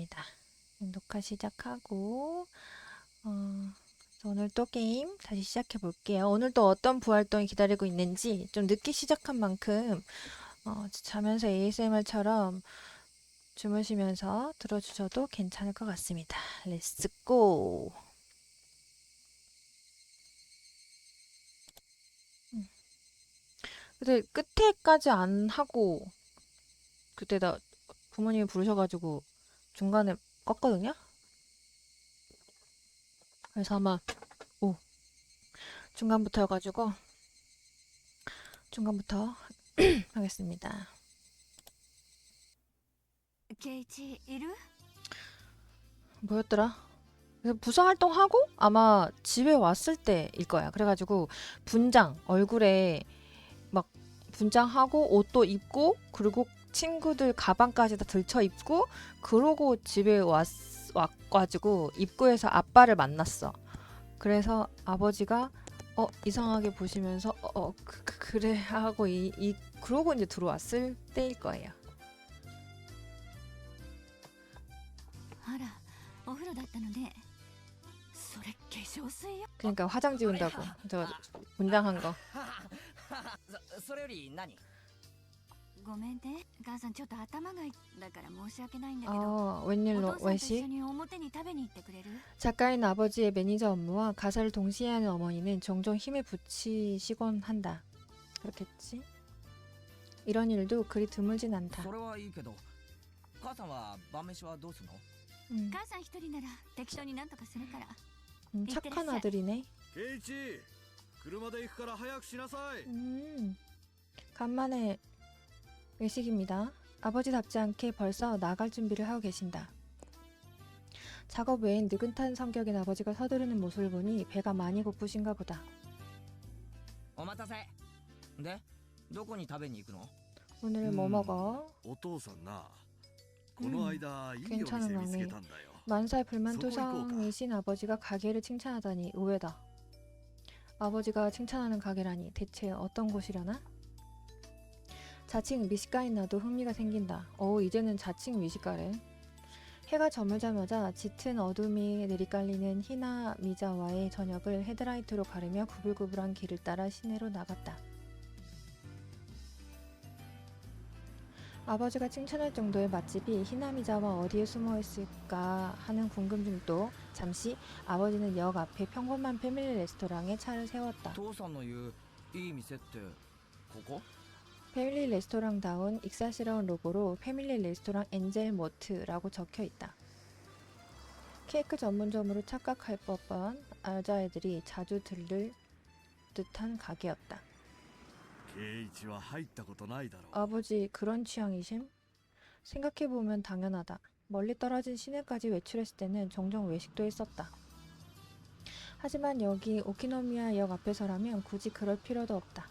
알겠습니다. 녹화 시작하고 그래서 오늘 또 게임 다시 시작해 볼게요. 오늘 또 어떤 부활동이 기다리고 있는지 좀 늦게 시작한 만큼 자면서 ASMR처럼 주무시면서 들어주셔도 괜찮을 것 같습니다. 렛츠 고! 근데 끝에까지 안 하고 그때 나 부모님이 부르셔가지고 중간에 껐거든요? 그래서 아마 중간부터여가지고 중간부터 하겠습니다. 케이치 이루? 뭐였더라? 그래서 부서 활동하고 아마 집에 왔을 때일 거야. 그래가지고 분장 얼굴에 막 분장하고 옷도 입고 그리고 친구들 가방까지 다 들쳐 입고 그러고 집에 와가지고 입구에서 아빠를 만났어. 그래서 아버지가 이상하게 보시면서 그래 하고 그러고 이제 들어왔을 때일 거예요. あら、お風呂だったのね。それ化粧水よ。 그러니까 화장 지운다고 저 분장한 거. それより何ごめんね。母さんちょっと頭がいだから申し訳ないんだけど。お 웬일로 父さんと一 외식? 緒に表に食べに行ってくれる？ 작가인 아버지의 매니저 업무와 가사를 동시에 하는 어머니는 종종 힘을 붙이시곤 한다. 그렇겠지? 이런 일도 그리 드물진 않다. それはいいけど母さんは晩飯はどうするの 母さん一人なら適当になんとかするから。 착한 아들이네. ケイチ、車で行くから早くしなさい。 간만에 외식입니다. 아버지답지 않게 벌써 나갈 준비를 하고 계신다. 작업 외엔 느긋한 성격인 아버지가 서두르는 모습을 보니 배가 많이 고프신가 보다. お待たせでどこに食べに行くの 오늘은 뭐 먹어? お父さんな、この間いいお店 괜찮은 見つけ 맘이. たんだよ。 만살 불만투성이신 아버지가 가게를 칭찬하다니 의외다. 아버지가 칭찬하는 가게라니 대체 어떤 곳이려나? 자칭 미식가인 나도 흥미가 생긴다. 이제는 자칭 미식가래. 해가 저물자마자 짙은 어둠이 내리깔리는 히나 미자와의 저녁을 헤드라이트로 가르며 구불구불한 길을 따라 시내로 나갔다. 아버지가 칭찬할 정도의 맛집이 히나미자와 어디에 숨어 있을까 하는 궁금증도 잠시 아버지는 역 앞에 평범한 패밀리 레스토랑에 차를 세웠다. 父さんの言ういい店ってここ 패밀리 레스토랑다운 익살스러운 로고로 패밀리 레스토랑 엔젤 모트라고 적혀 있다. 케이크 전문점으로 착각할 법한 여자애들이 자주 들를 듯한 가게였다. ケイチは入ったことないだろう。 아버지 그런 취향이심? 생각해보면 당연하다. 멀리 떨어진 시내까지 외출했을 때는 종종 외식도 했었다. 하지만 여기 오키노미야 역 앞에서라면 굳이 그럴 필요도 없다.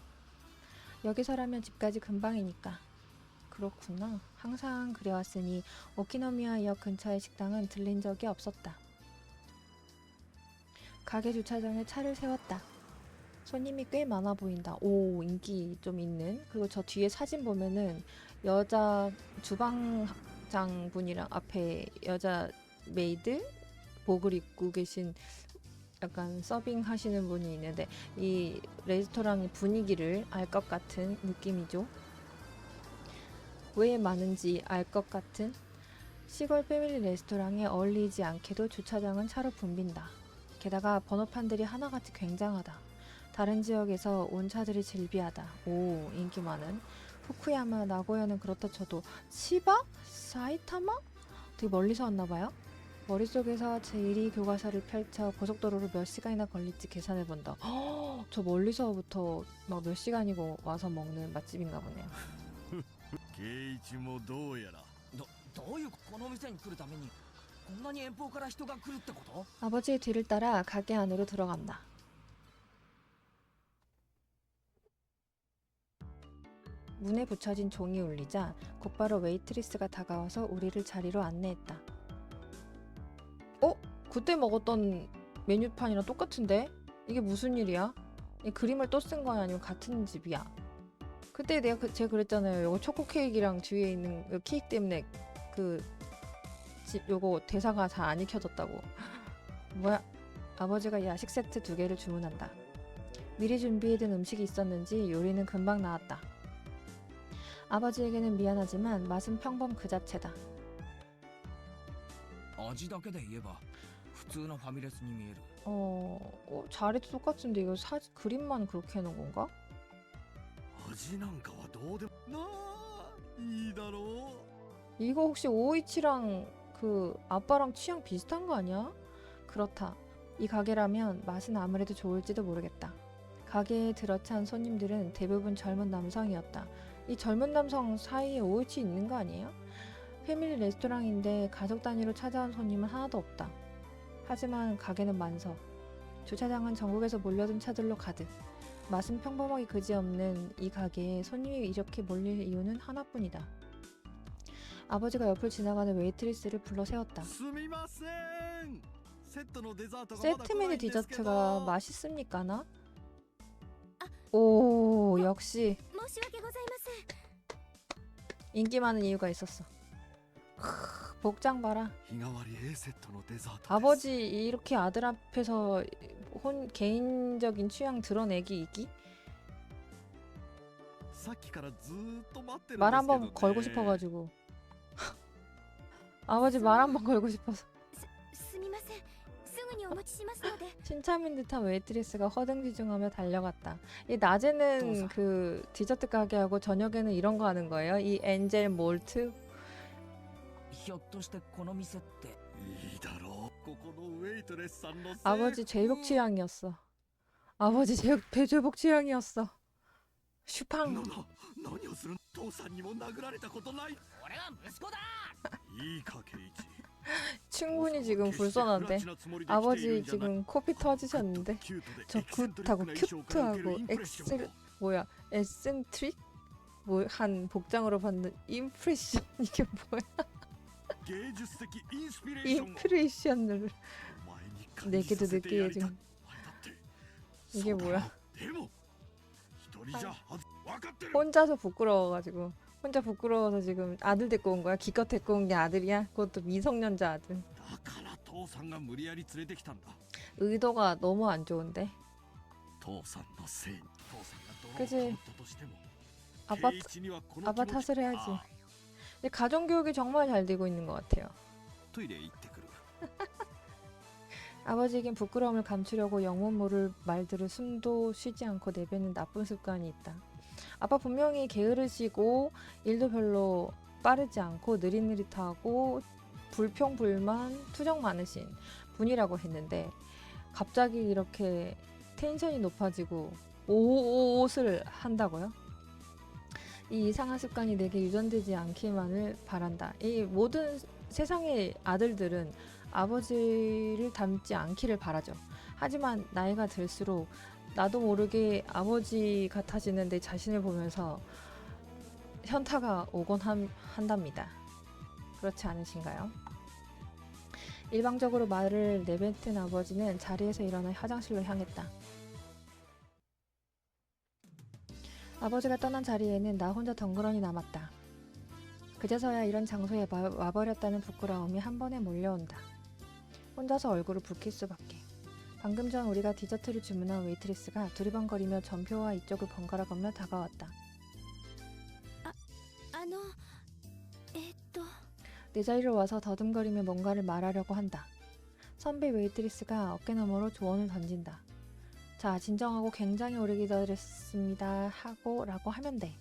여기서라면 집까지 금방이니까. 그렇구나. 항상 그래왔으니 오키노미야 역 근처의 식당은 들린 적이 없었다. 가게 주차장에 차를 세웠다. 손님이 꽤 많아 보인다. 오, 인기 좀 있는. 그리고 저 뒤에 사진 보면은 여자 주방장 분이랑 앞에 여자 메이드 복을 입고 계신 약간 서빙 하시는 분이 있는데 이 레스토랑의 분위기를 알 것 같은 느낌이죠. 왜 많은지 알 것 같은 시골 패밀리 레스토랑에 어울리지 않게도 주차장은 차로 붐빈다. 게다가 번호판들이 하나같이 굉장하다. 다른 지역에서 온 차들이 질비하다. 오, 인기 많은. 후쿠야마, 나고야는 그렇다 쳐도 치바? 사이타마? 되게 멀리서 왔나봐요. 머릿속에서 제1위 교과서를 펼쳐 고속도로로 몇 시간이나 걸릴지 계산해본다. 저 멀리서부터 막 몇 시간이고 와서 먹는 맛집인가 보네요. ケイチもどうやら。どういうこのお店に来るためにこんなに遠方から人が来るってこと 아버지의 뒤를 따라 가게 안으로 들어간다. 문에 붙여진 종이 울리자 곧바로 웨이트리스가 다가와서 우리를 자리로 안내했다. 그때 먹었던 메뉴판이랑 똑같은데? 이게 무슨 일이야? 이 그림을 또 쓴 거야? 아니면 같은 집이야? 그때 제가 그랬잖아요. 이거 초코 케이크랑 뒤에 있는 그 케이크 때문에 그 요거 대사가 잘 안 익혀졌다고. 뭐야? 아버지가 야식 세트 2개를 주문한다. 미리 준비해둔 음식이 있었는지 요리는 금방 나왔다. 아버지에게는 미안하지만 맛은 평범 그 자체다. 味だけで言えば普通のファミレスに見える。 자리도 똑같은데 이거 그림만 그렇게 해놓은 건가? 味なんかはどうでもなあいいだろ 이거 혹시 오이치랑 그 아빠랑 취향 비슷한 거 아니야? 그렇다. 이 가게라면 맛은 아무래도 좋을지도 모르겠다. 가게에 들어찬 손님들은 대부분 젊은 남성이었다. 이 젊은 남성 사이에 오이치 있는 거 아니에요? 패밀리 레스토랑인데 가족 단위로 찾아온 손님은 하나도 없다. 하지만 가게는 만석. 주차장은 전국에서 몰려든 차들로 가득. 맛은 평범하게 그지없는 이 가게에 손님이 이렇게 몰릴 이유는 하나뿐이다. 아버지가 옆을 지나가는 웨이트리스를 불러 세웠다. すみませんセットのデザートがまだ来 세트 ない 메뉴 んですけ 디저트가 ど 맛있습니까 나? 오 역시 申し訳ございません。 인기 많은 이유가 있었어. 복장 봐라. 日替わり A セットのデザートです 아버지 이렇게 아들 앞에서 개인적인 취향 드러내기 이기? さっきからずーっと待ってるんですけど 말 ね 한번 걸고 싶어가지고. 아버지 말 한번 걸고 싶어서. すみません。すぐにお持ちしますので。 신참인 듯한 웨이트리스가 허둥지둥하며 달려갔다. 이 낮에는 그 디저트 가게하고 저녁에는 이런 거 하는 거예요? 이 엔젤 몰트? ひょっとしてこの店って。いいだろうここのウェイトレスさんの制服 아버지 제복 취향이었어. 아버지 제복 취향이었어. 슈팡. 何をする父さんにも殴られたことない俺は息子だ。いいかケイイチ 충분히 지금 불손한데. 아버지 지금 코피 터지셨는데. 저 굿하고 큐트하고 에센트릭? 뭐 한 복장으로 받는 임프레션 이게 뭐야? 芸術的インスピレーションを 임프레션을 お前に感じ 내게도 させてや 느끼게 りたい 지금 だって 이게 そうだろ 뭐야? でも一人じゃはず分かってる 혼자서 부끄러워가지고 혼자 부끄러워서 지금 아들 데리고 온 거야? 기껏 데리고 온 게 아들이야? 그것도 미성년자 아들. だから父さんが無理やり連れてきたんだ 의도가 너무 안 좋은데. 父さんのせいに父さんが泥を 그치 かぶったとしても 아빠 ケイイチにはこの 아빠 気持ち 탓을 해야지. ああ 근데 가정교육이 정말 잘 되고 있는 것 같아요. トイレ行ってくる 아버지에겐 부끄러움을 감추려고 영문 모를 말들을 숨도 쉬지 않고 내뱉는 나쁜 습관이 있다. 아빠 분명히 게으르시고 일도 별로 빠르지 않고 느릿느릿하고 불평불만 투정 많으신 분이라고 했는데 갑자기 이렇게 텐션이 높아지고 오옷을 한다고요? 이 이상한 습관이 내게 유전되지 않기만을 바란다. 이 모든 세상의 아들들은 아버지를 닮지 않기를 바라죠. 하지만 나이가 들수록 나도 모르게 아버지 같아지는 내 자신을 보면서 현타가 오곤 한답니다. 그렇지 않으신가요? 일방적으로 말을 내뱉은 아버지는 자리에서 일어나 화장실로 향했다. 아버지가 떠난 자리에는 나 혼자 덩그러니 남았다. 그제서야 이런 장소에 와버렸다는 부끄러움이 한 번에 몰려온다. 혼자서 얼굴을 붉힐 수밖에. 방금 전 우리가 디저트를 주문한 웨이트리스가 두리번거리며 전표와 이쪽을 번갈아 가며 다가왔다. あの、내 자리로 와서 더듬거리며 뭔가를 말하려고 한다. 선배 웨이트리스가 어깨너머로 조언을 던진다. 자, 진정하고 굉장히 오래 기다렸습니다 하고 라고 하면 돼.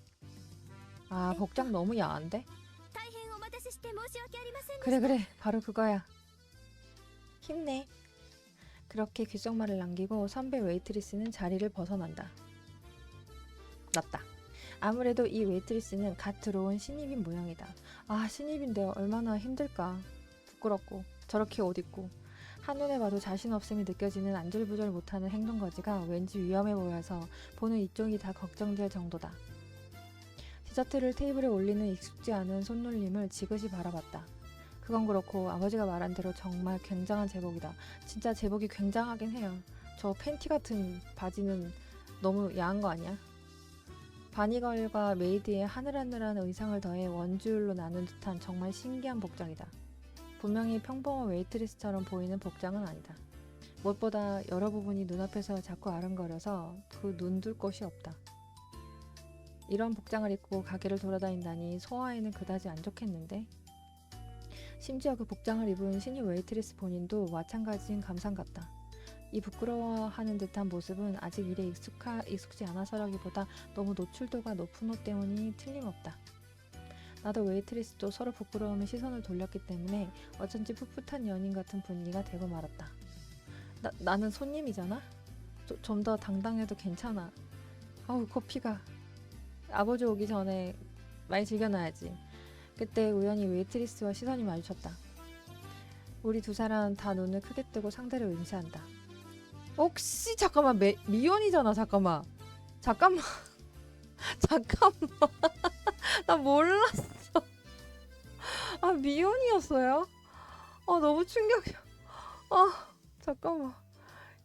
아, 복장 너무 야한데? 大変お待たせして申し訳ありませんでした。 그래 바로 그거야. 힘내. 그렇게 귓속말을 남기고 선배 웨이트리스는 자리를 벗어난다. 맞다. 아무래도 이 웨이트리스는 갓 들어온 신입인 모양이다. 아, 신입인데 얼마나 힘들까. 부끄럽고 저렇게 옷 입고 한눈에 봐도 자신 없음이 느껴지는 안절부절 못하는 행동거지가 왠지 위험해 보여서 보는 이쪽이 다 걱정될 정도다. 디저트를 테이블에 올리는 익숙지 않은 손놀림을 지그시 바라봤다. 그건 그렇고 아버지가 말한 대로 정말 굉장한 제복이다. 진짜 제복이 굉장하긴 해요. 저 팬티 같은 바지는 너무 야한 거 아니야? 바니걸과 메이드의 하늘하늘한 의상을 더해 원주율로 나눈 듯한 정말 신기한 복장이다. 분명히 평범한 웨이트리스처럼 보이는 복장은 아니다. 무엇보다 여러 부분이 눈앞에서 자꾸 아른거려서 그 눈 둘 곳이 없다. 이런 복장을 입고 가게를 돌아다닌다니 소아에는 그다지 안 좋겠는데? 심지어 그 복장을 입은 신입 웨이트리스 본인도 마찬가지인 감상 같다. 이 부끄러워하는 듯한 모습은 아직 일에 익숙지 않아서라기보다 너무 노출도가 높은 옷 때문이 틀림없다. 나도 웨이트리스도 서로 부끄러움에 시선을 돌렸기 때문에 어쩐지 풋풋한 연인 같은 분위기가 되고 말았다. 나는 손님이잖아? 좀 더 당당해도 괜찮아. 아우 코피가. 아버지 오기 전에 많이 즐겨놔야지. 그때 우연히 웨이트리스와 시선이 마주쳤다. 우리 두 사람 다 눈을 크게 뜨고 상대를 응시한다. 혹시 잠깐만 미연이잖아. 잠깐만 잠깐만 나 몰랐어. 아 미연이었어요? 아 너무 충격이야. 아 잠깐만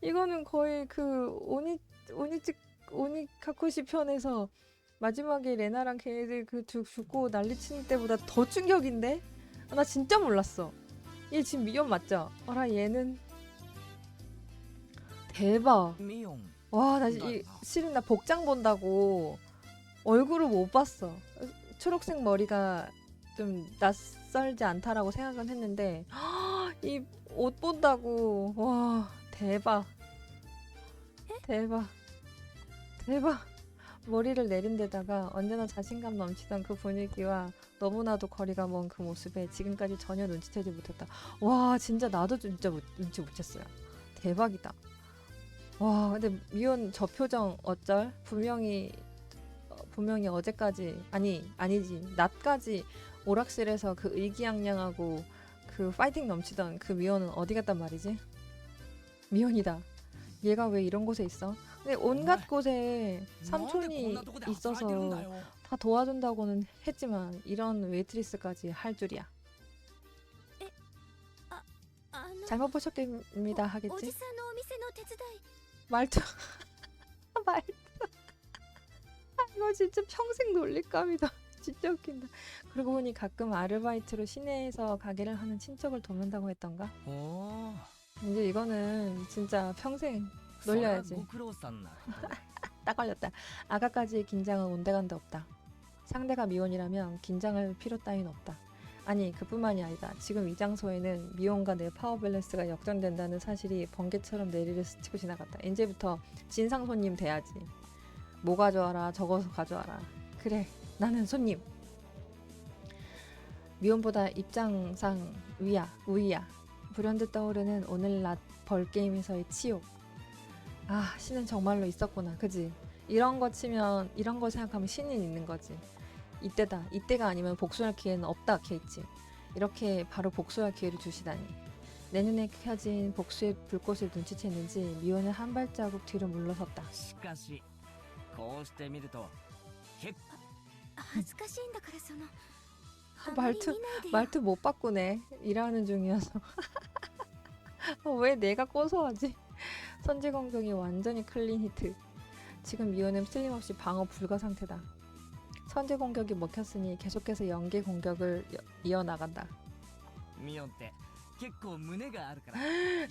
이거는 거의 그 오니카쿠시 편에서 마지막에 레나랑 걔네들 그 죽고 난리치는 때보다 더 충격인데? 아, 나 진짜 몰랐어. 얘 지금 미연 맞죠? 어라 얘는 대박. ミオン 와 나 실은 나 복장 본다고 얼굴을 못 봤어. 초록색 머리가 좀 낯설지 않다라고 생각은 했는데 이 옷 본다고 와 대박 머리를 내린 데다가 언제나 자신감 넘치던 그 분위기와 너무나도 거리가 먼 그 모습에 지금까지 전혀 눈치채지 못했다. 와 진짜 나도 진짜 눈치 못 챘어요. 대박이다. 와 근데 미연 저 표정 어쩔? 분명히 어제까지 아니지 낮까지 오락실에서 그 의기양양하고 그 파이팅 넘치던 그 미연은 어디 갔단 말이지? 미연이다. 얘가 왜 이런 곳에 있어? 근데 온갖 곳에 삼촌이 있어서 다 도와준다고는 했지만 이런 웨이트리스까지 할 줄이야. あの 잘못 보셨습니다 おじ 하겠지? さんのお店の手伝い 말투 말투 이거 진짜 평생 놀릴감이다. 진짜 웃긴다. 그러고 보니 가끔 아르바이트로 시내에서 가게를 하는 친척을 돕는다고 했던가? おお 이제 이거는 진짜 평생 놀려야지. ご苦労さんな 딱 걸렸다. 아까까지의 긴장은 온데간데 없다. 상대가 미혼이라면 긴장할 필요 따윈 없다. 아니 그뿐만이 아니다. 지금 이 장소에는 미혼과 내 파워 밸런스가 역전된다는 사실이 번개처럼 내리를 스치고 지나갔다. 이제부터 진상 손님 돼야지. 뭐 가져와라 저거 가져와라. 그래 나는 손님. 미혼보다 입장상 우위야. 불현듯 떠오르는 오늘 낮 벌게임에서의 치욕. 아 신은 정말로 있었구나. 그지? 이런 거 생각하면 신이 있는 거지. 이때가 아니면 복수할 기회는 없다 케이치. 이렇게 바로 복수할 기회를 주시다니. 내 눈에 켜진 복수의 불꽃을 눈치챘는지 미호는 한 발자국 뒤로 물러섰다. しかしこうしてみると結恥ずかしいんだからその 말투 あまり見ないでよ 말투 못 바꾸네. 일하는 중이어서. 왜 내가 고소하지? 선제 공격이 완전히 클린 히트. 지금 미호는 틀림없이 방어 불가 상태다. 선제 공격이 먹혔으니 계속해서 연계 공격을 이어나간다. ミオンって結構胸があるから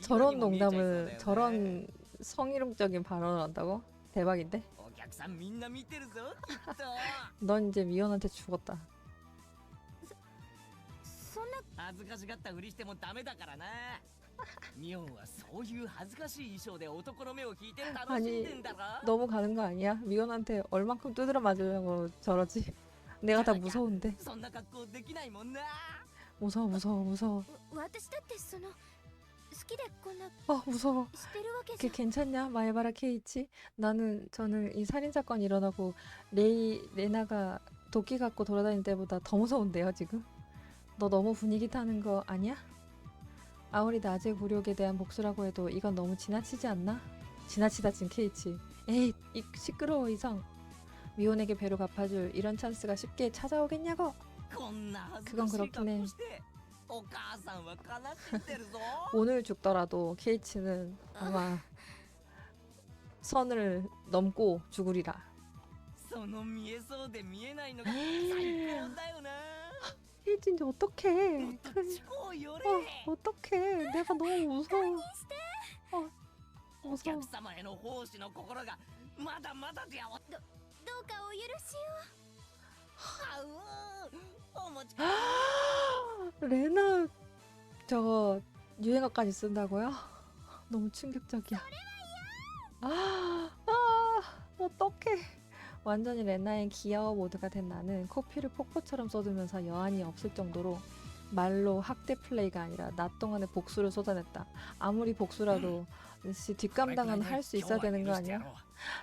저런 今にも見えちゃいそうだよ 농담을 ね 저런 성희롱적인 발언을 한다고? 대박인데? お客さんみんな見てるぞきっと 넌 이제 미연한테 죽었다. そんな恥ずかしがったふりしてもダメだからなミオンはそういう恥ずかしい衣装で男の目を引いて楽しんでんだろ 너무 가는 거 아니야? 미연한테 얼만큼 두드려 맞으려고 저러지? 내가 다 무서운데. そんな格好できないもんな 무서워. 私だってその好きでこんな 아 무서워. してるわけじ 그게 ゃ 괜찮냐? 마에바라 케이치? 저는 이 살인사건이 일어나고 레나가 도끼 갖고 돌아다닐 때보다 더 무서운데요 지금? 너 너무 분위기 타는 거 아니야? 아무리 낮의 굴욕에 대한 복수라고 해도 이건 너무 지나치지 않나? 지나치다 진 케이치. 에이 이 시끄러워 이성. 미혼에게 배로 갚아줄 이런 찬스가 쉽게 찾아오겠냐고? こんな恥ずかしい格好してお母さんは悲しんでるぞ 오늘 죽더라도 케이치는 아마 선을 넘고 죽으리라. その見えそうで見えないのが最高だよな 혜진이 어떡해. 超よれ 어떡해. 내가 너무 무서워. お 무서워. 客様への奉仕の心がまだまだじゃわどうかお許しあうお持ち 레나 저거 유행어까지 쓴다고요? 너무 충격적이야. 어떡해. 완전히 레나의 귀여워 모드가 된 나는 코피를 폭포처럼 쏟으면서 여한이 없을 정도로 말로 학대 플레이가 아니라 낮 동안의 복수를 쏟아냈다. 아무리 복수라도 씨 뒷감당은 할 수 있어야 되는 거 아니야?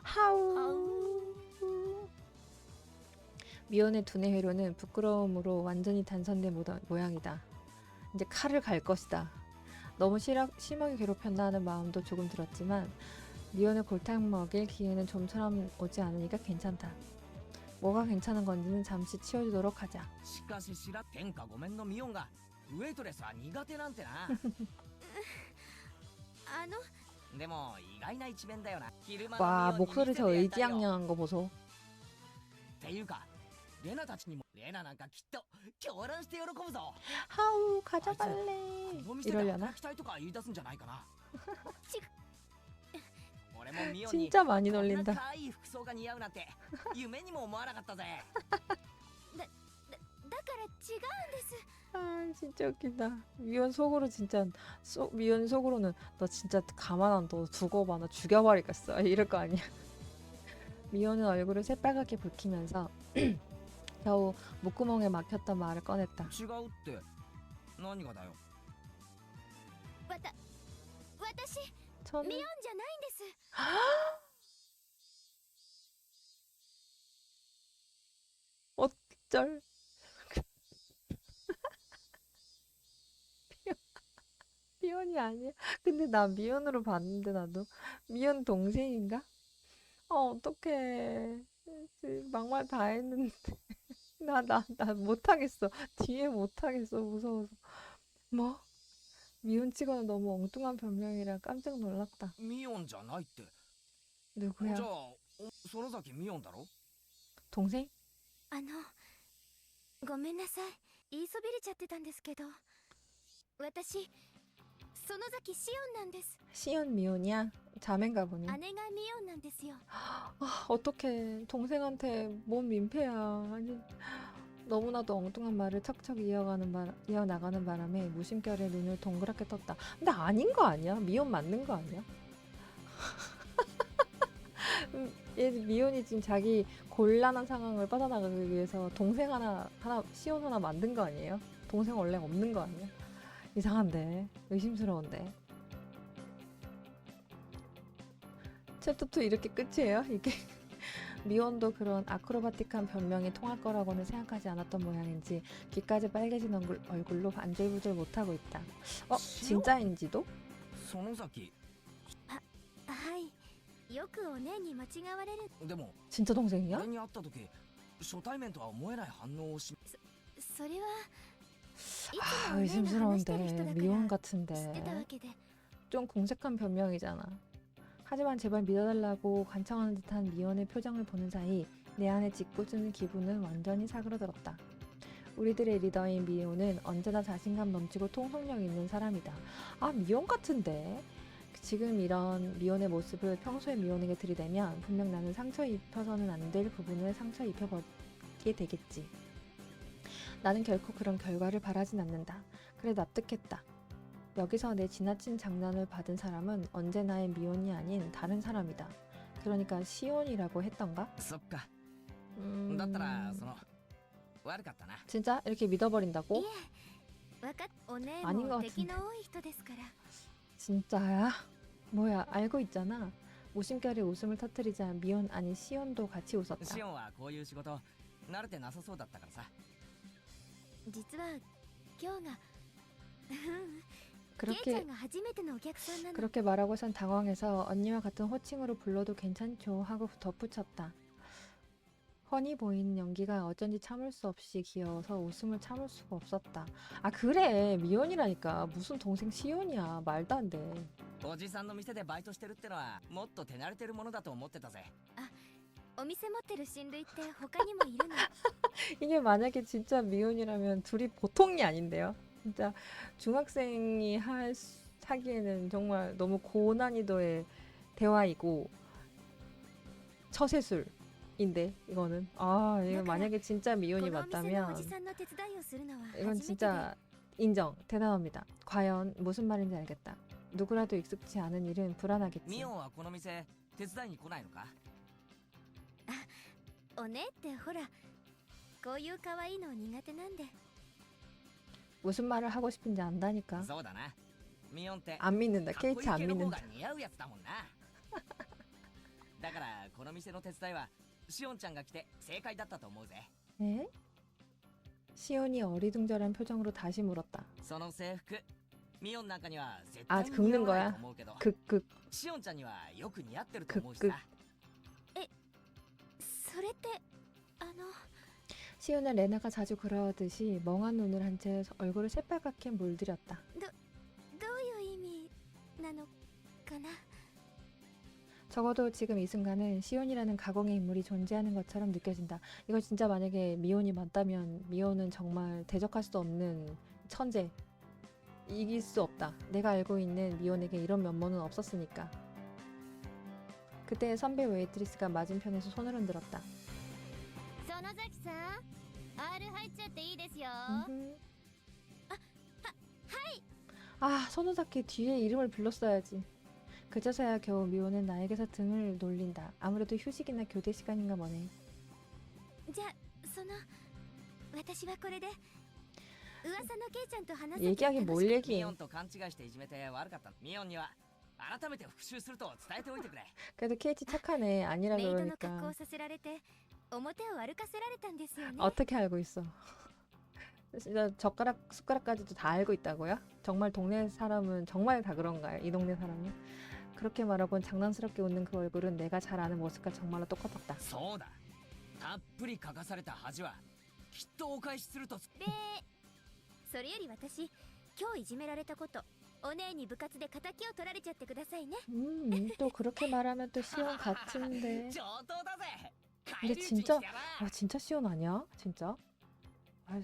하우. 미혼의 두뇌 회로는 부끄러움으로 완전히 단선된 모양이다. 이제 칼을 갈 것이다. 너무 심하게 괴롭혔나 하는 마음도 조금 들었지만 미혼의 골탕 먹일 기회는 좀처럼 오지 않으니까 괜찮다. 뭐가 괜찮은 건지는 잠시 치워주도록 하자. しかし天下ごめんのミオンがウェイトレスは苦手なんてなでも意外な一面だよな昼間の 와 ミオンに 목소리 見せ 저 てやりたいよ 의지양양한 거 보소. っていうかレナたちにもレナなんかきっと狂乱して喜ぶぞ 하우 가져갈래. この店で 이러려나? 働きたいとか言い出すんじゃないかなち俺もミオンに 진짜 많이 こんな 놀린다. 可愛い服装が似合うなんて夢にも思わなかったぜだから違うんです 아 진짜 웃긴다. 미연 속으로 진짜 미연 속으로는 너 진짜 가만 안 둬 두고 봐 나 죽여버리겠어 이럴 거 아니야. 미연은 얼굴을 새빨갛게 붉히면서 겨우 목구멍에 막혔던 말을 꺼냈다. 違うって何がだよ私 저는 ミオンじゃないんです 어쩔 미연이 아니야. 근데 나 미연으로 봤는데 나도 미연 동생인가? 어떡해. 막말 다 했는데 나 못하겠어. 뒤에 못하겠어. 무서워서. 뭐? 미연 치고는 너무 엉뚱한 변명이라 깜짝 놀랐다. ミオンじゃないって 누구야? じゃあ園崎ミオンだろ 동생? ごめんなさい言いそびれちゃってたんですけど私園崎シオンなんです 시연 미연이야? 자매인가 보네. 姉がミオンなんですよ 아, 어떡해. 동생한테 뭔 민폐야. 아니, 너무나도 엉뚱한 말을 척척 이어나가는 바람에 무심결에 눈을 동그랗게 떴다. 근데 아닌 거 아니야? 미연 맞는 거 아니야? 얘 미연이 지금 자기 곤란한 상황을 빠져나가기 위해서 동생 하나 시온 하나 만든 거 아니에요? 동생 원래 없는 거 아니야? 이상한데. 의심스러운데. 챕터 2 이렇게 끝이에요? 이게 미혼도 그런 아크로바틱한 변명이 통할 거라고는 생각하지 않았던 모양인지 귀까지 빨개진 얼굴로 안절부절 못하고 있다. 진짜인지도? 園崎はいよくお姉に間違われるでも 진짜 동생이야? 俺に会った時初対面とは思えない反応をしそれはいつ 아, もお姉が話してる人だ 의심스러운데 か 미혼 ら知ってた 같은데 わけで 좀 공색한 변명이잖아. 하지만 제발 믿어달라고 관청하는 듯한 미혼의 표정을 보는 사이 내 안에 짓궂은 기분은 완전히 사그러들었다. 우리들의 리더인 미혼은 언제나 자신감 넘치고 통속력 있는 사람이다. 아, 미혼 같은데? 지금 이런 미혼의 모습을 평소에 미혼에게 들이대면 분명 나는 상처 입혀서는 안 될 부분을 상처 입혀버리게 되겠지. 나는 결코 그런 결과를 바라진 않는다. 그래 납득했다. 여기서 내 지나친 장난을 받은 사람은 언제나의 미혼이 아닌 다른 사람이다. 그러니까 시온이라고 했던가? そっかだったら悪かったな 진짜? 이렇게 믿어버린다고? お姉 아닌 것 も敵 같은데. の多い人ですから 진짜야? 뭐야 알고 있잖아. 무심결에 웃음을 터뜨리자 미혼 아닌 시온도 같이 웃었다. シオンはこういう仕事慣れてなさそうだったからさ実は今日がケイちゃ 그렇게 んが初めてのお客さんなの 그렇게 말하고선 당황해서 언니와 같은 호칭으로 불러도 괜찮죠 하고 덧붙였다. 훤히 보이는 연기가 어쩐지 참을 수 없이 귀여워서 웃음을 참을 수가 없었다. 아 그래 미혼이라니까 무슨 동생 시온이야 말도 안 돼. おじさんの店でバイトしてるってのはもっと手慣れてるものだと思ってたぜお店持ってる親類って他にもいるの？ 이게 만약에 진짜 미혼이라면 둘이 보통이 아닌데요. 진짜 중학생이 하기에는 정말 너무 고난이도의 대화이고 처세술인데 이거는 이거 만약에 진짜 미혼이 このお店のお 맞다면 じさんの手伝いをするのは 이건 初めてで 진짜 인정 대단합니다. 과연 무슨 말인지 알겠다. 누구라도 익숙치 않은 일은 불안하겠지. ミオンはこの店手伝いに来ないのか？おねってほらこういう可愛いの苦手なんで 무슨 말을 하고 싶은지 안다니까. そうだな。ミオンって 안 믿는다. かっこいい 케이치 안 系の方 믿는다. が似合うやつだもんな。だからこの店の手伝いはシオンちゃんが来て正解だったと思うぜ。 에? 시온이 어리둥절한 표정으로 다시 물었다. その制服ミオンなんかには絶 아 対に 긁는 似合わない 거야. と思うけど 극극. シオンちゃんにはよく似合ってると思うしくっさ。それって 시온은 레나가 자주 그러듯이 멍한 눈을 한 채 얼굴을 새빨갛게 물들였다. どういう意味なのかな？ 적어도 지금 이 순간은 시온이라는 가공의 인물이 존재하는 것처럼 느껴진다. 이거 진짜 만약에 미혼이 맞다면 미혼은 정말 대적할 수 없는 천재. 이길 수 없다. 내가 알고 있는 미혼에게 이런 면모는 없었으니까. 그때 선배 웨이트리스가 맞은편에서 손을 흔들었다. 園崎さん R 入っちゃっていいですよ。 손오사키 뒤에 이름을 불렀어야지. 그제서야 겨우 미호는 나에게서 등을 놀린다. 아무래도 휴식이나 교대 시간인가 보네. じゃあ私はこれで噂のケイちゃんと話せて 얘기하기 뭘 ミ 얘기해. オンと勘違いしていじめて悪かった。ミオンには改めて復習すると伝えておいてくれ。 그래도 케이치 착하네. 아니라 メイドの格好 그러니까. をさせられて表を歩かせられたんですよね。 어떻게 알고 있어? 진짜 젓가락, 숟가락까지도 다 알고 있다고요? 정말 동네 사람은 정말 다 그런가요? 이 동네 사람은? 그렇게 말하곤 장난스럽게 웃는 그 얼굴은 내가 잘 아는 모습과 정말로 똑같았다. そうだ。たっぷり書かされた恥はきっとお返しすると。でそれより私今日いじめられたことお姉に部活で敵を取られちゃってくださいね。 또 그렇게 말하면 또 시온 같은데. 上等だぜ。 근데 返り討ちに 진짜 してやら。 진짜 시온 아니야? 진짜?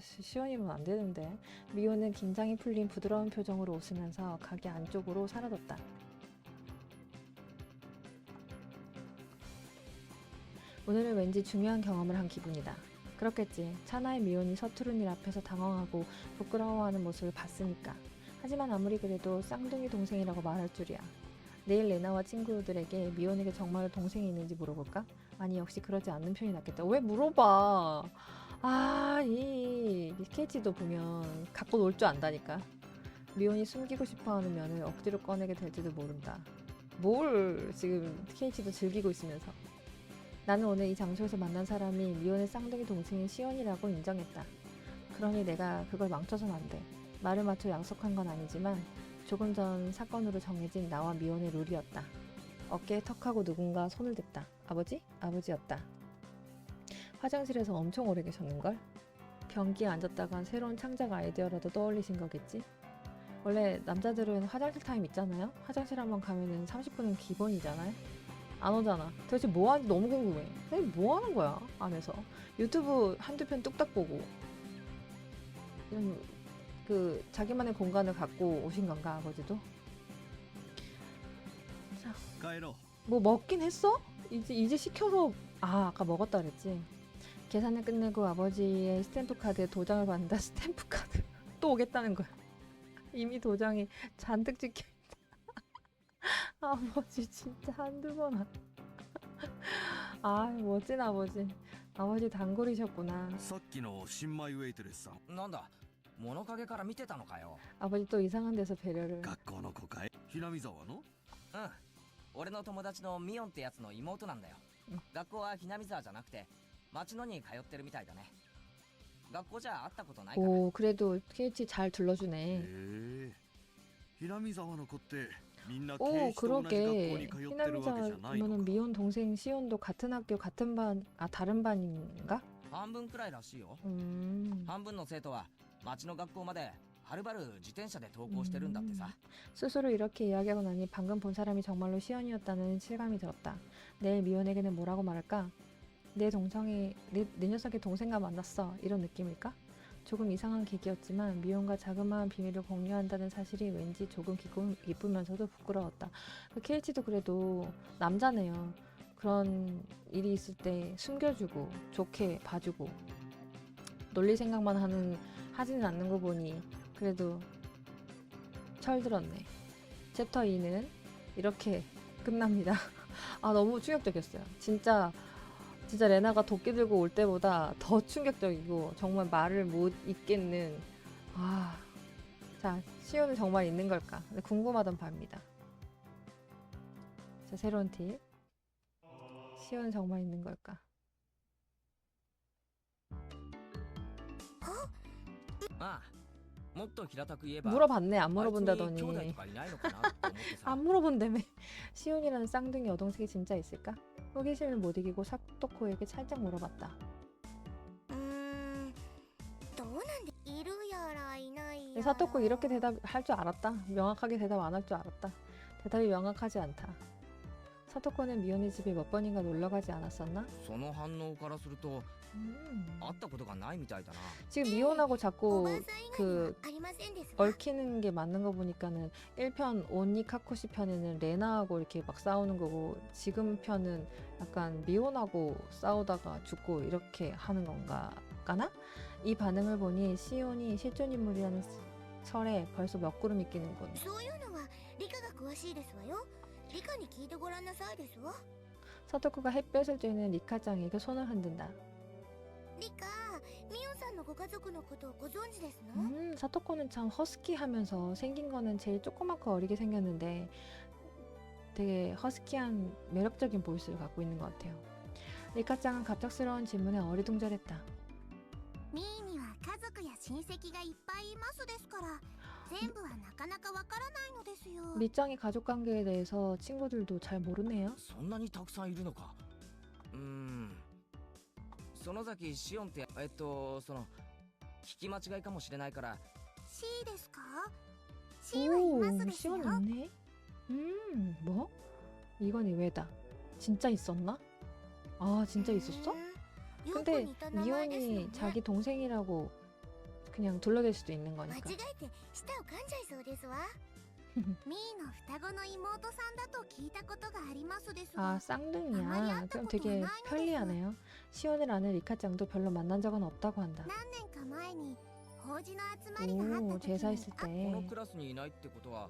시온이면 안 되는데. 미호는 긴장이 풀린 부드러운 표정으로 웃으면서 가게 안쪽으로 사라졌다. 오늘은 왠지 중요한 경험을 한 기분이다. 그렇겠지. 차나의 미혼이 서투른 일 앞에서 당황하고 부끄러워하는 모습을 봤으니까. 하지만 아무리 그래도 쌍둥이 동생이라고 말할 줄이야. 내일 레나와 친구들에게 미혼에게 정말로 동생이 있는지 물어볼까? 아니 역시 그러지 않는 편이 낫겠다. 왜 물어봐? 이 케이치도 보면 갖고 놀 줄 안다니까. 미혼이 숨기고 싶어하는 면을 억지로 꺼내게 될지도 모른다. 뭘 지금 케이치도 즐기고 있으면서. 나는 오늘 이 장소에서 만난 사람이 미혼의 쌍둥이 동생인 시온이라고 인정했다. 그러니 내가 그걸 망쳐선 안 돼. 말을 맞춰 약속한 건 아니지만 조금 전 사건으로 정해진 나와 미혼의 룰이었다. 어깨에 턱하고 누군가 손을 댔다. 아버지? 아버지였다. 화장실에서 엄청 오래 계셨는걸? 변기에 앉았다간 새로운 창작 아이디어라도 떠올리신 거겠지? 원래 남자들은 화장실 타임 있잖아요? 화장실 한번 가면은 30분은 기본이잖아요? 안 오잖아. 도대체 뭐 하는지 너무 궁금해. 뭐 하는 거야, 안에서? 유튜브 한두 편 뚝딱 보고. 자기만의 공간을 갖고 오신 건가, 아버지도? 자, 帰ろう 뭐 먹긴 했어? 이제 시켜서, 아까 먹었다 그랬지. 계산을 끝내고 아버지의 스탬프 카드에 도장을 받는다. 스탬프 카드. 또 오겠다는 거야. 이미 도장이 잔뜩 찍혀. 아버지 진짜 한두 번 멋진 아버지. 아버지 단골이셨구나. さっきの新米ウェイトレスさんなんだ物陰から見てたのかよ。 아버지 또 이상한 데서 배려를. 学校の子かいひなみ沢のうん俺の友達のミオンってやつの妹なんだよ。学校はひなみ沢じゃなくて町野に通ってるみたいだね。学校じゃ会ったことないから。 오 그래도 KT 잘 へ 둘러주네. えひなみ沢の子ってみんな 오 警視と同じ学校 그러게. に通ってるわけじゃないの 희남이자면은 か 미혼 동생 시온도 같은 학교 같은 반 다른 반인가? 半分くらいらしいよ。 음. 半分の生徒は町の学校まではるばる自転車で登校してるんだってさ。 스스로 이렇게 이야기하고 나니 방금 본 사람이 정말로 시온이었다는 실감이 들었다. 내일 미혼에게는 뭐라고 말할까? 내 녀석의 동생과 만났어. 이런 느낌일까? 조금 이상한 계기였지만 미혼과 자그마한 비밀을 공유한다는 사실이 왠지 조금 기쁘면서도 부끄러웠다. 그 케이치도 그래도 남자네요. 그런 일이 있을 때 숨겨주고 좋게 봐주고 놀릴 생각만 하지는 않는 거 보니 그래도 철들었네. 챕터 2는 이렇게 끝납니다. 아, 너무 충격적이었어요. 진짜 레나가 도끼 들고 올 때보다 더 충격적이고 정말 말을 못 잇겠는. 자, 시온은 정말 있는 걸까? 근데 궁금하던 바입니다. 자, 새로운 팁. 시온은 정말 있는 걸까? ああ、もっと平たく言えば 물어봤네. 안 あいつに兄弟 물어본다더니 とかいないのかなって思ってさ 안 물어본다며. 시온이라는 쌍둥이 여동생이 진짜 있을까? 호기심을 못 이기고 사토코에게 살짝 물어봤다. どうなんでいるやらいないやら 사토코 이렇게 대답할 줄 알았다. 명확하게 대답 안 할 줄 알았다. 대답이 명확하지 않다. 사토코는 미혼의 집에 몇 번인가 놀러 가지 않았었나? その反応からすると会ったことがないみたいだな 지금 미혼하고 お 자꾸 ばあさん以外に 그 はありませんですわ 얽히는 게 맞는 거 보니까는 1편 온니 카코시 편에는 레나하고 이렇게 막 싸우는 거고 지금 편은 약간 미혼하고 싸우다가 죽고 이렇게 하는 건가 까나? 이 반응을 보니 시온이 실존 인물이라는 설에 벌써 몇 구름이 끼는군. そういうのは理科が詳しいですわよ理科に聞いてごらんなさいですわ 사토코가 햇볕을 쬐는 리카짱에게 손을 흔든다. 理科ミオさんのご家族のことをご存知ですの 사토코는 참 허스키하면서 생긴 거는 제일 조그맣고 어리게 생겼는데 되게 허스키한 매력적인 보이스를 갖고 있는 것 같아요. 리카짱은 갑작스러운 질문에 어리둥절했다. ミーには家族や親戚がいっぱいいますですから全部はなかなかわからないのですよ 리짱이 가족 관계에 대해서 친구들도 잘 모르네요. そんなにたくさんいるのか園崎シオンってその聞き間違いかもしれないから C ですか C はいますですよ 시온 있네. 뭐? 이건 의외다. 진짜 있었나? 아, 진짜 있었어? よく 근데 似た名前ですよ 미혼이 ね 자기 동생이라고 그냥 둘러댈 수도 있는 間違 거니까. えて舌を噛んじゃいそうですわミーの双子の妹さんだと聞いたことがありますです 아, が 쌍둥이야. 그럼 되게 편리하네요. 시온을 아는 리카짱도 별로 만난 적은 없다고 한다. 何年か前に法事の集まりがあ 오, った時 제사 に 있을 この 때. クラスにいないってことは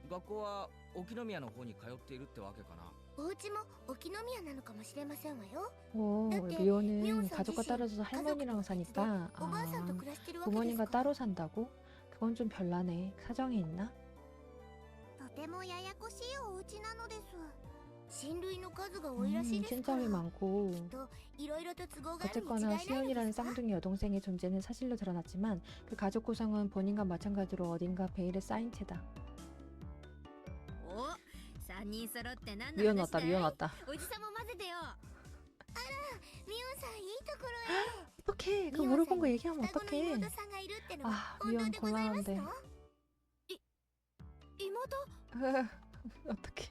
学校は沖宮の方に通っているってわけかなお家も沖宮なのかもしれませんわよ 오, 근데 미호는 미혼 가족과 자신, 떨어져서 할머니랑 사니까 おばあさんと 아, 暮らしてるわけです 부모님과 か 따로 산다고? 그건 좀 별나네. 사정이 있나? とてもややこしいお家なのです親類の数が多いらしいですから 친정이 많고 といろいろと都合があるに違い 어쨌거나 ないの 시온이라는 ですわ 쌍둥이 여동생의 존재는 사실로 드러났지만 그 가족 구성은 본인과 마찬가지로 어딘가 베일에 쌓인 채다. お3人揃って何の 미혼 話 왔다 だい 미혼 왔다. おじさんも混ぜてよあらミオンさんいいところへ 어떡해. 그 미혼 물어본 거 사이 얘기하면 双子の 어떡해. 妹さんがいるってのは 아, 本当 미혼 でございます 곤란한데. の妹 어떡해.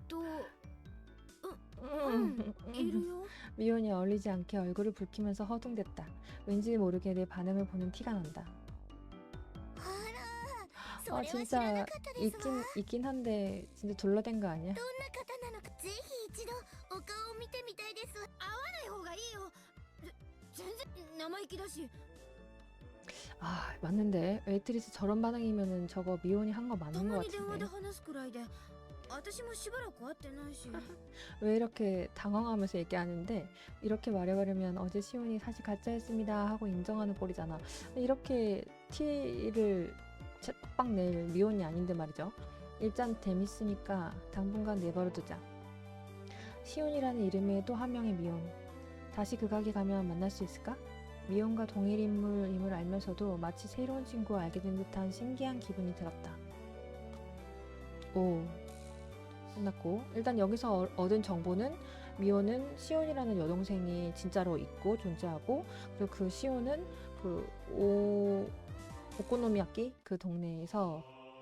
と 음, いるよ 미혼이 어울리지 않게 얼굴을 붉히면서 허둥댔다. 왠지 모르게 내 반응을 보는 티가 난다. あら 아 それは知らな 진짜 かったですわ 있긴 한데 진짜 둘러댄 거 아니야? どんな方なのかぜひ一度お顔を見てみたいです会わない方がいいよ全然生意気だし 아 맞는데 웨이트리스 저런 반응이면은 저거 미혼이 한 거 た 맞는 ま 거 に電話で 같은데 話すくらいで私もしばらく会ってないし 왜 이렇게 당황하면서 얘기하는데 이렇게 말해버리면 어제 시온이 사실 가짜였습니다 하고 인정하는 꼴이잖아. 이렇게 티를 빡빡 낼 미혼이 아닌데 말이죠. 일단 재밌으니까 당분간 내버려두자. 시온이라는 이름의 또 한 명의 미혼. 다시 그 가게 가면 만날 수 있을까? 미혼과 동일 인물임을 알면서도 마치 새로운 친구와 알게 된 듯한 신기한 기분이 들었다. 오, 끝났고 일단 여기서 얻은 정보는 미혼은 시온이라는 여동생이 진짜로 있고 존재하고 그리고 그 시온은 그 오코노미야키 그 동네에서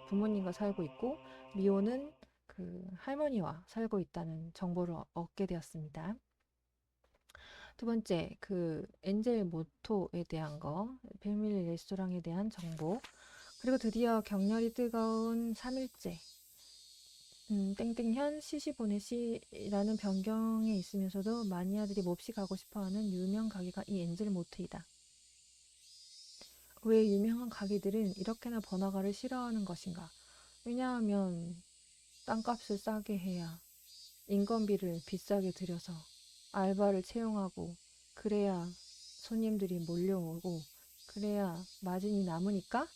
부모님과 살고 있고 미혼은 그 할머니와 살고 있다는 정보를 얻게 되었습니다. 두 번째, 그 엔젤 모토에 대한 거, 패밀리 레스토랑에 대한 정보, 그리고 드디어 격렬히 뜨거운 3일째. 땡땡현 시시보네 시라는 변경에 있으면서도 마니아들이 몹시 가고 싶어하는 유명 가게가 이 엔젤 모트이다. 왜 유명한 가게들은 이렇게나 번화가를 싫어하는 것인가? 왜냐하면 땅값을 싸게 해야 인건비를 비싸게 들여서 알바를 채용하고 그래야 손님들이 몰려오고 그래야 마진이 남으니까?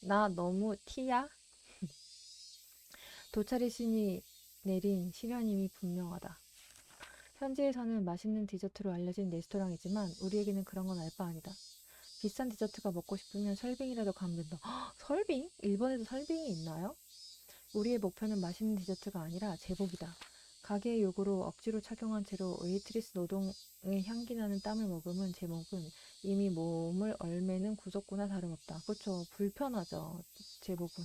나 너무 티야? 도찰의 신이 내린 시련임이 분명하다. 현지에서는 맛있는 디저트로 알려진 레스토랑이지만 우리에게는 그런 건 알 바 아니다. 비싼 디저트가 먹고 싶으면 설빙이라도 가면 된다. 헉, 설빙? 일본에도 설빙이 있나요? 우리의 목표는 맛있는 디저트가 아니라 제복이다. 가게의 요구로 억지로 착용한 채로 웨이트리스 노동의 향기 나는 땀을 머금은 제목은 이미 몸을 얼매는 구석구나 다름없다. 그렇죠. 불편하죠. 제복은.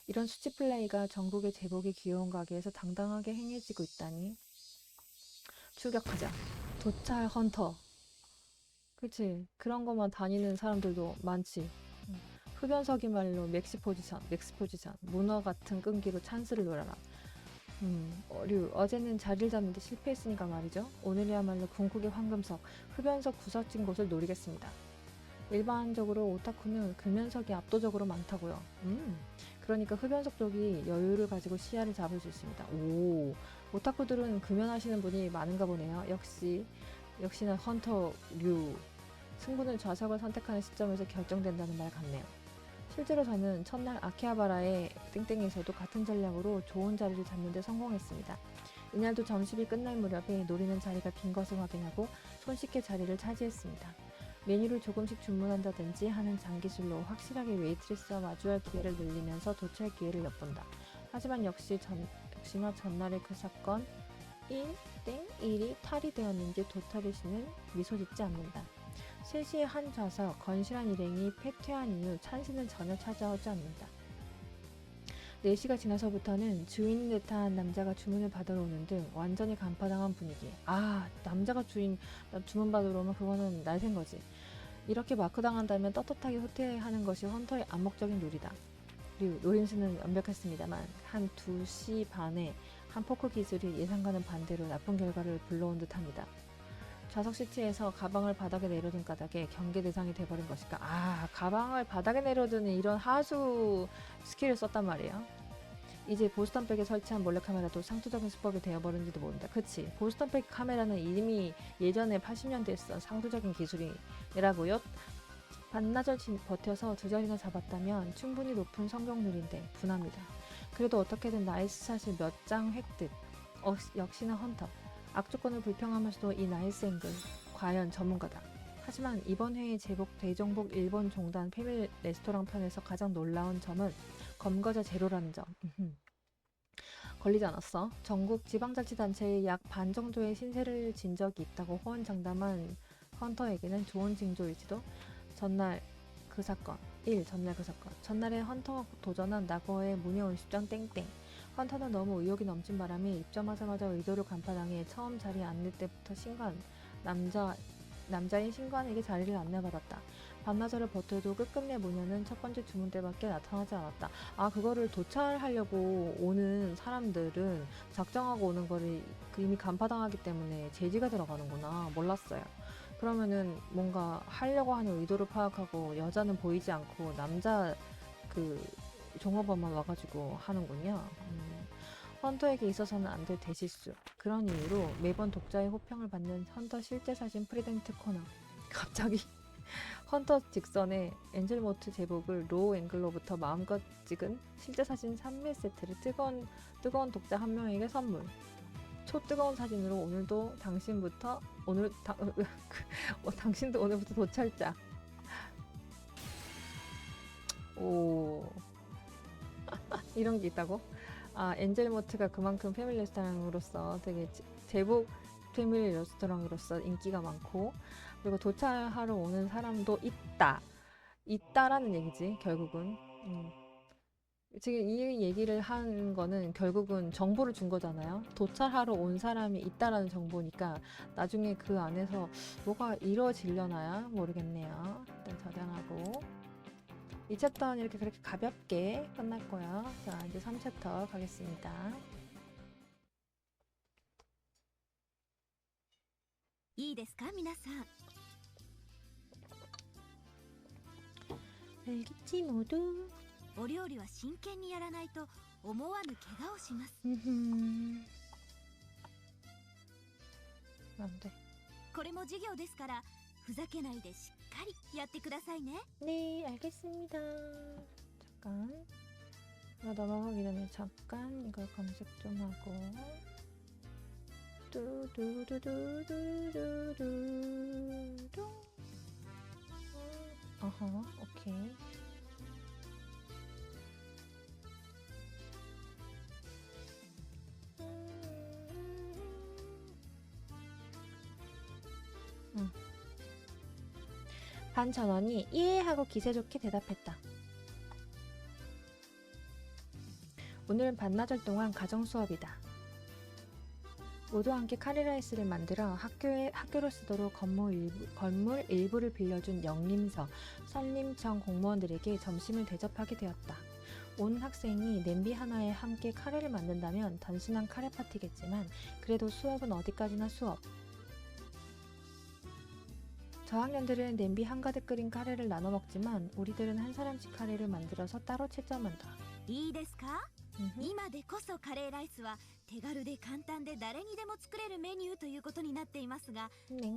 이런 수치 플레이가 전국의 제복이 귀여운 가게에서 당당하게 행해지고 있다니. 출격하자. 도찰 헌터. 그치. 그런 것만 다니는 사람들도 많지. 흡연석이 말로 맥스 포지션. 문어 같은 끈기로 찬스를 노려라. 어제는 자리를 잡는데 실패했으니까 말이죠. 오늘이야말로 궁극의 황금석, 흡연석 구석진 곳을 노리겠습니다. 일반적으로 오타쿠는 금연석이 압도적으로 많다고요. 그러니까 흡연석 쪽이 여유를 가지고 시야를 잡을 수 있습니다. 오, 오타쿠들은 금연하시는 분이 많은가 보네요. 역시나 헌터류. 승부는 좌석을 선택하는 시점에서 결정된다는 말 같네요. 실제로 저는 첫날 아키하바라의 땡땡에서도 같은 전략으로 좋은 자리를 잡는 데 성공했습니다. 이날도 점심이 끝날 무렵에 노리는 자리가 빈 것을 확인하고 손쉽게 자리를 차지했습니다. 메뉴를 조금씩 주문한다든지 하는 장기술로 확실하게 웨이트리스와 마주할 기회를 늘리면서 도착 기회를 엿본다. 하지만 역시나 전날의 그 사건 1이 탈이 되었는지 도타리 씨는 미소 짓지 않는다. 3시에 한 좌석, 건실한 일행이 패퇴한 이후 찬스는 전혀 찾아오지 않는다. 4시가 지나서부터는 주인인 듯한 남자가 주문을 받으러 오는 등 완전히 간파당한 분위기. 아, 남자가 주문 받으러 오면 그거는 날샌 거지. 이렇게 마크당한다면 떳떳하게 후퇴하는 것이 헌터의 암묵적인 룰이다. 그리고 노림수는 완벽했습니다만 한 2시 반에 한 포크 기술이 예상과는 반대로 나쁜 결과를 불러온 듯합니다. 좌석 시트에서 가방을 바닥에 내려둔 까닭에 경계 대상이 돼버린 것일까? 아, 가방을 바닥에 내려두는 이런 하수 스킬을 썼단 말이에요. 이제 보스턴백에 설치한 몰래카메라도 상투적인 수법이 되어버린지도 모른다. 그치? 보스턴백 카메라는 이미 예전에 80년대에 쓴 상투적인 기술이라고요? 반나절 버텨서 2자리나 잡았다면 충분히 높은 성공률인데 분합니다. 그래도 어떻게든 나이스 샷을 몇 장 획득. 역시나 헌터. 악조건을 불평하면서도 이 나이스 앵글 과연 전문가다. 하지만 이번 회의 제복 대정복 일본 종단 패밀리 레스토랑 편에서 가장 놀라운 점은 검거자 제로라는 점. 걸리지 않았어. 전국 지방자치단체의 약 반 정도의 신세를 진 적이 있다고 호언장담한 헌터에게는 좋은 징조일지도. 전날 그 사건. 전날에 헌터가 도전한 낙어의 문예온십장 땡땡. 헌터는 너무 의욕이 넘친 바람에 입점하자마자 의도를 간파당해 처음 자리에 앉을 때부터 남자인 신관에게 자리를 안내받았다. 반나절을 버텨도 끝끝내 모녀는 첫 번째 주문 때밖에 나타나지 않았다. 아, 그거를 도찰하려고 오는 사람들은 작정하고 오는 거를 이미 간파당하기 때문에 제지가 들어가는구나. 몰랐어요. 그러면은 뭔가 하려고 하는 의도를 파악하고 여자는 보이지 않고 남자 그 종업원만 와가지고 하는군요. 헌터에게 있어서는 안 될 대실수. 그런 이유로 매번 독자의 호평을 받는 헌터 실제 사진 프리젠트 코너. 갑자기 헌터 직선에 엔젤모트 제복을 로우 앵글로부터 마음껏 찍은 실제 사진 3매 세트를 뜨거운 독자 한 명에게 선물. 초뜨거운 사진으로 오늘도 당신도 오늘부터 도찰자. 오. 이런 게 있다고? 아, 엔젤모트가 그만큼 패밀리 레스토랑으로서 되게 제복 패밀리 레스토랑으로서 인기가 많고, 그리고 도착하러 오는 사람도 있다라는 얘기지 결국은. 지금 이 얘기를 한 거는 결국은 정보를 준 거잖아요. 도찰하러 온 사람이 있다라는 정보니까 나중에 그 안에서 뭐가 이루어지려나야 모르겠네요. 일단 저장하고 이 챕터는 이렇게 그렇게 가볍게 끝났고요. 자, 이제 3챕터 가겠습니다. いいですか皆さん。 알겠지 모두. お料理は真剣にやらないと思わぬ怪我をします。 안 돼. これも授業ですからふざけないでしっかりやってくださいね。 네, 알겠습니다. 잠깐. 나 넘어가기 전에 잠깐 이걸 검색 좀 하고. 뚜두두두두두두두. 어허, 오케이. 반 전원이 예 하고 기세 좋게 대답했다. 오늘은 반나절 동안 가정 수업이다. 모두 함께 카레라이스를 만들어 학교로 쓰도록 건물 일부를 빌려준 영림서, 산림청 공무원들에게 점심을 대접하게 되었다. 온 학생이 냄비 하나에 함께 카레를 만든다면 단순한 카레 파티겠지만 그래도 수업은 어디까지나 수업. 저학년들은 냄비 한가득 끓인 카레를 나눠 먹지만 우리들은 한 사람씩 카레를 만들어서 따로 채점한다. いいですか。今でこそカレーライスは手軽で簡単で誰にでも作れるメニューということになっていますが、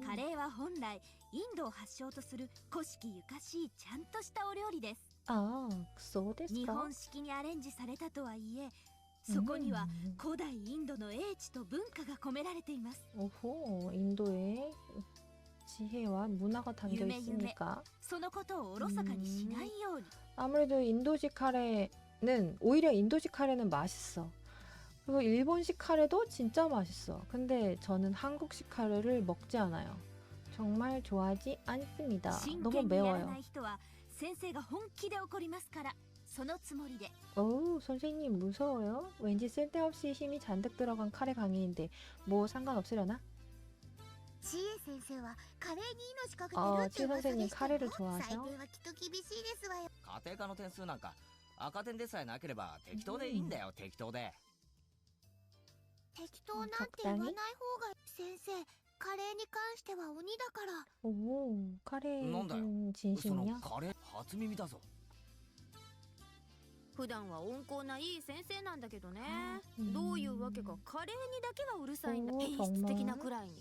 カレーは本来インドを発祥とする古式ゆかしいちゃんとしたお料理です。 아, そうですか。日本式にアレンジされたとはいえ、そこには古代インドの英知と文化が込められています。 오호, 인도의 지혜와 문화가 담겨 있으니까 そのことをおろそかにしないように。 아무래도 인도식 카레는 오히려 인도식 카레는 맛있어. 그리고 일본식 카레도 진짜 맛있어. 근데 저는 한국식 카레를 먹지 않아요. 정말 좋아하지 않습니다. 真 너무 剣にやら 매워요. ない人は先生が本気で怒りますから、そのつもりで。 어우, 선생님 무서워요. 왠지 쓸데없이 힘이 잔뜩 들어간 카레 강의인데 뭐 상관없으려나? 知恵先生はカレーに命かけて 아, るって 치 噂 선생님 でした 카레를 よ。採 좋아하셔? 点はきっと厳しいですわよ。家庭科の点数なんか赤点でさえなければ適当でいいんだよ、適当で。適当なんて言わない方が先生、カレーに関しては鬼だから。 오, 뭔데요? 카레는 その 진심이야? カレー初耳だぞ。普段は温厚ないい先生なんだけどね。うんどういうわけかカレーにだけはうるさいんだ。おー品質的なくらいに。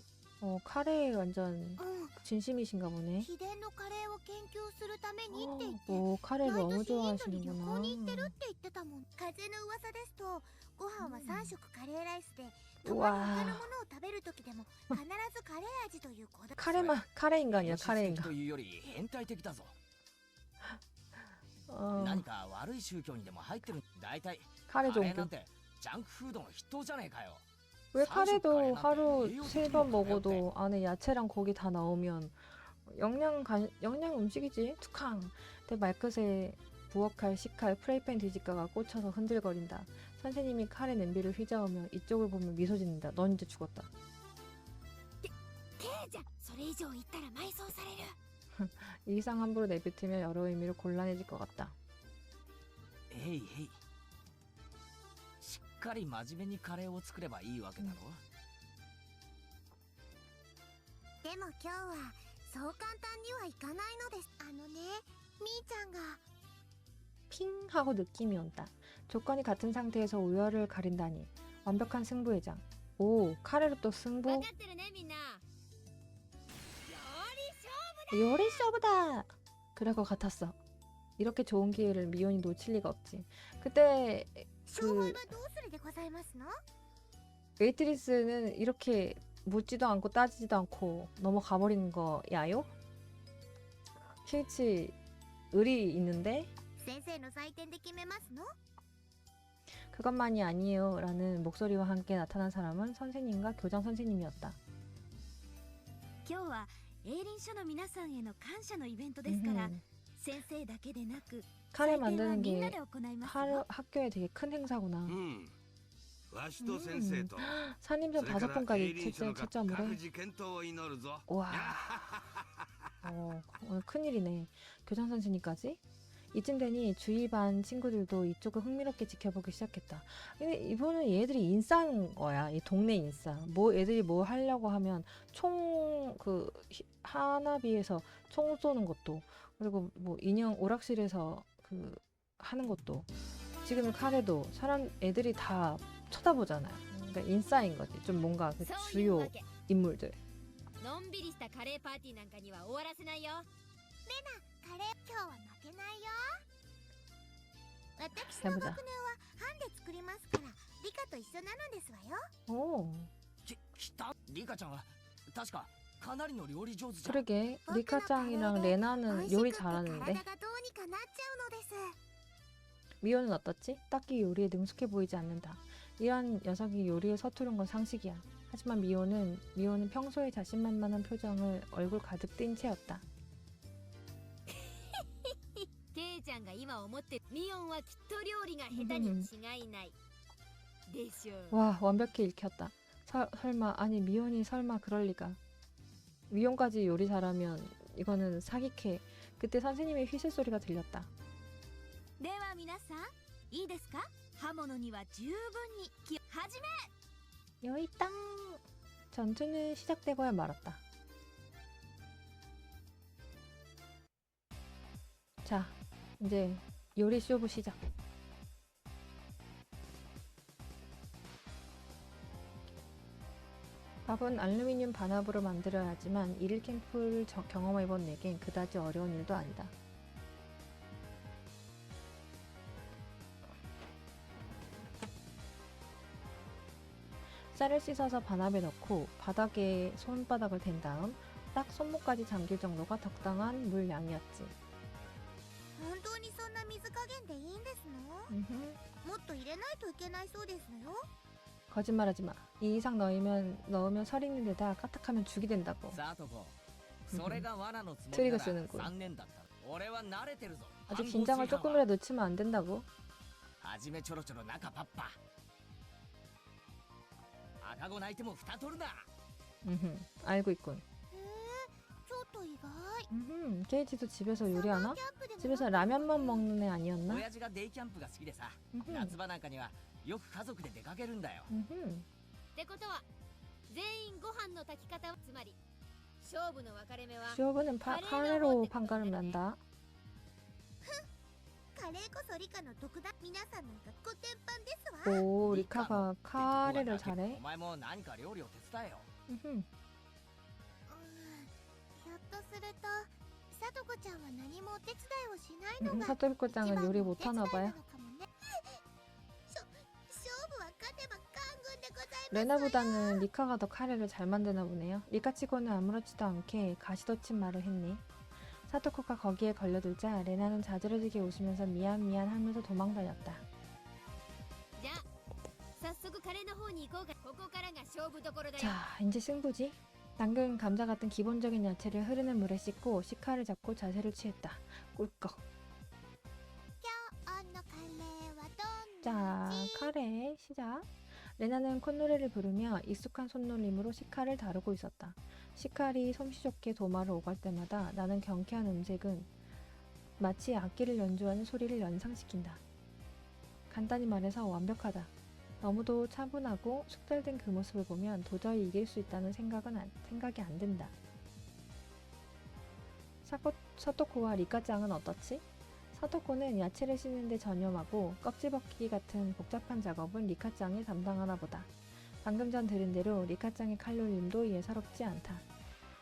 카레에 완전 うん。 진심이신가 보네. 秘伝のカレーを研究するためにって言って。 오, 카레 毎 너무 年インドに旅 좋아하시는구나. 行に行ってるって言ってたもん。風の噂ですと、ご飯は3食カレーライスで、たまに他のものを食べる時でも必ずカレー味というこだわり。 카레 인간이야, 本質 카레 的 인간. というより変態的だぞ。 어, 何か悪い宗教にでも入ってる。大体 카레 カレーな 종교. んてジャンクフードの筆頭じゃねえかよ。 왜 사실 카레도 카레는 하루栄養的 3번 니 먹어도 안에 야채랑 고기 다 나오면 영양 음식이지? 툭항. 내 말끝에 부엌칼, 식칼, 프라이팬 뒤집가가 꽂혀서 흔들거린다. 선생님이 카레 냄비를 휘저으며 이쪽을 보며 미소 짓는다. 넌 이제 죽었다. 刑じゃそれ以上言ったら埋葬される。 일상 함부로 내뱉으며 여러 의미로 곤란해질 것 같다. えいえい。しっかり真面目にカレーを作ればいいわけだろ。でも今日はそう簡単にはいかないのです。あのね、みーちゃんが。 핑 하고 느낌이 온다. 조건이 같은 상태에서 우열을 가린다니. 완벽한 승부 예장. 오, 카레로 또 승부. 分かってるねみんな。 요리 쇼부다. 그럴 것 같았어. 이렇게 좋은 기회를 미연이 놓칠 리가 없지. 그때 勝敗はどうするでございますの？ 웨이트리스는 이렇게 묻지도 않고 따지지도 않고 넘어가 버리는 거야요? 실치 의리 있는데 先生の採点で決めますの？ 그것만이 아니에요 라는 목소리와 함께 나타난 사람은 선생님과 교장 선생님이었다. 今日は営林署の皆さんへの感謝のイベントですから、 음흠. 先生だけでなく 카레 採点は 만드는 みんな 게 で行いますよ。 학교에 되게 큰 행사구나. うんわしと先生と 산림전 それから 5번까지 営林署の 채점을 各 해. 自健闘を祈るぞ 와. 오늘 큰일이네. 교장 선생님까지? 이쯤 되니 주위 반 친구들도 이쪽을 흥미롭게 지켜보기 시작했다. 근데 이번엔 얘들이 인싸인 거야. 이 동네 인싸. 뭐 애들이 뭐 하려고 하면 총 하나비에서 총 쏘는 것도, 그리고 뭐 인형 오락실에서 하는 것도, 지금 카레도 사람 애들이 다 쳐다보잖아요. 그러니까 인싸인 거지. 좀 뭔가 그 そういう 주요 わけ。 인물들. のんびりしたカレーパーティーなんかには終わらせないよ。カレー今日は負けないよ。私 해보자. ハンで作りますからリカと一緒なのですわよ。 오, リカちゃんは確かかなりの料理上手じゃん。 그러게. 리카짱이랑 美 레나는 味し 요리 くて 잘하는데. 体がどうにかなっちゃうのです。 미호는 어떻지? 딱히 요리에 능숙해 보이지 않는다. 이런 녀석이 요리에 서투른 건 상식이야. 하지만 미호는 평소에 자신만만한 표정을 얼굴 가득 띈 채였다. ケイちゃんが今思ってるミオンはきっと料理が下手に違いないでしょう。 와, 완벽히 읽혔다. 설마, 아니 미호니 설마 그럴 리가. 미호까지 요리 잘하면 이거는 사기캐. 그때 선생님의 휘슬 소리가 들렸다. では皆さんいいですか。刃物には十分に気を始め。 여기 땅! 전투는 시작되고야 말았다. 자, 이제 요리 쇼부 시작. 밥은 알루미늄 반합으로 만들어야 하지만 일일 캠프를 경험해본 내겐 그다지 어려운 일도 아니다. 쌀을 씻어서 반합에 넣고 바닥에 손바닥을 댄 다음 딱 손목까지 잠길 정도가 적당한 물 양이었지. 本当にそんな水加減でいいんですの？ 음흠. もっと入れないといけないそうですのよ。 거짓말하지 마. 이 이상 넣으면 설 있는 데다 까딱하면 죽이 된다고. さとこそれが罠のつもり 트리거 なら 쓰는군. 残念だった。俺は慣れてるぞ。 아직 긴장을 조금이라도 놓치면 안 된다고. はじめちょろちょろ中パッパ。赤子泣いても蓋取るな。 알고 있군. へえ、ちょっと意外。 케이지도 집에서 요리하나? キャンプでも 집에서 라면만 먹는 애 아니었나? 親父がデイキャンプが好きでさ、 음흠. 夏場なんかにはよく家族で出かけるんだよ。 음흠. ってことは全員ご飯の炊き方はつまり勝負の分かれ目は 쇼부는 카레로 판가름 난다. カレーこそリカの特段。皆さんなんかコテンパンですわ。 오, リカ 리카가 のってとこは 카레를 だけど 잘해? お前も何か料理を手伝えよ。 음흠. ひょっとするとさとこちゃんは何もお手伝いをしないのが 사토리코짱은 요리 一番のお手伝い 못하나 な 봐요. のかもね。勝負は勝てば官軍でございますわよ。 레나보다는 리카가 더 카레를 잘 만드나 보네요. 리카치고는 아무렇지도 않게 가시돋친 말을 했네. 사토코가 거기에 걸려들자 레나는 자지러지게 웃으면서 미안 하면서 도망다녔다. じゃあ早速カレーの方に行こうか。ここからが勝負どころだよ。 자, 이제 승부지. 당근, 감자 같은 기본적인 야채를 흐르는 물에 씻고 시카를 잡고 자세를 취했다. 꿀꺽. あのカレーはどん 자, な味？ 카레 시작. 레나는 콧노래를 부르며 익숙한 손놀림으로 시카를 다루고 있었다. 시칼이 솜씨 좋게 도마를 오갈 때마다 나는 경쾌한 음색은 마치 악기를 연주하는 소리를 연상시킨다. 간단히 말해서 완벽하다. 너무도 차분하고 숙달된 그 모습을 보면 도저히 이길 수 있다는 생각이 안 든다. 사토코와 리카짱은 어떻지? 사토코는 야채를 씻는데 전념하고 껍질 벗기기 같은 복잡한 작업은 리카짱이 담당하나 보다. 방금 전 들은 대로 리카짱의 칼놀림도 예사롭지 않다.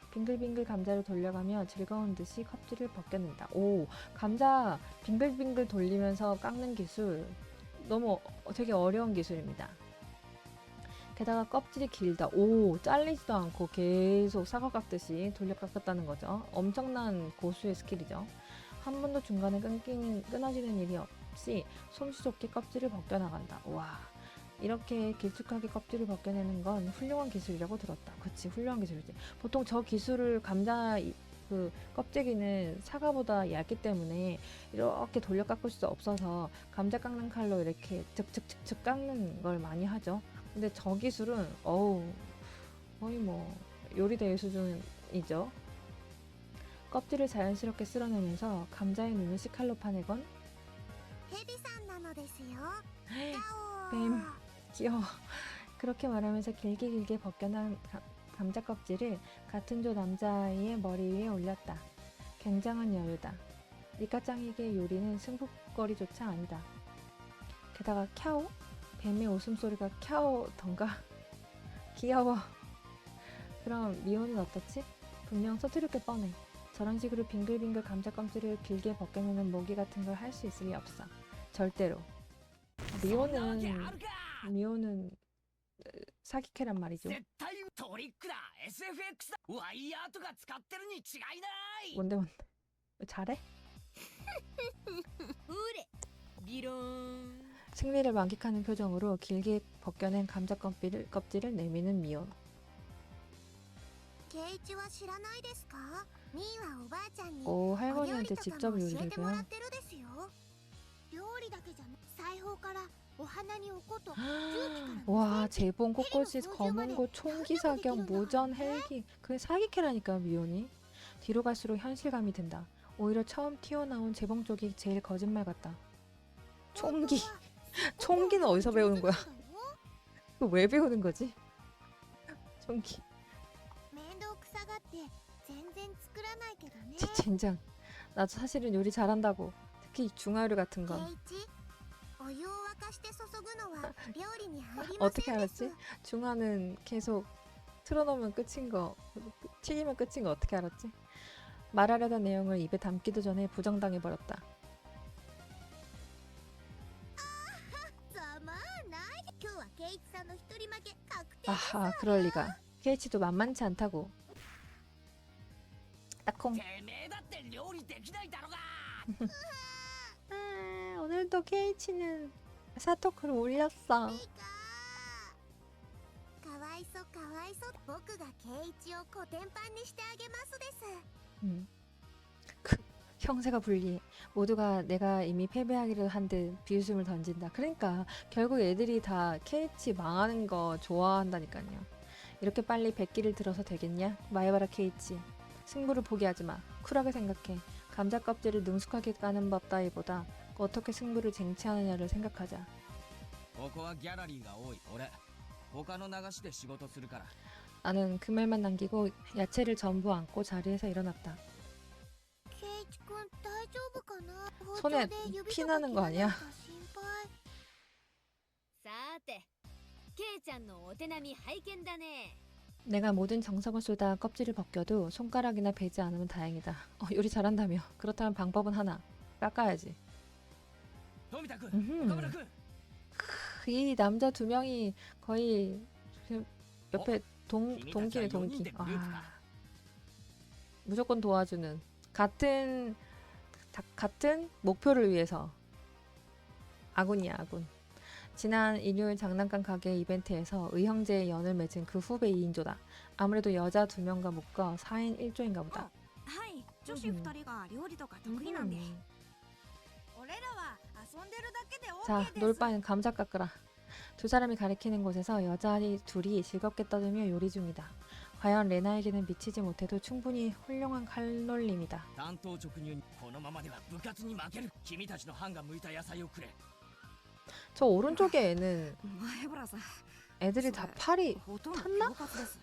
빙글빙글 감자를 돌려가며 즐거운 듯이 껍질을 벗겨낸다. 오, 감자 빙글빙글 돌리면서 깎는 기술 너무 되게 어려운 기술입니다. 게다가 껍질이 길다. 오, 잘리지도 않고 계속 사과 깎듯이 돌려 깎았다는 거죠. 엄청난 고수의 스킬이죠. 한 번도 중간에 끊어지는 일이 없이 솜씨 좋게 껍질을 벗겨나간다. 와, 이렇게 길쭉하게 껍질을 벗겨내는 건 훌륭한 기술이라고 들었다. 그치, 훌륭한 기술이지. 보통 저 기술을 감자 그 껍데기는 사과보다 얇기 때문에 이렇게 돌려 깎을 수 없어서 감자 깎는 칼로 이렇게 trực trực trực trực 깎는 걸 많이 하죠. 근데 저 기술은 거의 뭐 요리대회 수준이죠. 껍질을 자연스럽게 쓸어내면서 감자의 눈을 식칼로 파내건 ヘビさんなのですよ。 뱀 귀여워. 그렇게 말하면서 길게 벗겨난 감자 껍질을 같은 조 남자아이의 머리 위에 올렸다. 굉장한 여유다. 니카짱에게 요리는 승부거리조차 아니다. 게다가 캬오? 뱀의 웃음소리가 캬오던가? 귀여워. 그럼 미호는 어떻지? 분명 서투를 게 뻔해. 저런 식으로 빙글빙글 감자 껍질을 길게 벗겨내는 모기 같은 걸 할 수 있을 리 없어. 절대로. 미호는 사기캐란 말이죠. 絶対トリックだ SFX だワイヤーとか使ってるに違いない 뭔데 잘해? うれビローン 승리를 만끽하는 표정으로 길게 벗겨낸 감자 껍질을 내미는 미호. ケイチは知らないですか？ミーはおばあちゃんに 오 お料理 할머니한테 とか 직접 も教えてもら 요리를 ってるですよ。料理だけじゃなく裁縫からお花におこと重機から 와 재봉 꽃꽂이 검은고 총기 사격 모전 헬기 그 사기캐라니까 미혼이. 뒤로 갈수록 현실감이 든다. 오히려 처음 튀어나온 재봉 쪽이 제일 거짓말 같다. 총기 총기는 어디서 배우는 거야? 이거 왜 배우는 거지? 총기 面倒くさがって全然作らないけどね。 젠장. 나도 사실은 요리 잘한다고. 특히 중화요리 같은 ケ 건 イチ、お湯を沸かして注ぐのは料理に入りません 어떻게 です 알았지? 중화는 계속 틀어놓으면 끝인 거, 튀기면 끝인 거 어떻게 알았지? 말하려던 내용을 입에 담기도 전에 부정당해버렸다. ざまあないで。今日はケイチさんの一人負け確定です。 아하, 그럴 리가. 케이치도 만만치 않다고. 딱콩. てめえだって料理できないだろが 아, 오늘도 케이치는 사토크를 올렸어. いいかわいそうかわいそう。僕がケイチをコテンパンにしてあげますです。 그 형세가 불리해. 모두가 내가 이미 패배하기로 한 듯 비웃음을 던진다. 그러니까 결국 애들이 다 케이치 망하는 거 좋아한다니까요. 이렇게 빨리 백기를 들어서 되겠냐? 마에바라 케이치. 승부를 포기하지 마. 쿨하게 생각해. 감자 껍질을 능숙하게 까는 법 따위보다 어떻게 승부를 쟁취하느냐를 생각하자. ここはギャラリーが多い俺他の流しで仕事するから 나는 그 말만 남기고 야채를 전부 안고 자리에서 일어났다. ケイチくん大丈夫かな？ 손에 包丁で指とか 피 나는 거 아니야? 切らないか心配。さーてケイちゃんのお手並み拝見だね。 내가 모든 정성을 쏟아 껍질을 벗겨도 손가락이나 베지 않으면 다행이다. 요리 잘한다며. 그렇다면 방법은 하나. 깎아야지. 富田君 음흠. 岡村君 이 남자 두 명이 거의 그 옆에 동기네 동기. 아, 무조건 도와주는 같은 목표를 위해서 아군이야 아군. 지난 일요일 장난감 가게 이벤트에서 의형제의 연을 맺은 그 후배 2인조다. 아무래도 여자 2명과 묶어 4인 1조인가 보다. はい女子2人が料理とか得意なんで俺らは遊んでるだけで 자, OK です。 놀 바엔 감자 깎으라. 두 사람이 가리키는 곳에서 여자아이 둘이 즐겁게 떠들며 요리 중이다. 과연 레나에게는 미치지 못해도 충분히 훌륭한 칼놀림이다. 担当直入にこのままでは部活に負ける君たちの班が剥いた野菜をくれ 저 오른쪽에 애는 前原さん 애들이 다 팔이 ほとんど 탔나? 恐喝です。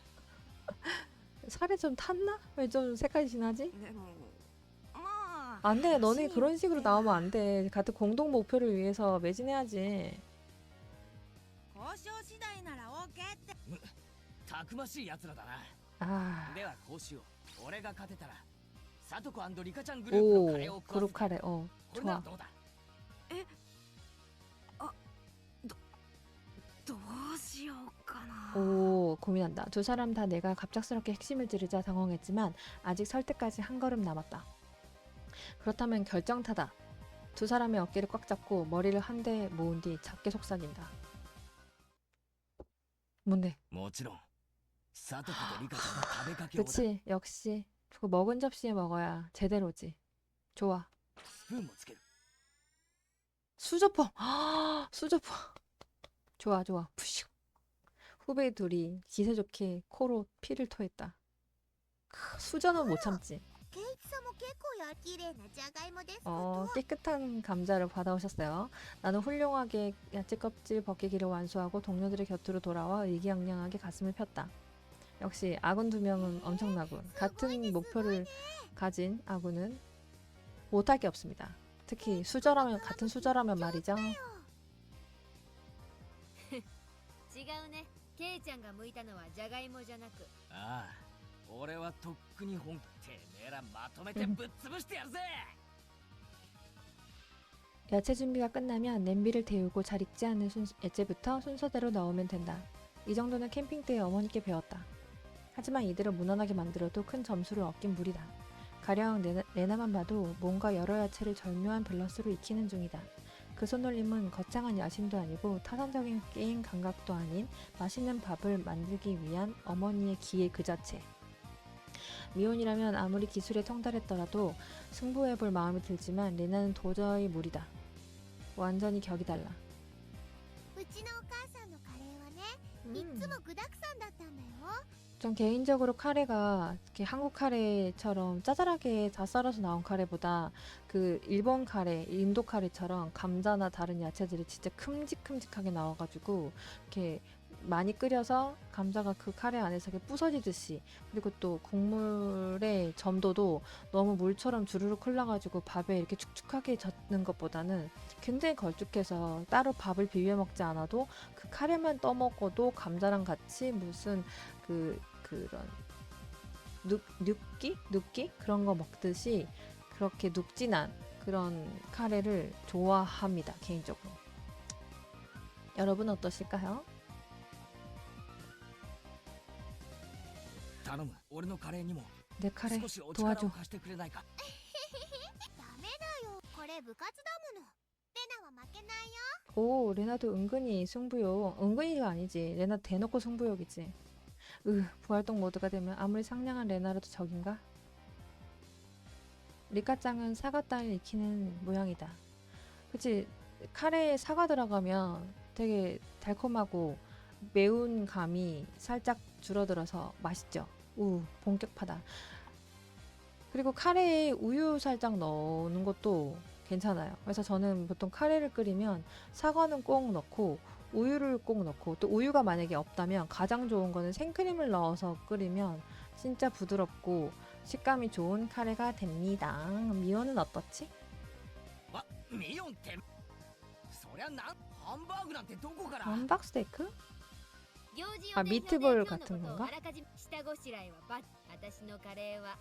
살이 좀 탔나? 왜 좀 색깔이 진하지? でもまあ 안 돼. 너네 그런 식으로 나오면 안 돼. 같은 공동 목표를 위해서 매진해야지. 交渉次第なら OK って。たくましい奴らだな 아, ではこうしよう俺が勝てたらサトコリカちゃんグループの 오, カレーを食わ 그룹 せて 카레. これなら 좋아. どうだどうしようかな。 오, 고민한다. 두 사람 다 내가 갑작스럽게 핵심을 찌르자 당황했지만 아직 설득까지 한 걸음 남았다. 그렇다면 결정타다. 두 사람의 어깨를 꽉 잡고 머리를 한 대 모은 뒤 작게 속삭인다. 뭔데? もちろんサトコとリカちゃんの食べかけをだ 그치, 역시 그거 먹은 접시에 먹어야 제대로지. 좋아. スプーンもつける。 수저포. 수저포. 좋아, 좋아. 푸슉. 후배 둘이 기세 좋게 코로 피를 토했다. 수저는 못 참지. ケイチさんも結構綺麗なじゃがいもですこと。 깨끗한 감자를 받아오셨어요. 나는 훌륭하게 야채 껍질 벗기기를 완수하고 동료들의 곁으로 돌아와 의기양양하게 가슴을 폈다. 역시 아군 두 명은 엄청나군. 같은 목표를 가진 아군은 못할 게 없습니다. 특히 수저라면 같은 수저라면 말이죠. 違うね。ケイちゃんが剥いたのはじゃがいもじゃなく。ああ、俺はとっくに本気。てめえらまとめてぶっ潰してやるぜ。 야채 준비가 끝나면 냄비를 데우고 잘 익지 않은 야채부터 순서대로 넣으면 된다. 이 정도는 캠핑 때 어머니께 배웠다. 하지만 이대로 무난하게 만들어도 큰 점수를 얻긴 무리다. 가령 레나만 봐도 뭔가 여러 야채를 절묘한 밸런스로 익히는 중이다. 그 손놀림은 거창한 야심도 아니고 타산적인 게임 감각도 아닌 맛있는 밥을 만들기 위한 어머니의 기회 그 자체. 미혼이라면 아무리 기술에 통달했더라도 승부해볼 마음이 들지만 레나는 도저히 무리다. 완전히 격이 달라. うちのお母さんのカレーはね、いつも具だくさんだったんだよ。 전 개인적으로 카레가 이렇게 한국 카레처럼 짜잘하게 다 썰어서 나온 카레보다 그 일본 카레, 인도 카레처럼 감자나 다른 야채들이 진짜 큼직큼직하게 나와가지고 이렇게 많이 끓여서 감자가 그 카레 안에서 이렇게 부서지듯이, 그리고 또 국물의 점도도 너무 물처럼 주르륵 흘러가지고 밥에 이렇게 축축하게 젓는 것보다는 굉장히 걸쭉해서 따로 밥을 비벼 먹지 않아도 그 카레만 떠먹어도 감자랑 같이 무슨 그런 눕기 그런 거 먹듯이 그렇게 눅진한 그런 카레를 좋아합니다, 개인적으로. 여러분 어떠실까요? 頼む、俺のカレーにも 내 카레 少しお力を 도와줘. 貸してくれないか。ダメだよ、これ部活だもの。レナは負けないよ。 오, 레나도 은근히 승부욕. 은근히가 아니지. 레나 대놓고 승부욕이지. 부활동 모드가 되면 아무리 상냥한 레나라도 적인가? 리카짱은 사과 땅을 익히는 모양이다. 그치, 카레에 사과 들어가면 되게 달콤하고 매운 감이 살짝 줄어들어서 맛있죠. 본격파다. 그리고 카레에 우유 살짝 넣는 것도 괜찮아요. 그래서 저는 보통 카레를 끓이면 사과는 꼭 넣고 우유를 꼭 넣고, 또 우유가 만약에 없다면 가장 좋은 거는 생크림을 넣어서 끓이면 진짜 부드럽고 식감이 좋은 카레가 됩니다. 미호는 어떻지? あ、ミヨンって。そりゃなん、ハンバーグなんてどこから。 함박 스테이크? 行事 아 を勉強で 미트볼 今日 같은 のことを 건가? あらかじめ下ごしらえはバッ。私のカレーは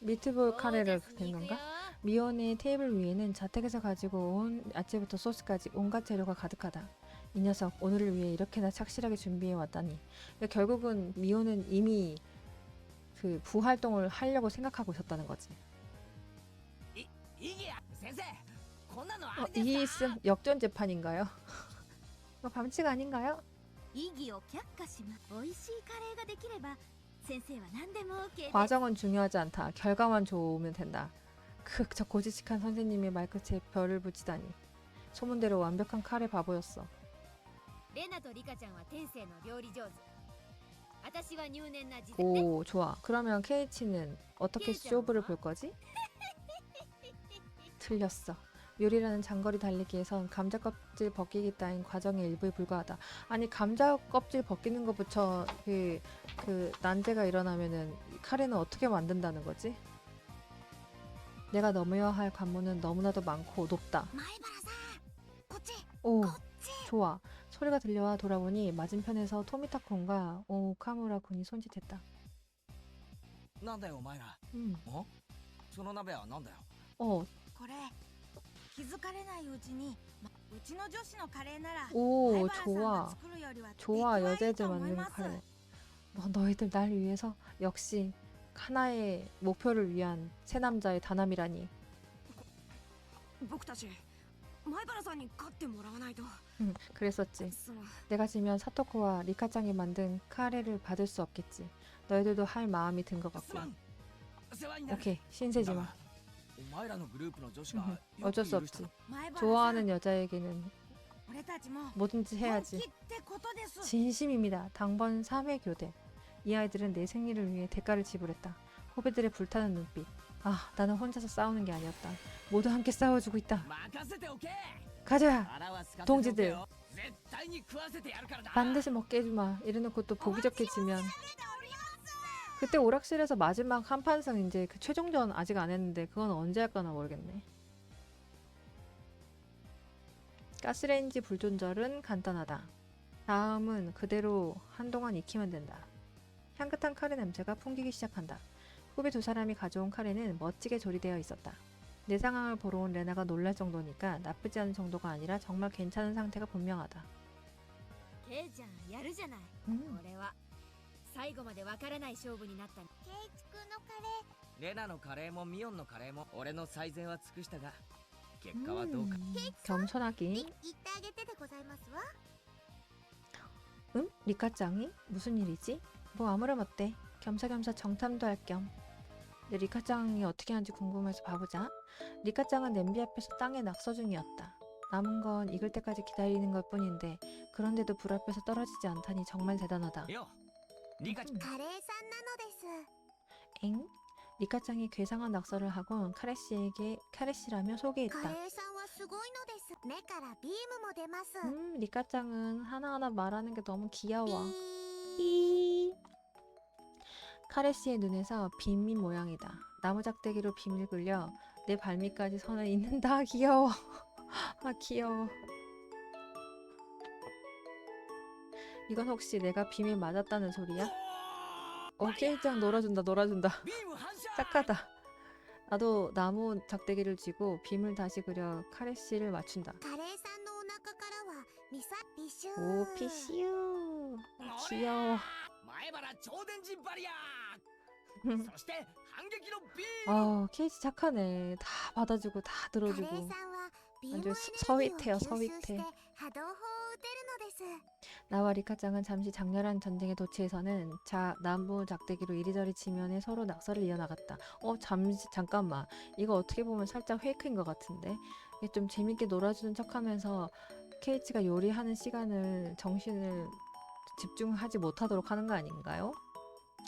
미트볼 카레를 ゴージャス 된 に行く 건가? よ。 미혼의 테이블 위에는 자택에서 가지고 온 야채부터 소스까지 온갖 재료가 가득하다. 이 녀석 오늘을 위해 이렇게나 착실하게 준비해 왔다니. 그러니까 결국은 미혼은 이미 그 부활동을 하려고 생각하고 있었다는 거지. いいや先生、こんなのあり 이 ですか。 있음 역전 재판인가요? 이거 반칙 아닌가요? 意義を却下します。美味しいカレーができれば先生は何でも OK です。 과정은 중요하지 않다. 결과만 좋으면 된다. 저 고지식한 선생님의 말끝에 별을 붙이다니. 소문대로 완벽한 카레 바보였어. レナとリカちゃんは天性の料理上手。私は入念な事前。 오, 좋아. 그러면 케이치는 어떻게 쇼부를 볼 거지? 틀렸어. 요리라는 장거리 달리기에선 감자 껍질 벗기기 따윈 과정의 일부에 불과하다. 아니, 감자 껍질 벗기는 것부터 그 난제가 일어나면은 카레는 어떻게 만든다는 거지? 내가 넘어야 할 관문은 너무나도 많고 높다. 前原さん、こっち。 오, 좋아. 소리가 들려와 돌아보니 맞은편에서 토미타콘과 오카무라 군이 손짓했다. なんだよお前ら。その鍋はなんだよ。 어, これ気づかれないうちに、うちの女子のカレーなら 오, 灰原さんが 좋아. 作るよりは 좋아, 出来はいい 여자애들 と思い 만드는 ます。 카레. 너희들 날 위해서 역시 하나의 목표를 위한 새 남자의 다남이라니. 僕たち灰原さんに勝ってもらわないと。 그랬었지. その 내가 지면 사토코와 리카짱이 만든 카레를 받을 수 없겠지. 너희들도 할 마음이 든 것 すま 같고. ん。世話になる。 오케이 신세지마. お前らのグループの女子がよく 어쩔 수 許した 없지. 前原さん 좋아하는 여자에게는 俺たちも 뭐든지 本 해야지. 気ってことです 진심입니다. 당번 3회 교대. 이 아이들은 내 생리를 위해 대가를 지불했다. 후배들의 불타는 눈빛. 아, 나는 혼자서 싸우는 게 아니었다. 모두 함께 싸워주고 있다. 任せておけ。 가자. 腹は空かせておけよ。 동지들 絶対に食わせてやるからな。 반드시 먹게 해주마. 이래놓고 또 보기 좋게 지면. 그때 오락실에서 마지막 한판승 이제 그 최종전 아직 안 했는데 그건 언제 할까나 모르겠네. 가스레인지 불 조절은 간단하다. 다음은 그대로 한동안 익히면 된다. 향긋한 카레 냄새가 풍기기 시작한다. 후배 두 사람이 가져온 카레는 멋지게 조리되어 있었다. 내 상황을 보러 온 레나가 놀랄 정도니까 나쁘지 않은 정도가 아니라 정말 괜찮은 상태가 분명하다. ケイちゃんやるじゃない。 俺は最後までわからない勝負になったね。ケイチ君のカレレナのカレーもミオンのカレーも俺の最善は尽くしたが結果はどうか。 겸손하기. ー言ってあげてでございますわ。 응? 리카짱이? 무슨 일이지? 뭐 아무렴 어때? 겸사겸사 정탐도 할 겸. 근데 리카짱이 어떻게 하는지 궁금해서 봐보자. 리카짱은 냄비 앞에서 땅에 낙서 중이었다. 남은 건 익을 때까지 기다리는 것 뿐인데 그런데도 불 앞에서 떨어지지 않다니 정말 대단하다. よリカちゃんカレーさんなのです。 엥? 리카짱이 괴상한 낙서를 하곤 카레씨라며 カ 소개했다. レーさんはすごいのです。目からビームも出ます。 리카짱은 하나하나 말하는 게 너무 귀여워. ピー 카레씨의 눈에서 빈민 모양이다. 나무작대기로 빔을 굴려 내 발밑까지 선을 잇는다. 귀여워. 아 귀여워. 이건 혹시 내가 빔에 맞았다는 소리야? 케이짱 놀아준다. ビーム反射。 착하다. 나도 나무 작대기를 쥐고 빔을 다시 그려 카레씨를 맞춘다. カレーさんのお腹からはミサビシュー。 오 피시우. 귀여워. 前原超電磁バリアそして反撃のビーム。 케이지 착하네. 다 받아주고 다 カレー 들어주고. さんはビームエネ 아주 ルギーを 서윗해요 吸収し 서윗해. て波動砲を撃てるのです。 나와 리카짱은 잠시 장렬한 전쟁의 도처에서는 나무 작대기로 이리저리 치면에 서로 낙서를 이어나갔다. 잠깐만. 이거 어떻게 보면 살짝 페이크인 것 같은데. 이게 좀 재밌게 놀아주는 척하면서 케이치가 요리하는 시간을 정신을 집중하지 못하도록 하는 거 아닌가요?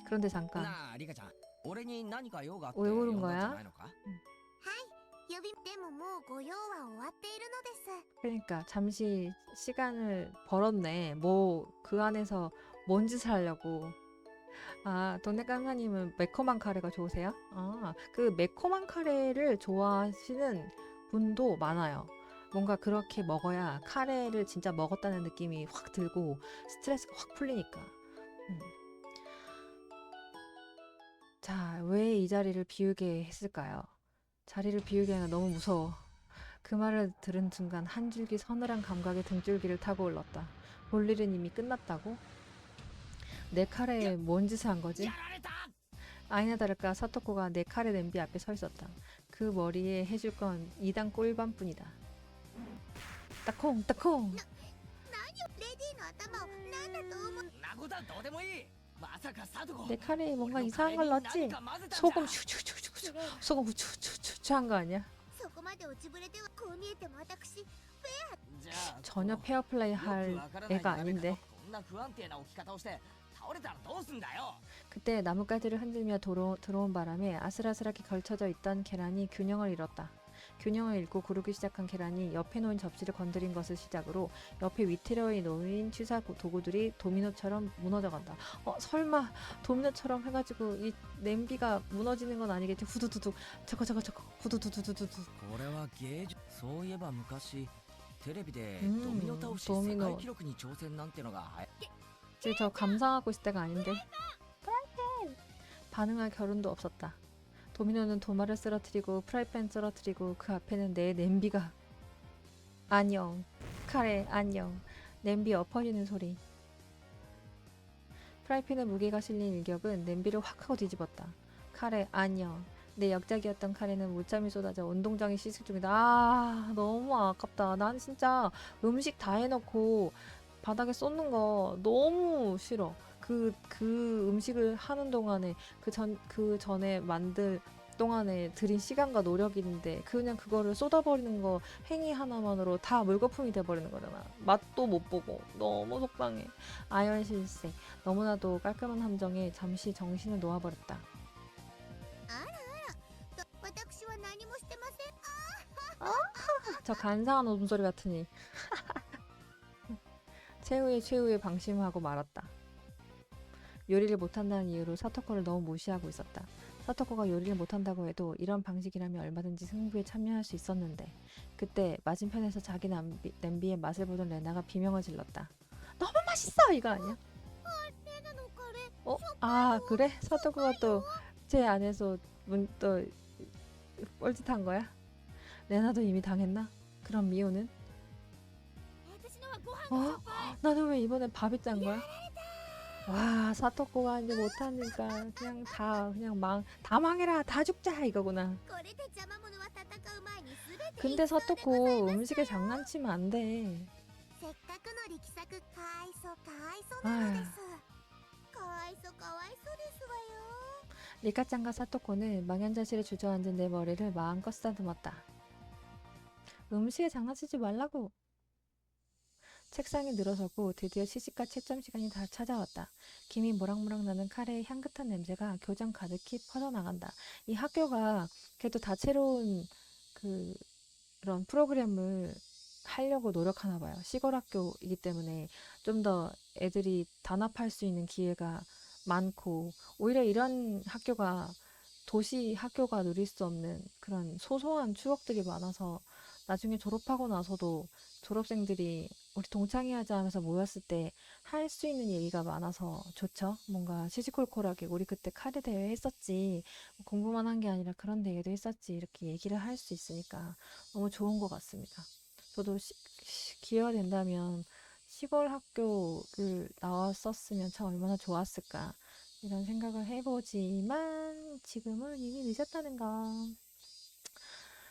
그런데 잠깐. なあリカちゃん俺に何か用があって 왜 呼 그런 んだんじゃ 거야? ないのか。呼びでももうご用は終わっているのです。 그러니까 잠시 시간을 벌었네. 뭐 그 안에서 뭔 짓을 하려고. 동네 깐사님은 매콤한 카레가 좋으세요? 그 매콤한 카레를 좋아하시는 분도 많아요. 뭔가 그렇게 먹어야 카레를 진짜 먹었다는 느낌이 확 들고 스트레스가 확 풀리니까. 자, 왜 이 자리를 비우게 했을까요? 자리를 비우게 하면 너무 무서워. 그 말을 들은 순간 한 줄기 서늘한 감각에 등줄기를 타고 올랐다. 볼 일은 이미 끝났다고? 내 카레에 뭔 짓을 한 거지? やられた。 아니나 다를까 사토코가 내 카레 냄비 앞에 서 있었다. 그 머리에 해줄 건 이단 꼴밤뿐이다. 따콩 따콩. レディの頭を何だと思う。なことはどうでもいい。まさかサトコ 내 카레에 뭔가 俺の 이상한 カレ 걸 ーに 넣었지? 何か混ぜたんじゃ 소금 슈슈슈슈 소금 후추추추추 한 거 아니야? そこまで落ちぶれてはこう見えても私じゃあ 전혀 페어플레이 よく 할 わからない 애가 並べ 아닌데. 方こんな不安定な置き方をして倒れたらどうすんだよ。 그때 나뭇가지를 흔들며 들어온 바람에 아슬아슬하게 걸쳐져 있던 계란이 균형을 잃었다. 균형을 잃고 구르기 시작한 계란이 옆에 놓인 접시를 건드린 것을 시작으로 옆에 위태로에 놓인 취사 도구들이 도미노처럼 무너져간다. 설마 도미노처럼 해가지고 이 냄비가 무너지는 건 아니겠지? 후두두두 저거 후두두두두두. これは芸術。そういえば昔テレビでうんドミノ倒しドミノ世界記録に挑戦なんてのが지금 저 감상하고 있을 때가 아닌데. 반응할 겨를도 없었다. 도미노는 도마를 쓰러뜨리고 프라이팬 쓰러뜨리고 그 앞에는 내 냄비가. 안녕. 카레 안녕. 냄비 엎어지는 소리. 프라이팬에 무게가 실린 일격은 냄비를 확 하고 뒤집었다. 카레 안녕. 내 역작이었던 카레는 물잠이 쏟아져 운동장에 시식 중이다. 너무 아깝다. 난 진짜 음식 다 해놓고 바닥에 쏟는 거 너무 싫어. 그 음식을 하는 동안에 그 전에 만들 동안에 들인 시간과 노력인데 그냥 그거를 쏟아버리는 거 행위 하나만으로 다 물거품이 돼버리는 거잖아. 맛도 못 보고 너무 속상해. 아연 실세. 너무나도 깔끔한 함정에 잠시 정신을 놓아버렸다. 私は何もしてません。 저 간사한 웃음소리 같으니. 최후의 방심하고 말았다. 요리를 못한다는 이유로 사토코를 너무 무시하고 있었다. 사토코가 요리를 못한다고 해도 이런 방식이라면 얼마든지 승부에 참여할 수 있었는데 그때 맞은편에서 자기 냄비의 맛을 보던 레나가 비명을 질렀다. 너무 맛있어! 이거 아니야? レナのカレー 어? 아 그래? 사토코가 또 제 안에서 또 뻘짓한 거야? 레나도 이미 당했나? 그럼 미호는? 私のはご飯が 어? 나는 왜 이번엔 밥이 짠 거야? 와 사토코가 이제 못하니까 그냥 다 망해라 다 죽자 이거구나. これで邪魔者は戦う前に全て 근데 사토코 음식에 장난치면 안 돼. せっかくの力作かわいそうなのですかわいそうですわよ 리카짱과 사토코는 망연자실에 주저앉은 내 머리를 마음껏 쓰다듬었다. 음식에 장난치지 말라고. 책상에 늘어서고 드디어 시식과 채점 시간이 다 찾아왔다. 김이 모락모락 나는 카레의 향긋한 냄새가 교장 가득히 퍼져나간다. 이 학교가 그래도 다채로운 그런 프로그램을 하려고 노력하나 봐요. 시골 학교이기 때문에 좀 더 애들이 단합할 수 있는 기회가 많고 오히려 이런 학교가 도시 학교가 누릴 수 없는 그런 소소한 추억들이 많아서 나중에 졸업하고 나서도 졸업생들이 우리 동창회 하자 하면서 모였을 때 할 수 있는 얘기가 많아서 좋죠. 뭔가 시시콜콜하게 우리 그때 카레 대회 했었지 공부만 한 게 아니라 그런 대회도 했었지 이렇게 얘기를 할 수 있으니까 너무 좋은 것 같습니다. 저도 기회가 된다면 시골 학교를 나왔었으면 참 얼마나 좋았을까 이런 생각을 해보지만 지금은 이미 늦었다는 거.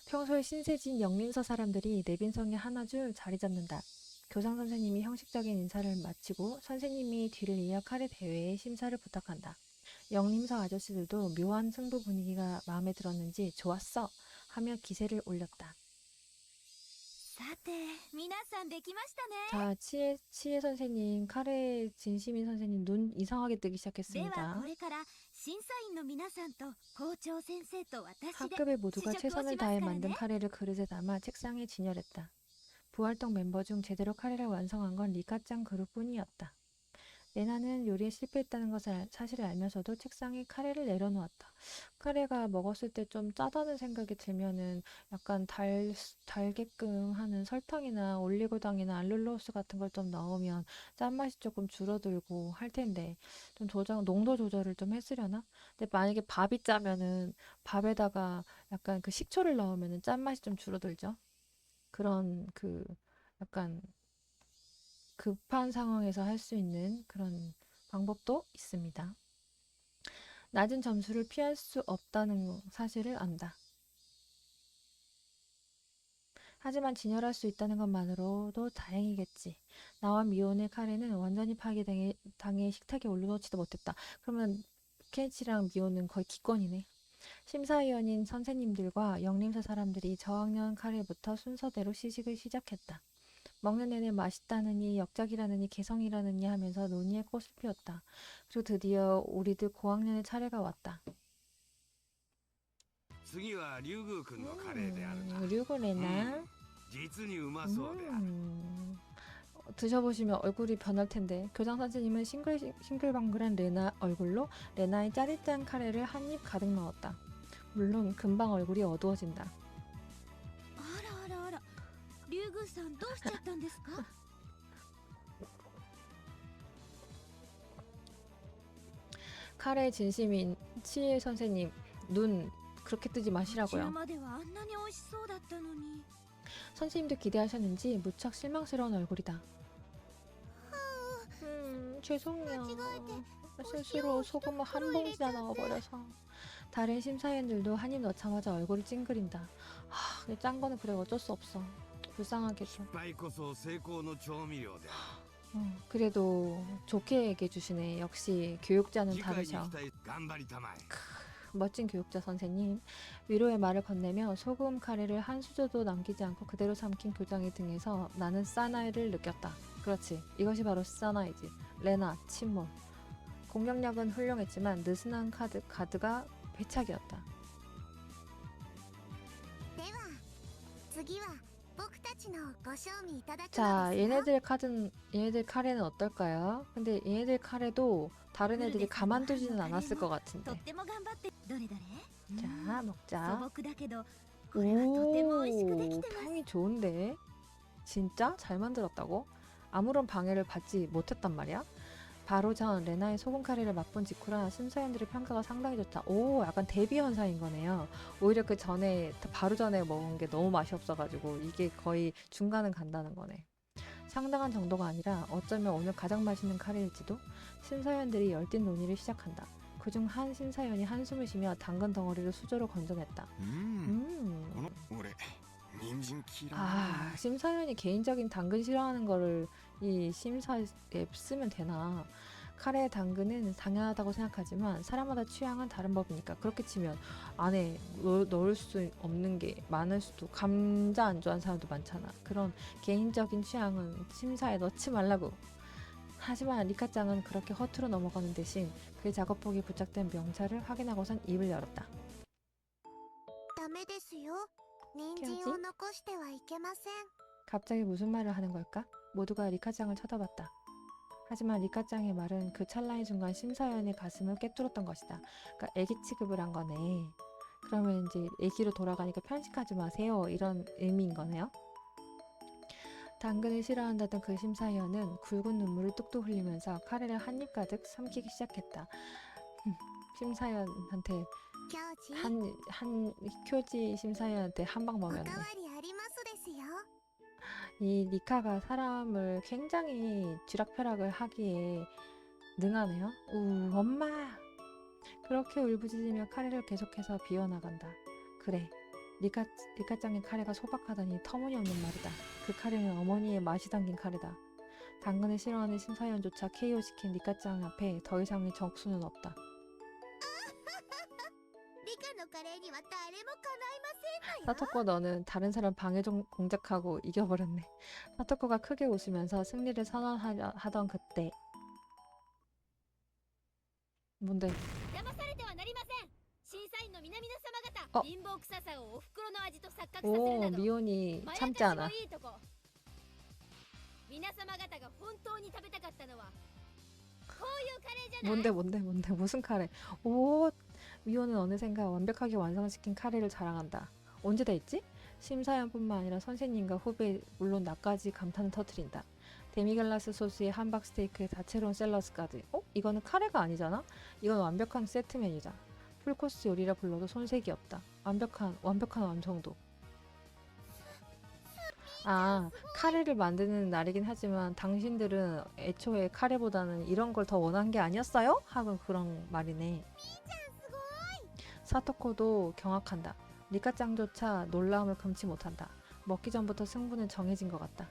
평소에 신세진 영림서 사람들이 내빈성에 하나줄 자리 잡는다. 교장 선생님이 형식적인 인사를 마치고 선생님이 뒤를 이어 카레 대회의 심사를 부탁한다. 영림서 아저씨들도 묘한 승부 분위기가 마음에 들었는지 좋았어 하며 기세를 올렸다. さて皆さんできましたね。 자, 치에 선생님, 카레 진시민 선생님 눈 이상하게 뜨기 では 시작했습니다. これから審査員の皆さんと校長先生と私で 학급의 모두가 試食をし 최선을 ます 다해 から 만든 ね。 카레를 그릇에 담아 책상에 진열했다. 부활동 멤버 중 제대로 카레를 완성한 건 리카짱 그룹뿐이었다. 레나는 요리에 실패했다는 사실을 알면서도 책상에 카레를 내려놓았다. 카레가 먹었을 때 좀 짜다는 생각이 들면은 약간 달게끔 하는 설탕이나 올리고당이나 알룰로스 같은 걸 좀 넣으면 짠맛이 조금 줄어들고 할 텐데 좀 농도 조절을 좀 했으려나? 근데 만약에 밥이 짜면은 밥에다가 약간 그 식초를 넣으면은 짠맛이 좀 줄어들죠. 그런 약간 급한 상황에서 할 수 있는 그런 방법도 있습니다. 낮은 점수를 피할 수 없다는 사실을 안다. 하지만 진열할 수 있다는 것만으로도 다행이겠지. 나와 미혼의 카레는 완전히 파괴당해 식탁에 올려놓지도 못했다. 그러면 케이치랑 미혼은 거의 기권이네. 심사위원인 선생님들과 영림사 사람들이 저학년 카레부터 순서대로 시식을 시작했다. 먹는 내내 맛있다느니 역작이라느니 개성이라느니 하면서 논의의 꽃을 피웠다. 그리고 드디어 우리들 고학년의 차례가 왔다. 次は龍宮君のカレーであるな。 류고레나 実にうまそうである。 드셔보시면 얼굴이 변할 텐데 교장 선생님은 싱글벙글한 레나 얼굴로 레나의 짜릿한 카레를 한 입 가득 넣었다. 물론 금방 얼굴이 어두워진다. あらあらあら、リュウグウさんどうしちゃったんですか？ 카레 진심인 치일 선생님 눈 그렇게 뜨지 途中 마시라고요. まではあんなに美味しそうだったのに。 선생님도 기대하셨는지 무척 실망스러운 얼굴이다. 죄송해요. 실수로 소금을 한 봉지나 넣어버려서. 다른 심사위원들도 한 입 넣자마자 얼굴을 찡그린다. 짠 거는 그래 어쩔 수 없어. 불쌍하게도. 失敗こそ成功の調味料であ 그래도 좋게 얘기해 주시네. 역시 교육자는 次回に 다르셔. 期待頑張りたまえ 멋진 교육자 선생님. 위로의 말을 건네며 소금 카레를 한 수저도 남기지 않고 그대로 삼킨 교장의 등에서 나는 사나이를 느꼈다. 그렇지. 이것이 바로 사나이지. 레나, 침몰. 공격력은 훌륭했지만 느슨한 가드가 배착이었다. では次は僕たちのご賞味いただくの 자, ですよ 얘네들 카레는 어떨까요? 근데 얘네들 카레도 다른 애들이 가만두지는 않았을 것 とっ 같은데. ても頑張ってどれどれ 자, 素 먹자. 朴だけどこれはとても美味しくできてます 평이 좋은데? 진짜? 잘 만들었다고? 아무런 방해를 받지 못했단 말이야? 바로 전 레나의 소금 카레를 맛본 직후라 심사위원들의 평가가 상당히 좋다. 오, 약간 대비 현상인 거네요. 오히려 그 전에 바로 전에 먹은 게 너무 맛이 없어가지고 이게 거의 중간은 간다는 거네. 상당한 정도가 아니라 어쩌면 오늘 가장 맛있는 카레일지도. 심사위원들이 열띤 논의를 시작한다. 그중 한 심사위원이 한숨을 쉬며 당근 덩어리를 수저로 건져냈다. こ 음. の俺人参嫌い 아, 심사위원이 개인적인 당근 싫어하는 거를 이 심사에 쓰면 되나? 카레의 당근은 당연하다고 생각하지만 사람마다 취향은 다른 법이니까 그렇게 치면 안에 넣을 수 없는 게 많을 수도. 감자 안 좋아하는 사람도 많잖아. 그런 개인적인 취향은 심사에 넣지 말라고. 하지만 리카짱은 그렇게 허투루 넘어가는 대신 그의 작업복에 부착된 명찰을 확인하고선 입을 열었다. ダメですよ人参を残してはいけません 갑자기 무슨 말을 하는 걸까? 모두가 리카짱을 쳐다봤다. 하지만 리카짱의 말은 그 찰나의 순간 심사위원의 가슴을 꿰뚫었던 것이다. 그러니까 애기 취급을 한 거네. 그러면 이제 애기로 돌아가니까 편식하지 마세요. 이런 의미인 거네요. 당근을 싫어한다던 그 심사위원은 굵은 눈물을 뚝뚝 흘리면서 카레를 한 입 가득 삼키기 시작했다. 심사위원한테 教授 한 교지 심사위원한테 한 방 おかわ 먹였네. りありますですよ 이 리카가 사람을 굉장히 쥐락펴락을 하기에 능하네요. 엄마! 그렇게 울부짖으며 카레를 계속해서 비워나간다. 그래, 리카짱의 카레가 소박하다니 터무니없는 말이다. 그 카레는 어머니의 맛이 담긴 카레다. 당근을 싫어하는 심사위원조차 KO시킨 리카짱 앞에 더 이상의 적수는 없다. 理科のカレーには誰もかないませんのよ 사토코 너는 다른 사람 방해 공작하고 이겨버렸네. 사토코가 크게 웃으면서 승리를 선언하던 그때. 뭔데? 騙されてはなりません審査員の皆々様あ方貧乏臭さをお袋の味と錯覚させる 오, など 미온이 まや 참지 かしも 않아. いいとこ皆様方が本当に食べたかったのはこういうカレーじゃない 뭔데 무슨 카레? 오, 미호는 어느샌가 완벽하게 완성시킨 카레를 자랑한다. 언제 다 했지? 심사위원뿐만 아니라 선생님과 후배 물론 나까지 감탄을 터뜨린다. 데미글라스 소스에 함박 스테이크에 다채로운 샐러드까지. 이거는 카레가 아니잖아? 이건 완벽한 세트 메뉴다. 풀코스 요리라 불러도 손색이 없다. 완벽한 완성도. 아, 카레를 만드는 날이긴 하지만 당신들은 애초에 카레보다는 이런 걸 더 원한 게 아니었어요? 하고 그런 말이네. 사토코도 경악한다. 리카짱조차 놀라움을 금치 못한다. 먹기 전부터 승부는 정해진 것 같다.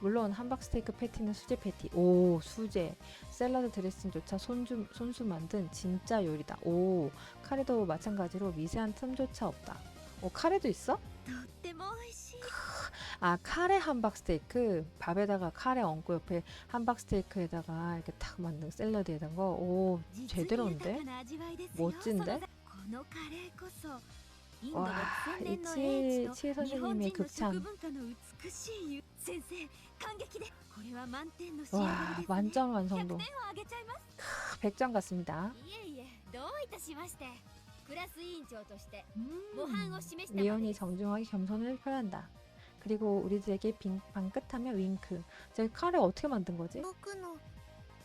물론 함박스테이크 패티는 수제 패티. 오, 수제. 샐러드 드레싱조차 손수 만든 진짜 요리다. 오, 카레도 마찬가지로 미세한 틈조차 없다. 오, 카레도 있어? とっても美味しい 아, 카레 함박스테이크. 밥에다가 카레 얹고 옆에 함박스테이크에다가 이렇게 탁 만든 샐러드에다가 오, 実に 제대로인데? 豊かな味わいですよ 멋진데? そのこのカレーこそインド 와, 6000年の 이 英知 치에 と日本 선생님의 人の食 극찬. 文化の美しい先生感激でこれは満点の仕上が 와, りですね 만점 100 완성도. 点をあげちゃいます 100점 같습니다. いえいえどういたしましてクラス委員長として 음, 模範を示したまで 미연이 です 정중하게 겸손을 표한다. 그리고 우리들에게 방긋하며 윙크. 제 카레 어떻게 만든 거지? 僕の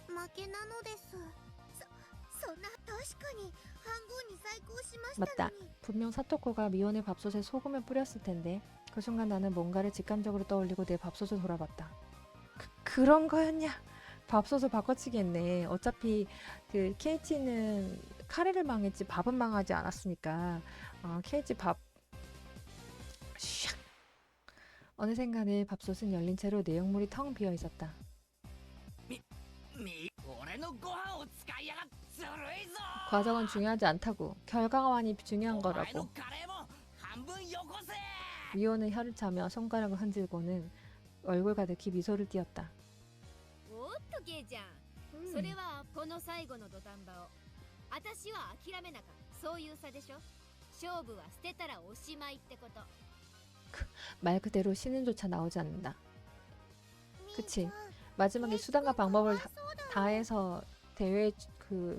負けなのですそんな確かに半分に細工しましたのに 분명 사토코가 미연의 밥솥에 소금을 뿌렸을 텐데 그 순간 나는 뭔가를 직감적으로 떠올리고 내 밥솥을 돌아봤다. 그런 거였냐? 밥솥을 바꿔치기 했네. 어차피 그 케이치는 카레를 망했지 밥은 망하지 않았으니까 케이치 밥 샥. 어느샌가 내 밥솥은 열린 채로 내용물이 텅 비어 있었다. 俺のご飯を使いやがっずるいぞ 과정은 중요하지 않다고. 결과만이 중요한 お前の 거라고. カレーも半分よこせ 미호는 혀를 차며 손가락을 흔들고는 얼굴 가득히 미소를 띄었다. おっとケイちゃん、それはこの最後の土壇場を私は諦めなかったそういう差でしょ勝負は捨てたらおしまいってこと 말 그대로 신음조차 나오지 않는다. 兄 그치. ちゃん 마지막에 수단과 방법을 かわいそうだよ 다해서 대회에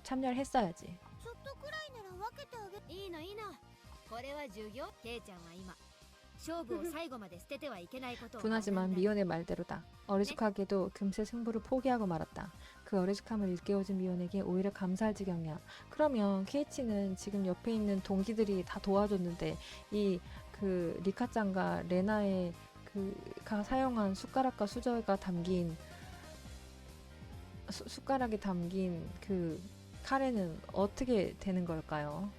참여를 했어야지. ちょっとくらいなら分けてあげいいのいいのこれは授業ケイちゃんは今勝負を最後まで捨ててはいけないことを 분하지만 미혼의 말대로다. 어리숙하게도 금세 승부를 포기하고 말았다. 그 어리숙함을 일깨워준 미혼에게 오히려 감사할 지경이야. 그러면 케이치는 지금 옆에 있는 동기들이 다 도와줬는데 이 리카짱과 레나의 가 사용한 숟가락과 수저가 담긴 숟가락에 담긴 카레는 어떻게 되는 걸까요?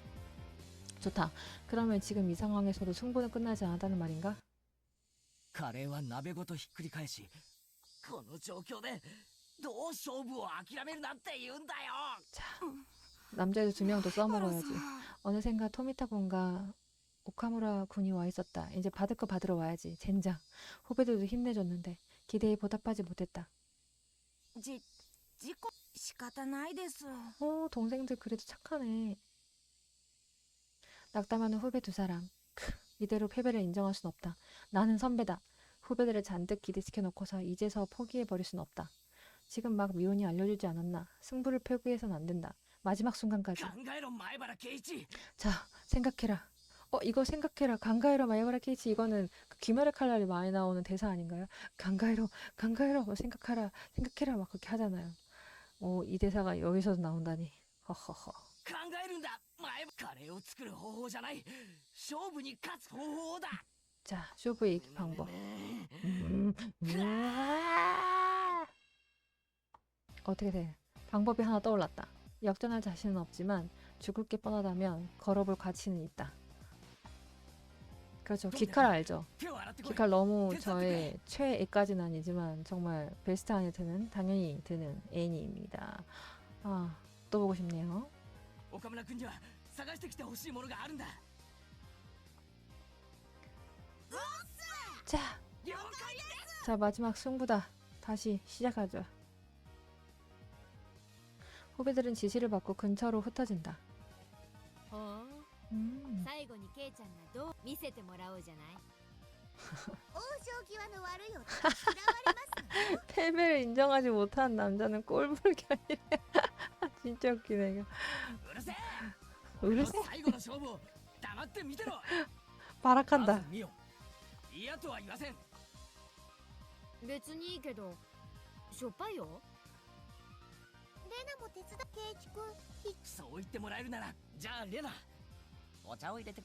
좋다. 그러면 지금 이 상황에서도 승부는 끝나지 않았다는 말인가? カレーは鍋ごとひっくり返しこの状況でどう勝負を諦めるなんて言うんだよ 자, 남자애들 2명도 써먹어야지. 어느샌가 토미타 군과 오카무라 군이 와 있었다. 이제 받을 거 받으러 와야지. 젠장. 후배들도 힘내줬는데 기대에 보답하지 못했다. 事故仕方ないです 동생들 그래도 착하네. 낙담하는 후배 2사람. 이대로 패배를 인정할 순 없다. 나는 선배다. 후배들을 잔뜩 기대시켜놓고서 이제서 포기해버릴 순 없다. 지금 막 미혼이 알려주지 않았나. 승부를 포기해선 안 된다. 마지막 순간까지. 考えろ前原圭一 자, 생각해라. 이거 생각해라. 강가이로 마이바라 케이치 이거는 귀멸의 칼날이 많이 나오는 대사 아닌가요? 강가이로 생각하라. 생각해라 막 그렇게 하잖아요. 이 대사가 여기서도 나온다니. 허허허. 考えるんだ前カレーを作る方法じゃない勝負に勝つ方法だ 자, 쇼부의 방법. 어떻게 돼? 방법이 하나 떠올랐다. 역전할 자신은 없지만 죽을 게 뻔하다면 걸어볼 가치는 있다. 그렇죠. 기칼 알죠? 手を洗ってこい 기칼 너무 저의 최애까지는 아니지만 정말 베스트 안에 드는 당연히 드는 애니입니다. 또 보고 싶네요. 岡村君には探してきてほしいものがあるんだ 자, 了解です 자 마지막 승부다. 다시 시작하죠. 후배들은 지시를 받고 근처로 흩어진다. ほう 最後にケイちゃんがどう見せてもらおうじゃない王将際の悪い男に嫌われます 패배를 인정하지 못한 남자는 꼴불견이래. 진짜 웃기네 이거. うるせえ 우르세 最後の勝負を黙って見てろ 바락한다. まず見よ嫌とは言わせん別にいいけどしょっぱいよレナも手伝ケイチ君ひそう言ってもらえるならじゃあレナお茶を入れて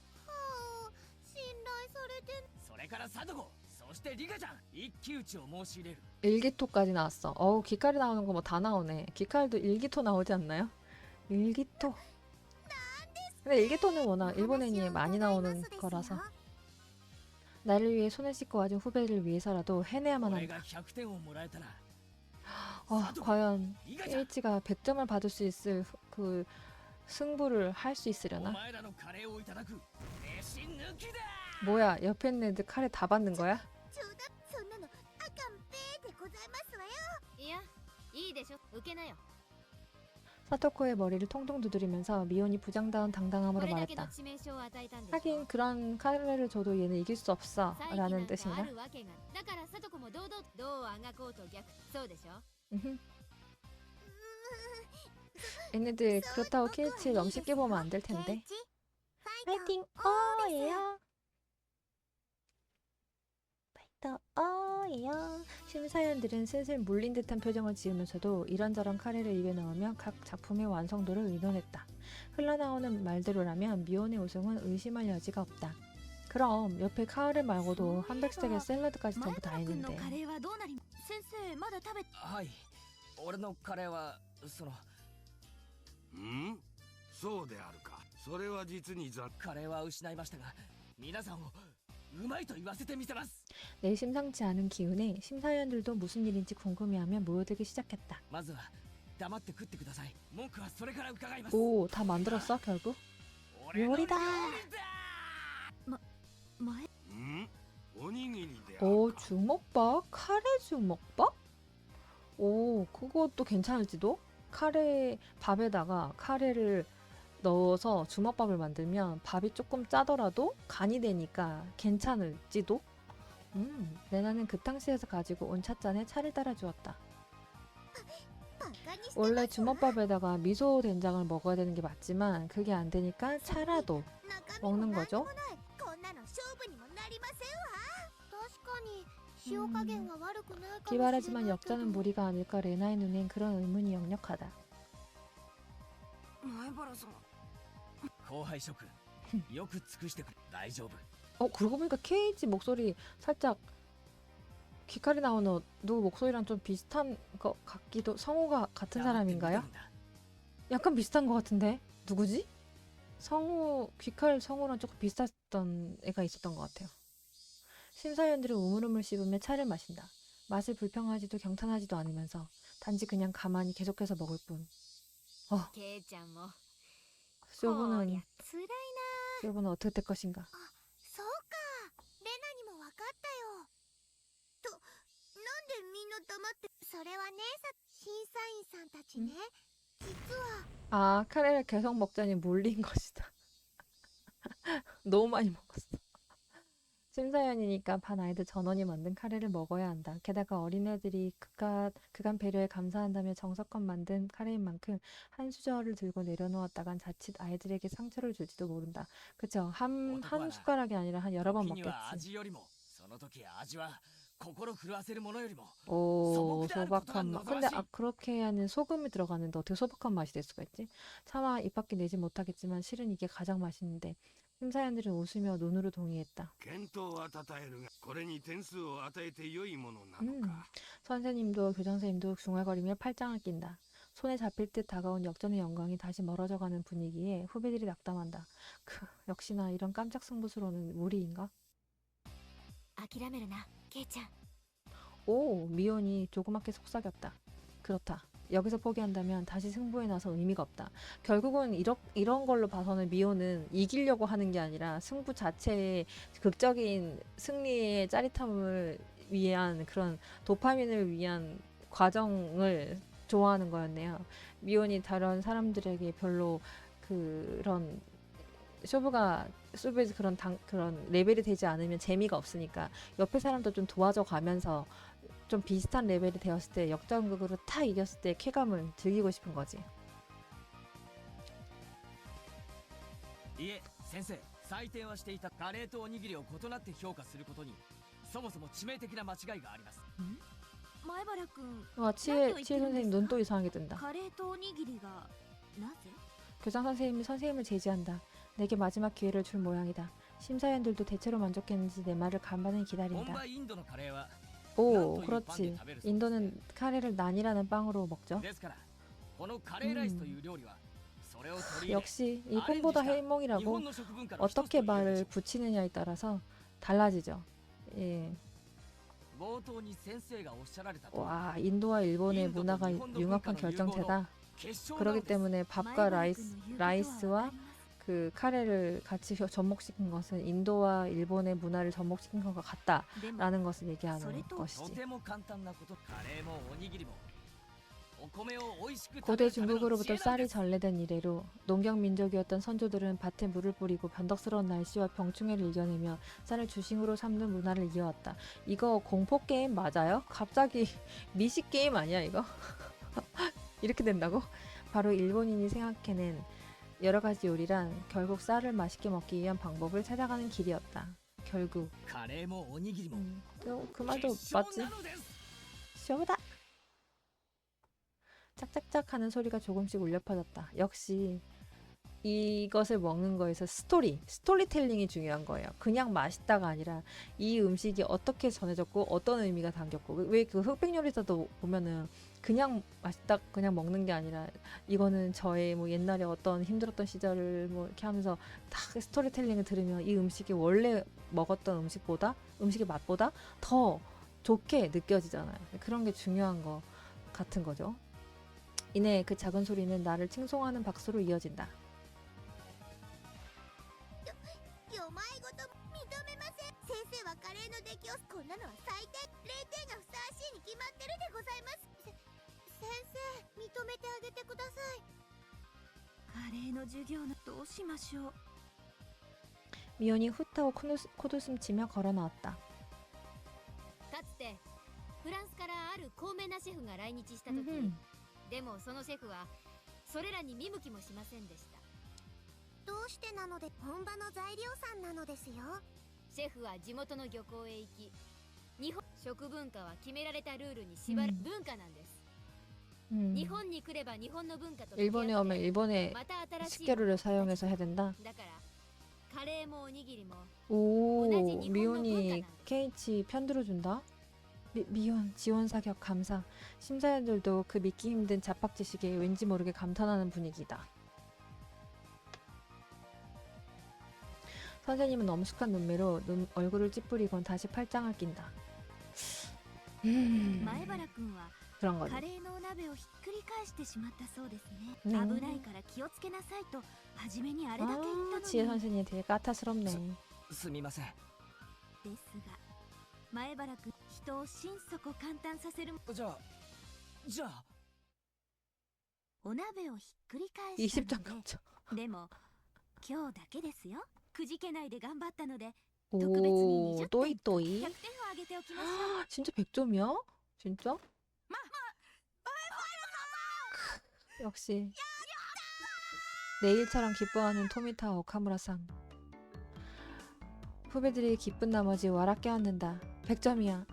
信頼されてそれからサドゴそしてリカちゃん一騎打ちを申し入れる 일기토까지 나왔어. 기칼이 나오는 거 뭐 다 나오네. 기칼도 일기토 나오지 않나요? 일기토. 근데 일기토는 워낙 일본 애니에 많이 나오는 거라서 나를 위해 손을 씻고 와준 후배를 위해서라도 해내야만 俺 한다. が100点をもらえたら 과연 リカちゃん H가 100점을 받을 수 있을 승부를 할 수 お 있으려나? 前らのカレーをいただく飯抜きだ 뭐야, 옆에 있는 애들 칼에 다 받는 거야? ちょうだそんなのあかんぺーでございますわよいやいいでしょ受けなよ 사토코의 머리를 통통 두드리면서 미혼이 부장다운 こ 당당함으로 れだけの 말했다. 致命傷を与えたんでしょ 하긴 그런 카레를 줘도 얘는 이길 수 없어 再起な 라는 んかあ 뜻인가? るわけがだからサトコも堂々どうあがこうと逆そうでしょ 얘네들 그렇다고 케이치를 너무 쉽게 보면 안 될 텐데. ケイチファイト 파이팅 어예요. 파이터 어예요. 심사위원들은 슬슬 물린 듯한 표정을 지으면서도 이런저런 카레를 입에 넣으며 각 작품의 완성도를 의논했다. 흘러나오는 말대로라면 미혼의 우승은 의심할 여지가 없다. 그럼 옆에 카레 말고도 한백스택에 샐러드까지 前 전부 다 原君の 있는데 カレーはどうなり先生まだ食べはい俺のカレーはそのんそうであるか。それは実に残カレーは失いましたが皆さんをうまいと言わせてみせます。 내 심상치 않은 기운에 심사위원들도 무슨 일인지 궁금해하며 모여들기 시작했다. まずは黙って食ってください。文句はそれから伺います。 오, 다 만들었어 결국? 俺の 요리다. 前んおにぎりである 오, か 주먹밥? 카레 주먹밥? 오, 그것도 괜찮을지도? 카레 밥에다가 카레를 넣어서 주먹밥을 만들면 밥이 조금 짜더라도 간이 되니까 괜찮을지도? 레나는 그 당시에서 가지고 온 찻잔에 차를 따라 주었다. バカにして 원래 주먹밥에다가 미소 된장을 먹어야 되는 게 맞지만 그게 안 되니까 차라도 中身も 먹는 何 거죠. もないこんなの勝負にもなりませんわ。確かに塩加減は悪くないかもしれないけど 기발하지만 역자는 무리가 아닐까 레나의 눈엔 그런 의문이 역력하다. 前原さん後輩諸君よく尽くしてくれ。大丈夫。 그러고 보니까 케이지 목소리 살짝 귀칼이 나오는 누구 목소리랑 좀 비슷한 것 같기도. 성우가 같은 사람인가요? 약간 비슷한 것 같은데 누구지? 성우 귀칼 성우랑 조금 비슷했던 애가 있었던 것 같아요. 심사위원들은 우물우물 씹으며 차를 마신다. 맛을 불평하지도 경탄하지도 않으면서 단지 그냥 가만히 계속해서 먹을 뿐. ケイちゃんもこりゃ 쇼부는 つらいな。 쇼부는 어떻게 될 것인가? そうかレナにも分かったよ。となんでみんな黙って。それはねさ審査員さんたちね、実は 아, 카레를 계속 먹자니 몰린 것이다. 너무 많이 먹었어. 심사위원이니까 반 아이들 전원이 만든 카레를 먹어야 한다. 게다가 어린애들이 그간 배려에 감사한다며 정성껏 만든 카레인 만큼 한 수저를 들고 내려놓았다간 자칫 아이들에게 상처를 줄지도 모른다. 그쵸? 한 숟가락이 아니라 한 여러 번 時には 먹겠지. 味よりもその時味は心震わせるものよりも 오, 소박한 소박한 맛. 근데 것보다는 그렇게 하는 소금이 들어가는데 어떻게 소박한 맛이 될 수가 있지? 차마 입 밖에 내지 못하겠지만 실은 이게 가장 맛있는데. 심사위원들은 웃으며 눈으로 동의했다. 検討はたたえるがこれに点数を与えて良いものなのか 선생님도 교장선생님도 중얼거리며 팔짱을 낀다. 손에 잡힐 듯 다가온 역전의 영광이 다시 멀어져가는 분위기에 후배들이 낙담한다. 역시나 이런 깜짝 승부수로는 무리인가? 諦めるなケイちゃん。 오, 미혼이 조그맣게 속삭였다. 그렇다. 여기서 포기한다면 다시 승부에 나서 의미가 없다. 결국은 이런 걸로 봐서는 미호는 이기려고 하는 게 아니라 승부 자체의 극적인 승리의 짜릿함을 위한 그런 도파민을 위한 과정을 좋아하는 거였네요. 미혼이 다른 사람들에게 별로 그런 쇼부에서 그런 레벨이 되지 않으면 재미가 없으니까 옆에 사람도 좀 도와줘 가면서 좀 비슷한 레벨이 되었을 때 역전극으로 탁 이겼을 때 쾌감을 즐기고 싶은 거지. いえ先生、採点はしていたカレーとおにぎりを異なって評価することにそもそも致命的な間違いがあります。前原くん 와, 치에 선생님 눈 또 이상하게 뜬다. カレーとおにぎりがなぜ？ 교장 선생님이 선생님을 제지한다. 내게 마지막 기회를 줄 모양이다. 심사위원들도 대체로 만족했는지 내 말을 간반히 本 기다린다. 場インドのカレーは 오, 그렇지. 인도는 카레를 난이라는 빵으로 먹죠. ですからこのカレーライスという料理はそれを取り入れ 역시 일본보다 日 해몽이라고 本の食文化の一つと 어떻게 言えるでしょ 말을 う。 붙이느냐에 따라서 달라지죠. 예. 冒頭に先生がおっしゃられたと 와, 인도와 일본의 문화가 융합한 결정체다. 決勝な 그렇기 のです。 때문에 前 밥과 原くんの 라이스, 言うことはわかります 라이스와 그 카레를 같이 접목시킨 것은 인도와 일본의 문화를 접목시킨 것과 でも 같다라는 것을 얘기하는 소리 또- と 것이지. ても簡単なことカレーもおにぎりもお米を美味しく食べ 고대 るための知恵 중국으로부터 なんで 쌀이 す。 전래된 이래로 농경 민족이었던 선조들은 밭에 물을 뿌리고 변덕스러운 날씨와 병충해를 이겨내며 쌀을 주식으로 삼는 문화를 이어왔다. 이거 공포 게임 맞아요? 갑자기 미식 게임 아니야 이거? 이렇게 된다고? 바로 일본인이 생각해낸 여러 가지 요리란 결국 쌀을 맛있게 먹기 위한 방법을 찾아가는 길이었다. 결국 カレーもおにぎりも 그 말도 決勝 맞지? なのです。 쇼다! 짝짝짝 하는 소리가 조금씩 울려 퍼졌다. 역시 이것을 먹는 거에서 스토리텔링이 중요한 거예요. 그냥 맛있다가 아니라 이 음식이 어떻게 전해졌고 어떤 의미가 담겼고 왜 그 흑백 요리사도 보면은 그냥 맛있다 그냥 먹는 게 아니라 이거는 저의 뭐 옛날에 어떤 힘들었던 시절을 뭐 이렇게 하면서 딱 스토리텔링을 들으면 이 음식이 원래 먹었던 음식의 맛보다 더 좋게 느껴지잖아요. 그런 게 중요한 거 같은 거죠. 이내 그 작은 소리는 나를 칭송하는 박수로 이어진다. よまいごと認めません。先生はカレーの出来をこんなのは最低0点がふさわしいに決まってるでございます。先生認めてあげてください。カレーの授業のどうしましょう。 미연이 후타고 코웃음 치며 걸어 나왔다. かつてフランスからある高名なシェフが来日した時、 음흠. でもそのシェフはそれらに見向きもしませんでした。どうしてなので本場の材料さんなのですよ。シェフは地元の漁港へ行き、日本食文化は決められたルールに縛る文化なんです。日本に来れば日本の文化と 일본에 오면 일본의 また新しい 식재료를 사용해서 해야 된다. だからカレーもおにぎりも 오, 미온이 케이치 편들어준다? 미온 지원 사격 감사. 심사위원들도 그 믿기 힘든 잡학지식에 왠지 모르게 감탄하는 분위기다. 선생님은 엄숙한 눈매로 얼굴을 찌푸리곤 다시 팔짱을 낀다. 前原くんは 그런 거지. カレーのお鍋をひっくり返してしまったそうですね。うん危ないから気をつけなさいと初めにあれだけ言ったの 아, に。 지혜 선생님이 되게 까탈스럽네. すみません。ですが前原くん人を心底感嘆させるじゃあお鍋をひっくり返した 20점 の 감점. ででも今日だけですよ。くじけないで頑張ったので特別に 오, 20点 또이또이. 100点をあげておきましょう。 진짜 100점이야? 진짜? 역시 내일처럼 기뻐하는 토미타 오카무라상. 후배들이 기쁜 나머지 와락 깨얹는다. 100점이야.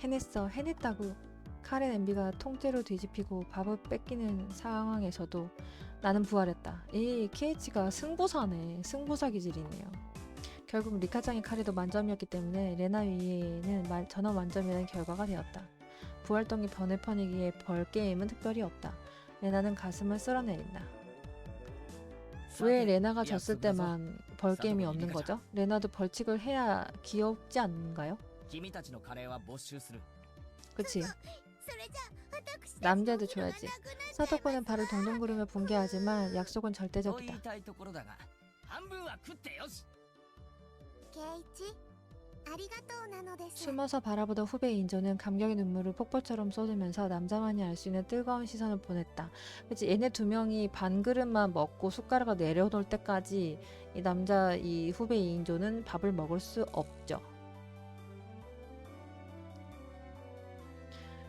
해냈다고. 카레 냄비가 통째로 뒤집히고 밥을 뺏기는 상황에서도 나는 부활했다. 이 KH가 승부사네. 승부사 기질이 있네요. 결국 리카짱의 카레도 만점이었기 때문에 레나 위에는 전원 만점이라는 결과가 되었다. 부활동이 번외 편이기에 벌게임은 특별히 없다. 레나는 가슴을 쓸어내린다. 왜 레나가 졌을 때만 벌게임이 없는 거죠? 레나도 벌칙을 해야 귀엽지 않은가요? 君たちのカレーは没収する。 그치? それじゃ私たち 남자도 の日がな 줘야지. くなっちゃいます。 사토코는 발을 동동 구르며 분개하지만 약속은 と言い 절대적이다. たいところだが、半分は食ってよし。ケイチありがとうなのです。 숨어서 바라보던 후배 인조는 감격의 눈물을 폭포처럼 쏟으면서 남자만이 알 수 있는 뜨거운 시선을 보냈다. 그치? 얘네 두 명이 반 그릇만 먹고 숟가락을 내려놓을 때까지 이 후배 인조는 밥을 먹을 수 없죠.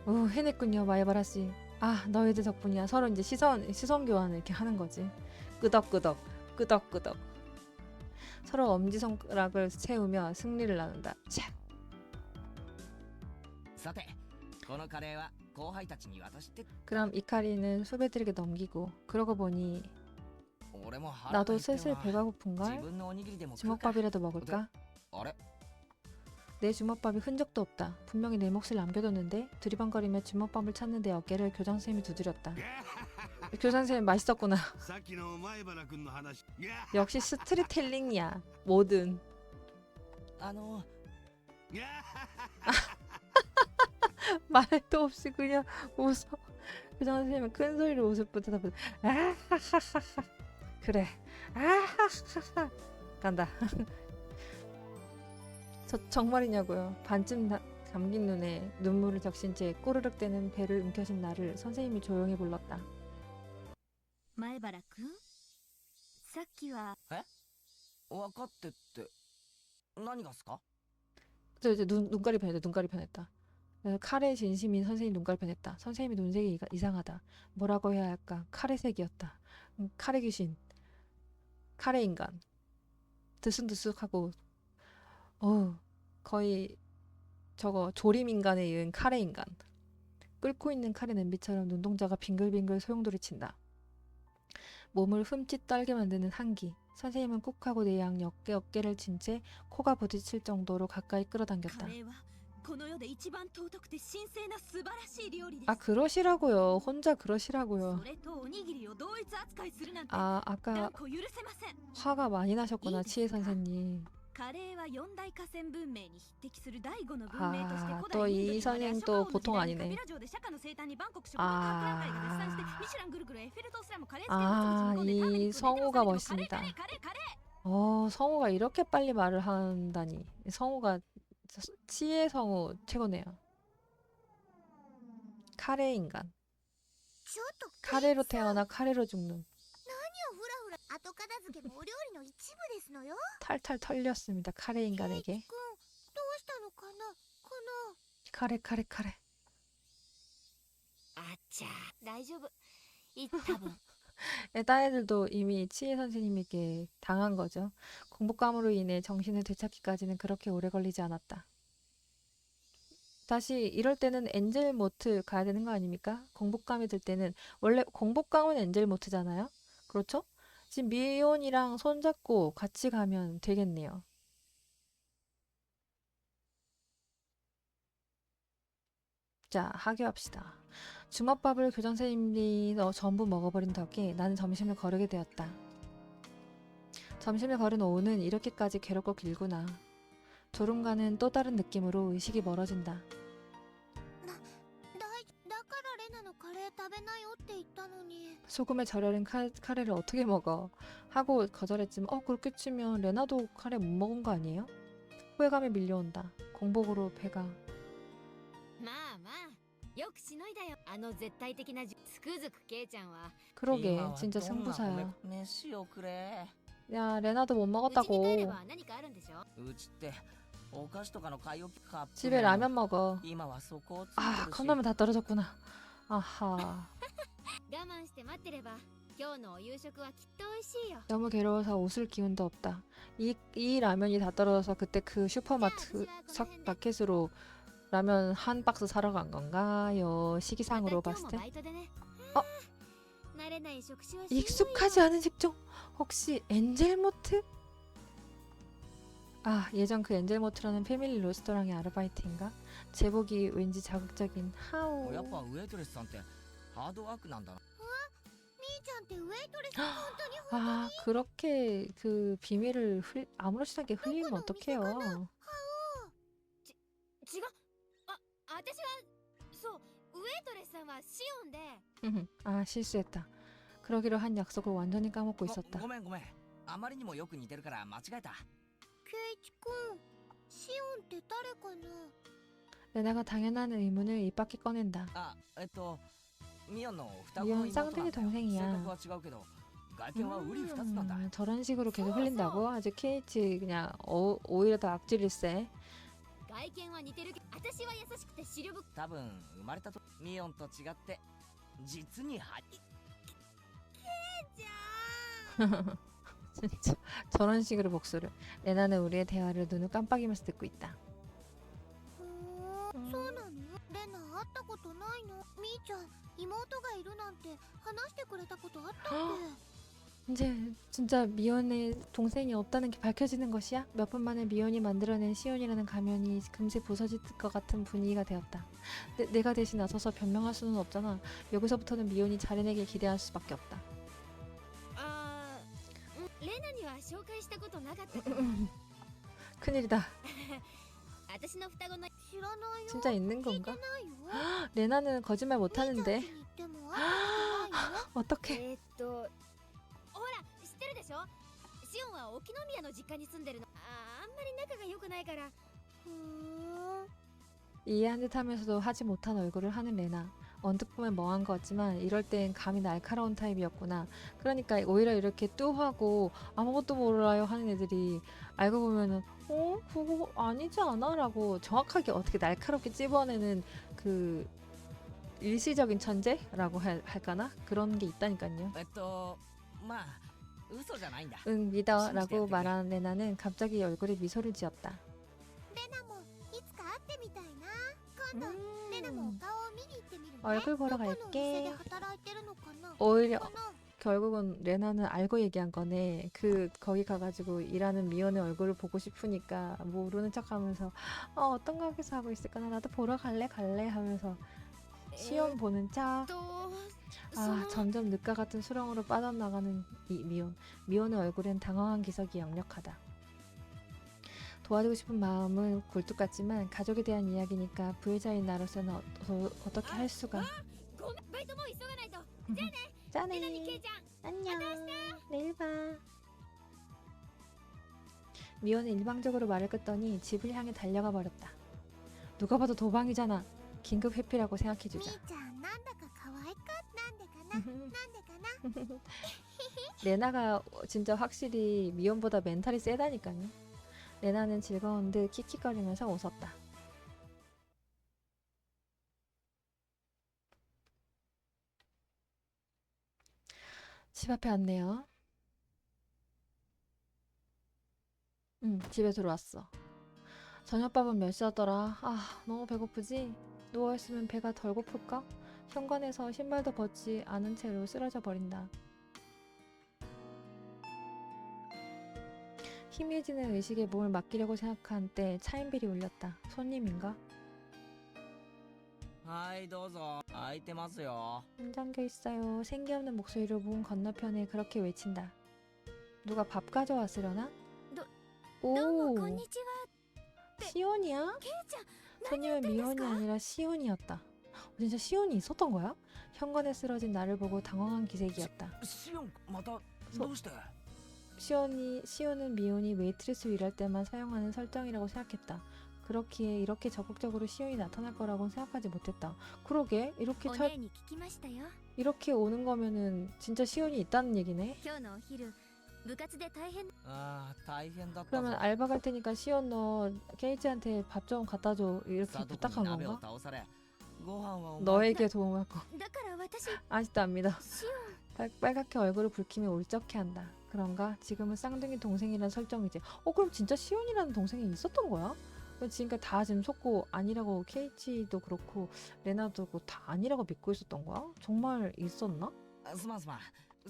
오, 해냈군요, 마에바라 씨. 아, 너희들 덕분이야. 서로 이제 시선 교환을 이렇게 하는 거지. 끄덕끄덕, 끄덕끄덕. 서로 엄지손가락을 세우며 승리를 나눈다. 차. さて、このカレーは後輩たちに渡して。 그럼 이카리는 후배들에게 넘기고 그러고 보니 俺も腹が 나도 減ってる 슬슬 わ。 배가 自 고픈걸? 分のおにぎりでも食うか。 주먹밥이라도 먹을까? あれ 내 주먹밥이 흔적도 없다. 분명히 내 몫을 남겨뒀는데 두리번거리며 주먹밥을 찾는 내 어깨를 교장선생님이 두드렸다. 교장선생님 맛있었구나. さっきの前原君の話。 역시 스토리텔링이야. 뭐든. あの 말도 없이 그냥 웃어. 교장선생님은 큰 소리로 웃을 뿐이다. 아하하하. 그래. 아하하하. 간다. 저 정말이냐고요. 반쯤 감긴 눈에 눈물을 적신 채 꼬르륵대는 배를 움켜쥔 나를 선생님이 조용히 불렀다. 前原くんさっきは分かってって何がっすか？ 저 이제 눈깔이 변했다. 눈깔이 변했다. 카레 진심인 선생님 눈깔 변했다. 선생님이 눈색이 이상하다. 뭐라고 해야 할까? 카레색이었다. 카레 귀신. 카레 인간. 드쓱드쓱하고 거의 저거 조림 인간에 이은 카레 인간. 끓고 있는 카레 냄비처럼 눈동자가 빙글빙글 소용돌이 친다. 몸을 흠칫 떨게 만드는 한기. 선생님은 꾹 하고 내 양 어깨를 친 채 코가 부딪힐 정도로 가까이 カ 끌어당겼다. レーはこの世で一番尊くて神聖な素晴らしい料理です。 아 그러시라고요. 혼자 그러시라고요. それとおにぎりを同一扱いするなんて 아 아까 断固許せません。 화가 많이 나셨구나 치에 선생님. カレーは四大河川文明に匹敵する第五の文明として 아 古 또 代イン 이 ドにまで 선생 アショカ 또 王の時 보통 代にカ 아니네. ビラ城で釈迦の生誕に万国食堂博覧会が絶賛して 아 ミシュランぐるぐるエッフェル塔すらもカレー漬けを 아 つぶつぶ込んで食べに 이 行く 성우가 レトロされる 멋있습니다. カレーカレーカレー。 성우가 이렇게 빨리 말을 한다니. 성우가 치의 성우 최고네요. 카레 인간. ちょっと 카레로 태어나 카레로 죽는. 何をフラフラ後片付けもお料理の一部ですのよ。 탈탈 털렸습니다. 카레 인간에게. くんどうしたのかなこの 카레 카레 카레. あっちゃ大丈夫多分 딸애들도 이미 치에 선생님에게 당한 거죠. 공복감으로 인해 정신을 되찾기까지는 그렇게 오래 걸리지 않았다. 다시 이럴 때는 엔젤 모트 가야 되는 거 아닙니까? 공복감이 들 때는 원래 공복감은 엔젤 모트잖아요. 그렇죠? 지금 미온이랑 손잡고 같이 가면 되겠네요. 자, 하교합시다. 주먹밥을 교장선생님이 전부 먹어버린 덕에 나는 점심을 거르게 되었다. 점심을 거른 오후는 이렇게까지 괴롭고 길구나. 졸음과는 또 다른 느낌으로 의식이 멀어진다. だからレナのカレー食べなよって言ったのに 소금에 절여진 카레를 어떻게 먹어? 하고 거절했지만 그렇게 치면 레나도 카레 못 먹은 거 아니에요? 후회감이 밀려온다. 공복으로 배가 まあまあよくしのいだよあの絶対的なつくづくケイちゃんは 그러게 今は 진짜 どんな 승부사야. 飯をくれ。 야 레나도 못 うちに帰れ 먹었다고. ば何かあるんでしょうちってお菓子とかの買い置きカップ 집에 麺 라면 먹어. 今はそこをついて 아 るし 컵라면 다 떨어졌구나. 아하. 我慢して待ってれば今日のお夕食はきっと美味しいよ 너무 괴로워서 웃을 기운도 없다. 이 라면이 다 떨어져서 그때 그 슈퍼마트 마켓으로 라면 한 박스 사러 간 건가요? また 시기상으로 今日 봤을 も 때 バイトでね 어? 慣れない職種はしんどいよ 익숙하지 않은 직종? 혹시 엔젤모트? 아 예전 그 엔젤모트라는 패밀리 레스토랑의 아르바이트인가? 제복이 왠지 자극적인 やっぱ 하우 ウェイトレスさんってハードワークなんだな。みーちゃんってウェイトレス本当に 아 그렇게 그 비밀을 아무렇지도 않게 흘리면 누구는 어떡해요 違う私はそうウェイトレスさんはシオンで 아 실수했다. 그러기로 한 약속을 완전히 까먹고 있었다. ごめんごめん。あまりにもよく似てるから間違えた。ケイチくんシオンって誰かな 레나가 당연한 의문을 입 밖에 꺼낸다. あ、ミオンの双子の 미온 妹なんだ 쌍둥이 よ。性 동생이야. 格は違うけど、外見はウリ二つなんだ。 저런 식으로 계속 흘린다고? 아주 케이치 그냥 오히려 더 악질일세. 外見は似てるけど私は優しくて視力多分生まれたとミオンと違って実に진짜 저런 식으로 복수를. 레나는 우리의 대화를 눈을 깜빡이면서 듣고 있다. そうなのレナ会ったことないのみーちゃん妹がいるなんて話してくれたことあったっけ 이제 진짜 미연의 동생이 없다는 게 밝혀지는 것이야? 몇 분 만에 미연이 만들어낸 시온이라는 가면이 금세 부서질 것 같은 분위기가 되었다. 내가 대신 나서서 변명할 수는 없잖아. 여기서부터는 미연이 자신에게 기대할 수밖에 없다. あーレナには紹介したことなかったから 큰일이다. 私の双子の知らないよ 진짜 있는 聞いて 건가? ないよ 레나는 거짓말 みーちゃん 못하는데 家に行っても会ったことないよ 어떡해. ほら知ってるでしょシオンは沖宮の実家に住んでるのあんまり仲が良くないから 이해한 듯 하면서도 하지 못한 얼굴을 하는 레나. 언뜻 보면 멍한 것 같지만 이럴 땐 감이 날카로운 타입이었구나. 그러니까 오히려 이렇게 뚜하고 아무것도 몰라요 하는 애들이 알고 보면은 그거 아니지 않아? 라고 정확하게 어떻게 날카롭게 찝어내는 그 일시적인 천재라고 할까나? 그런 게 있다니까요. まあ嘘じゃないんだ。 응 믿어 라고 말한 레나는 갑자기 얼굴에 미소를 지었다. レナもいつか会ってみたいな今度レナもお顔を見に行ってみるね 얼굴 보러 どこのお店で 갈게. 働いてるのかな 오히려 かな 결국은 레나는 알고 얘기한 거네. 거기 가가지고 일하는 미연의 얼굴을 보고 싶으니까 모르는 척하면서 어떤 가게에서 하고 있을까나 나도 보러 갈래 하면서 시험 보는 척. 점점 늪과 같은 수렁으로 빠져나가는 이 미혼의 얼굴엔 당황한 기색이 역력하다. 도와주고 싶은 마음은 굴뚝 같지만 가족에 대한 이야기니까 부유자인 나로서는 어떻게 할 수가. ごめんバイトもう急がないと 짠해. なにケイちゃん 안녕. 내일 봐. 미호는 일방적으로 말을 끊더니 집을 향해 달려가 버렸다. 누가 봐도 도방이잖아. 긴급 회피라고 み 생각해주자. ーちゃんなんだか可愛かなんでかななんでかな 레나가 진짜 확실히 미혼보다 멘탈이 세다니까요. 레나는 즐거운 듯 킥킥거리면서 웃었다. 집 앞에 왔네요. 집에 들어왔어. 저녁밥은 몇 시였더라? 너무 배고프지? 누워있으면 배가 덜 고플까? 현관에서 신발도 벗지 않은 채로 쓰러져 버린다. 희미해지는 의식에 몸을 맡기려고 생각한 때 차인벨이 울렸다. 손님인가? はいどうぞ空いてますよ 문 잠겨 있어요. 생기 없는 목소리로 문 건너편에 그렇게 외친다. 누가 밥 가져왔으려나? 너- 오, どうもこんにちは 시온이야? ケイちゃん 손님은 미혼이 아니라 시온이었다. 진짜 시온이 있었던 거야? 현관에 쓰러진 나를 보고 당황한 기색이었다. シオンまたどうして 시온은 미혼이 웨이트리스 일할 때만 사용하는 설정이라고 생각했다. 그렇기에 이렇게 적극적으로 시온이 나타날 거라고는 생각하지 못했다. 그러게 お姉に聞きましたよ 이렇게 오는 거면은 진짜 시온이 있다는 얘기네. 今日のお昼部活で大変ああ大変だった 그러면 ぞ 알바 갈 테니까 시온 너 케이치한테 밥 좀 갖다 줘 이렇게 佐藤 부탁한 君に鍋を 건가? 倒されご飯はお前 너에게 도움을 받고 だから私 아직도 안 믿어. シオン 빨갛게 얼굴을 붉히며 울적해 한다. 그런가? 지금은 쌍둥이 동생이란 설정이지. 그럼 진짜 시온이라는 동생이 있었던 거야? 지금까지 다 지금 속고 아니라고 케이치도 그렇고 레나도 그렇고 다 아니라고 믿고 있었던 거야? 정말 있었나? すまんすまん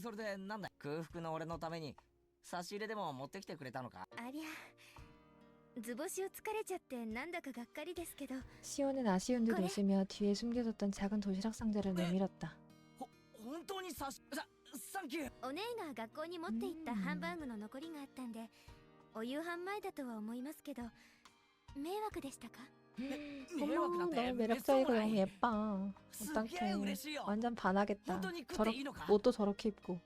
それでなんだ空腹の俺のために差し入れでも持ってきてくれたのかありゃ図星を疲れちゃってなんだかがっかりですけど 시온은 아쉬운 듯 그래? 웃으며 뒤에 숨겨뒀던 작은 도시락 상자를 내밀었다. 本当にサンキューお姉が学校に持って行ったハンバーグの残りがあったんでお夕飯前だとは思いますけど迷惑でしたか 迷惑な 어머 んて 너무 めっ 매력적이고 そうもない 너무 예뻐. すっげえ 어떡해. 嬉しいよ 완전 반하겠다. 本当に食っていいのか 옷도 저렇게 입고.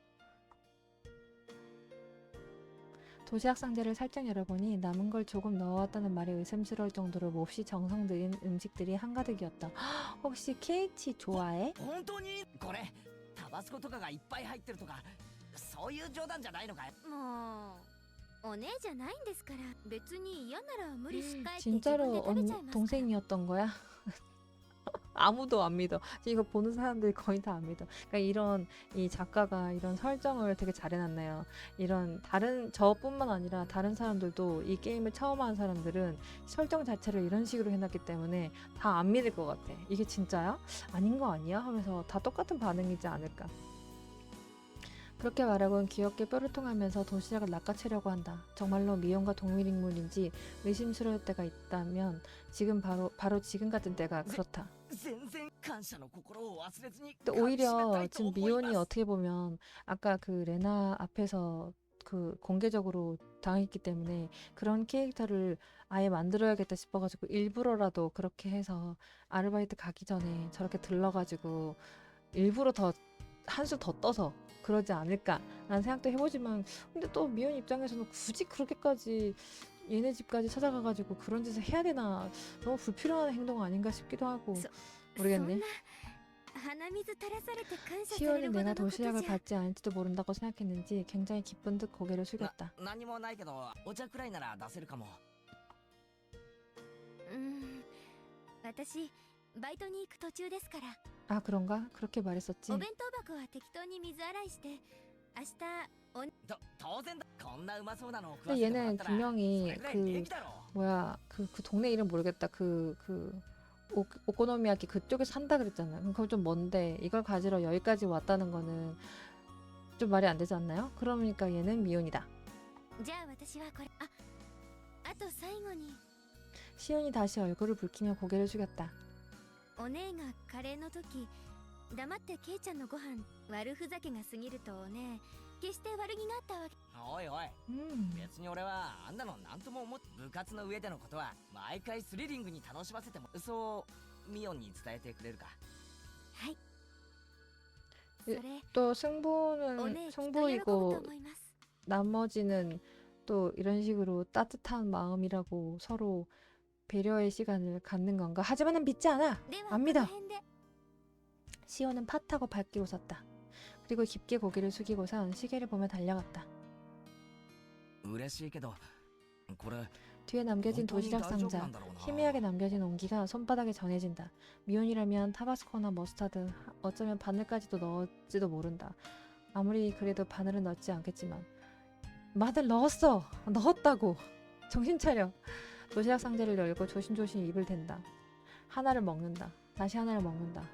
도시락 상자를 살짝 열어보니 남은 걸 조금 넣어왔다는 말이 의심스러울 정도로 몹시 정성 들인 음식들이 한가득이었다. 혹시 케이치 좋아해? 本当にこれタバスコとかがいっぱい入ってるとかそういう冗談じゃないのかよもうお姉じゃないんですから別に嫌なら無理し帰って自 진짜로 分で食べちゃいますから 동생이었던 거야? 아무도 안 믿어. 이거 보는 사람들이 거의 다 안 믿어. 그러니까 이런 이 작가가 이런 설정을 되게 잘 해놨네요. 이런 다른 저뿐만 아니라 다른 사람들도 이 게임을 처음 하는 사람들은 설정 자체를 이런 식으로 해놨기 때문에 다 안 믿을 것 같아. 이게 진짜야? 아닌 거 아니야? 하면서 다 똑같은 반응이지 않을까. 그렇게 말하곤 귀엽게 뼈를 통하면서 도시락을 낚아채려고 한다. 정말로 미혼과 동일인물인지 의심스러울 때가 있다면 지금 바로 지금 같은 때가 그렇다. 全然感謝の心を忘れずに 또 噛み締め 오히려 たいと 지금 思い 미혼이 ます 어떻게 보면 아까 그 레나 앞에서 그 공개적으로 당했기 때문에 그런 캐릭터를 아예 만들어야겠다 싶어가지고 일부러라도 그렇게 해서 아르바이트 가기 전에 저렇게 들러가지고 일부러 더 한 수 더 떠서 그러지 않을까라는 생각도 해보지만 근데 또 미혼 입장에서는 굳이 그렇게까지 얘네 집까지 찾아가가지고 그런 짓을 해야 되나 너무 불필요한 행동 아닌가 싶기도 하고 모르겠네. 鼻水垂らされて感謝され 시온이 るほど 내가 のことじゃ 도시락을 받지 않을지도 모른다고 생각했는지 굉장히 기쁜 듯 고개를 숙였다. 何もないけどお茶くらいなら出せるかも私バイトに行く途中ですから 아 그런가? 그렇게 말했었지. お弁当箱は適当に水洗いして明日当然だこんなうまそうなのを食わ 근데 せてもらっ 얘는 たら 분명히 それぐらい 그 平気だろ 뭐야 그 동네 이름 모르겠다. 그 오코노미야키 그쪽에 산다 그랬잖아. 그럼 그건 좀 먼데 이걸 가지러 여기까지 왔다는 거는 좀 말이 안 되지 않나요? 그러니까 얘는 미혼이다. じゃあ私はこれあと最後に 시온이 다시 얼굴을 붉히며 고개를 숙였다. お姉がカレーの時黙ってケイちゃんのご飯悪ふざけが過ぎるとお姉決して悪気があったわけおいおい、 別に俺はあんなのなんとも思って、部活の上でのことは毎回スリリングに楽しませても、そうミオンに伝えてくれるか。はい 예, それ 또 お 승부는 姉きっと喜ぶと 승부이고 思います 나머지는 또 이런 식으로 따뜻한 마음이라고 서로 배려의 시간을 갖는 건가? 하지만은 믿지 않아. では 안 こ 믿어. の辺で 시온은 팥하고 밝게 웃었다. 그리고 깊게 고개를 숙이고선 시계를 보며 달려갔다. 嬉しいけど、これ 뒤에 남겨진 本当に 도시락 大丈夫 상자. なんだろうな。 희미하게 남겨진 온기가 손바닥에 전해진다. 미온이라면 타바스코나 머스타드, 어쩌면 바늘까지도 넣을지도 모른다. 아무리 그래도 바늘은 넣지 않겠지만. 마늘 넣었어! 넣었다고! 정신 차려. 도시락 상자를 열고 조심조심 입을 댄다. 하나를 먹는다. 다시 하나를 먹는다.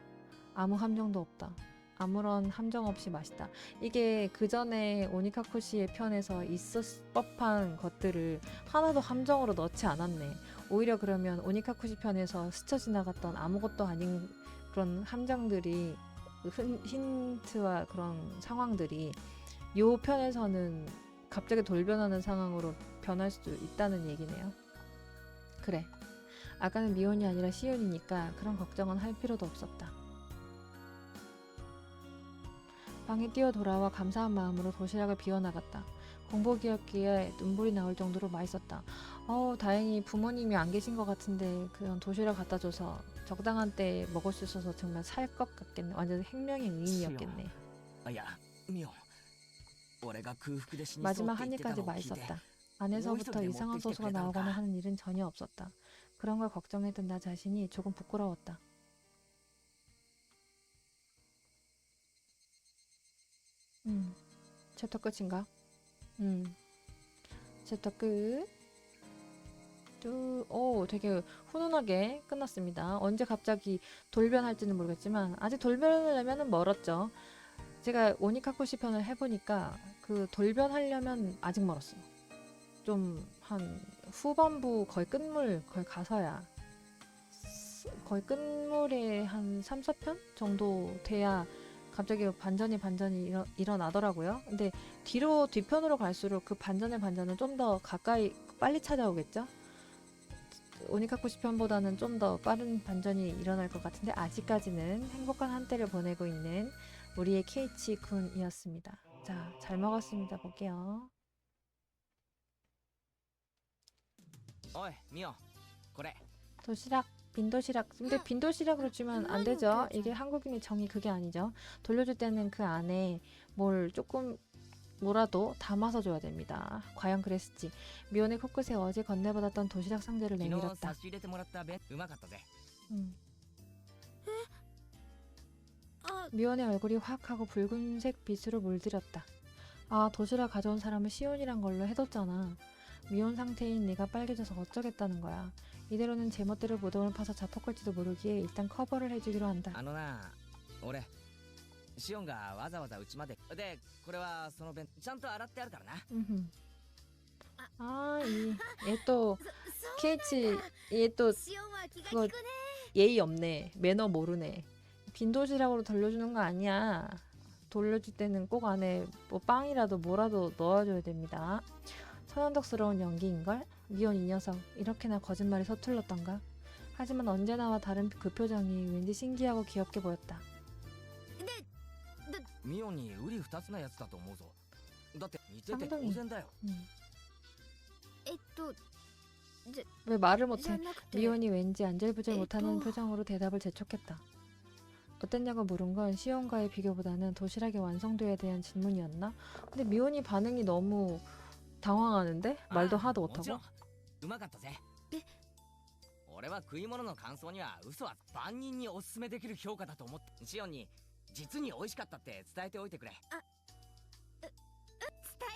아무 함정도 없다. 아무런 함정 없이 맛있다. 이게 그 전에 오니카쿠시의 편에서 있었 법한 것들을 하나도 함정으로 넣지 않았네. 오히려 그러면 오니카쿠시 편에서 스쳐 지나갔던 아무것도 아닌 그런 함정들이, 힌트와 그런 상황들이 요 편에서는 갑자기 돌변하는 상황으로 변할 수도 있다는 얘기네요. 그래. 아까는 미혼이 아니라 시온이니까 그런 걱정은 할 필요도 없었다. 방에 뛰어 돌아와 감사한 마음으로 도시락을 비워나갔다. 공복이었기에 눈물이 나올 정도로 맛있었다. 다행히 부모님이 안 계신 것 같은데 그런 도시락 갖다 줘서 적당한 때에 먹을 수 있어서 정말 살 것 같겠네. 완전 생명의 의인이었겠네. いや、ミオン、俺が空腹で死にそう 마지막 って言 한 ってた 입까지 のを聞いて、 맛있었다. 안에서부터 이상한 소스가 나오거나 하는 일은 전혀 없었다. 그런 걸 걱정했던 나 자신이 조금 부끄러웠다. 챕터 끝인가? 챕터 끝. 되게 훈훈하게 끝났습니다. 언제 갑자기 돌변할지는 모르겠지만 아직 돌변을 하려면 멀었죠. 제가 오니카쿠시 편을 해보니까 그 돌변하려면 아직 멀었어. 좀 한 후반부 거의 끝물 거의 가서야 거의 끝물에 한 3, 4편 정도 돼야 갑자기 반전이 일어나더라고요. 근데 뒤편으로 갈수록 그 반전은 좀 더 가까이 빨리 찾아오겠죠? 오니카쿠시 편보다는 좀 더 빠른 반전이 일어날 것 같은데 아직까지는 행복한 한때를 보내고 있는 우리의 케이치 군이었습니다. 자, 잘 먹었습니다. 볼게요. おいミオン、これ 도시락, 빈도시락. 근데 빈도시락으로 주면 안 되죠. 이게 한국인의 정의 그게 아니죠. 돌려줄 때는 그 안에 뭘 조금 뭐라도 담아서 줘야 됩니다. 과연 그랬을지. 미온의 코끝에 어제 건네받았던 도시락 상자를 昨日 내밀었다. 差し入れてもらった弁うまかったぜ。 미온의 얼굴이 확 하고 붉은색 빛으로 물들였다. 아, 도시락 가져온 사람은 시온이란 걸로 해뒀잖아. 미온 상태인 내가 빨개져서 어쩌겠다는 거야. 이대로는 제멋대로 무덤을 파서 자폭할지도 모르기에 일단 커버를 해주기로 한다. あのな、俺シオンがわざわざうちまでで、これはその弁ちゃんと洗ってあるからな。 얘 또 케이치 얘 또 シオンは気が 그거 利くね 예의 없네. 매너 모르네. 빈 도시락으로 돌려주는 거 아니야. 돌려줄 때는 꼭 안에 뭐 빵이라도 뭐라도 넣어줘야 됩니다. 천연덕스러운 연기인걸? 미혼 이 녀석 이렇게나 거짓말이 서툴렀던가? 하지만 언제나와 다른 그 표정이 왠지 신기하고 귀엽게 보였다. ミオンにウリ二つなやつだと思うぞ。だって似てて 쌍둥이 当然だよ。왜 말을 じゃ 못해? なくて 미혼이 왠지 안절부절 못하는 또. 표정으로 대답을 재촉했다. 어땠냐고 물은 건 시온과의 비교보다는 도시락의 완성도에 대한 질문이었나? 근데 미혼이 반응이 너무 당황하는데? 말도 하나도 もちろ 못하고? んうまかったぜ。俺は食い物の感想には嘘は万人におすすめできる評価だと思って、シオンに実に美味しかったって伝えておいてくれ。伝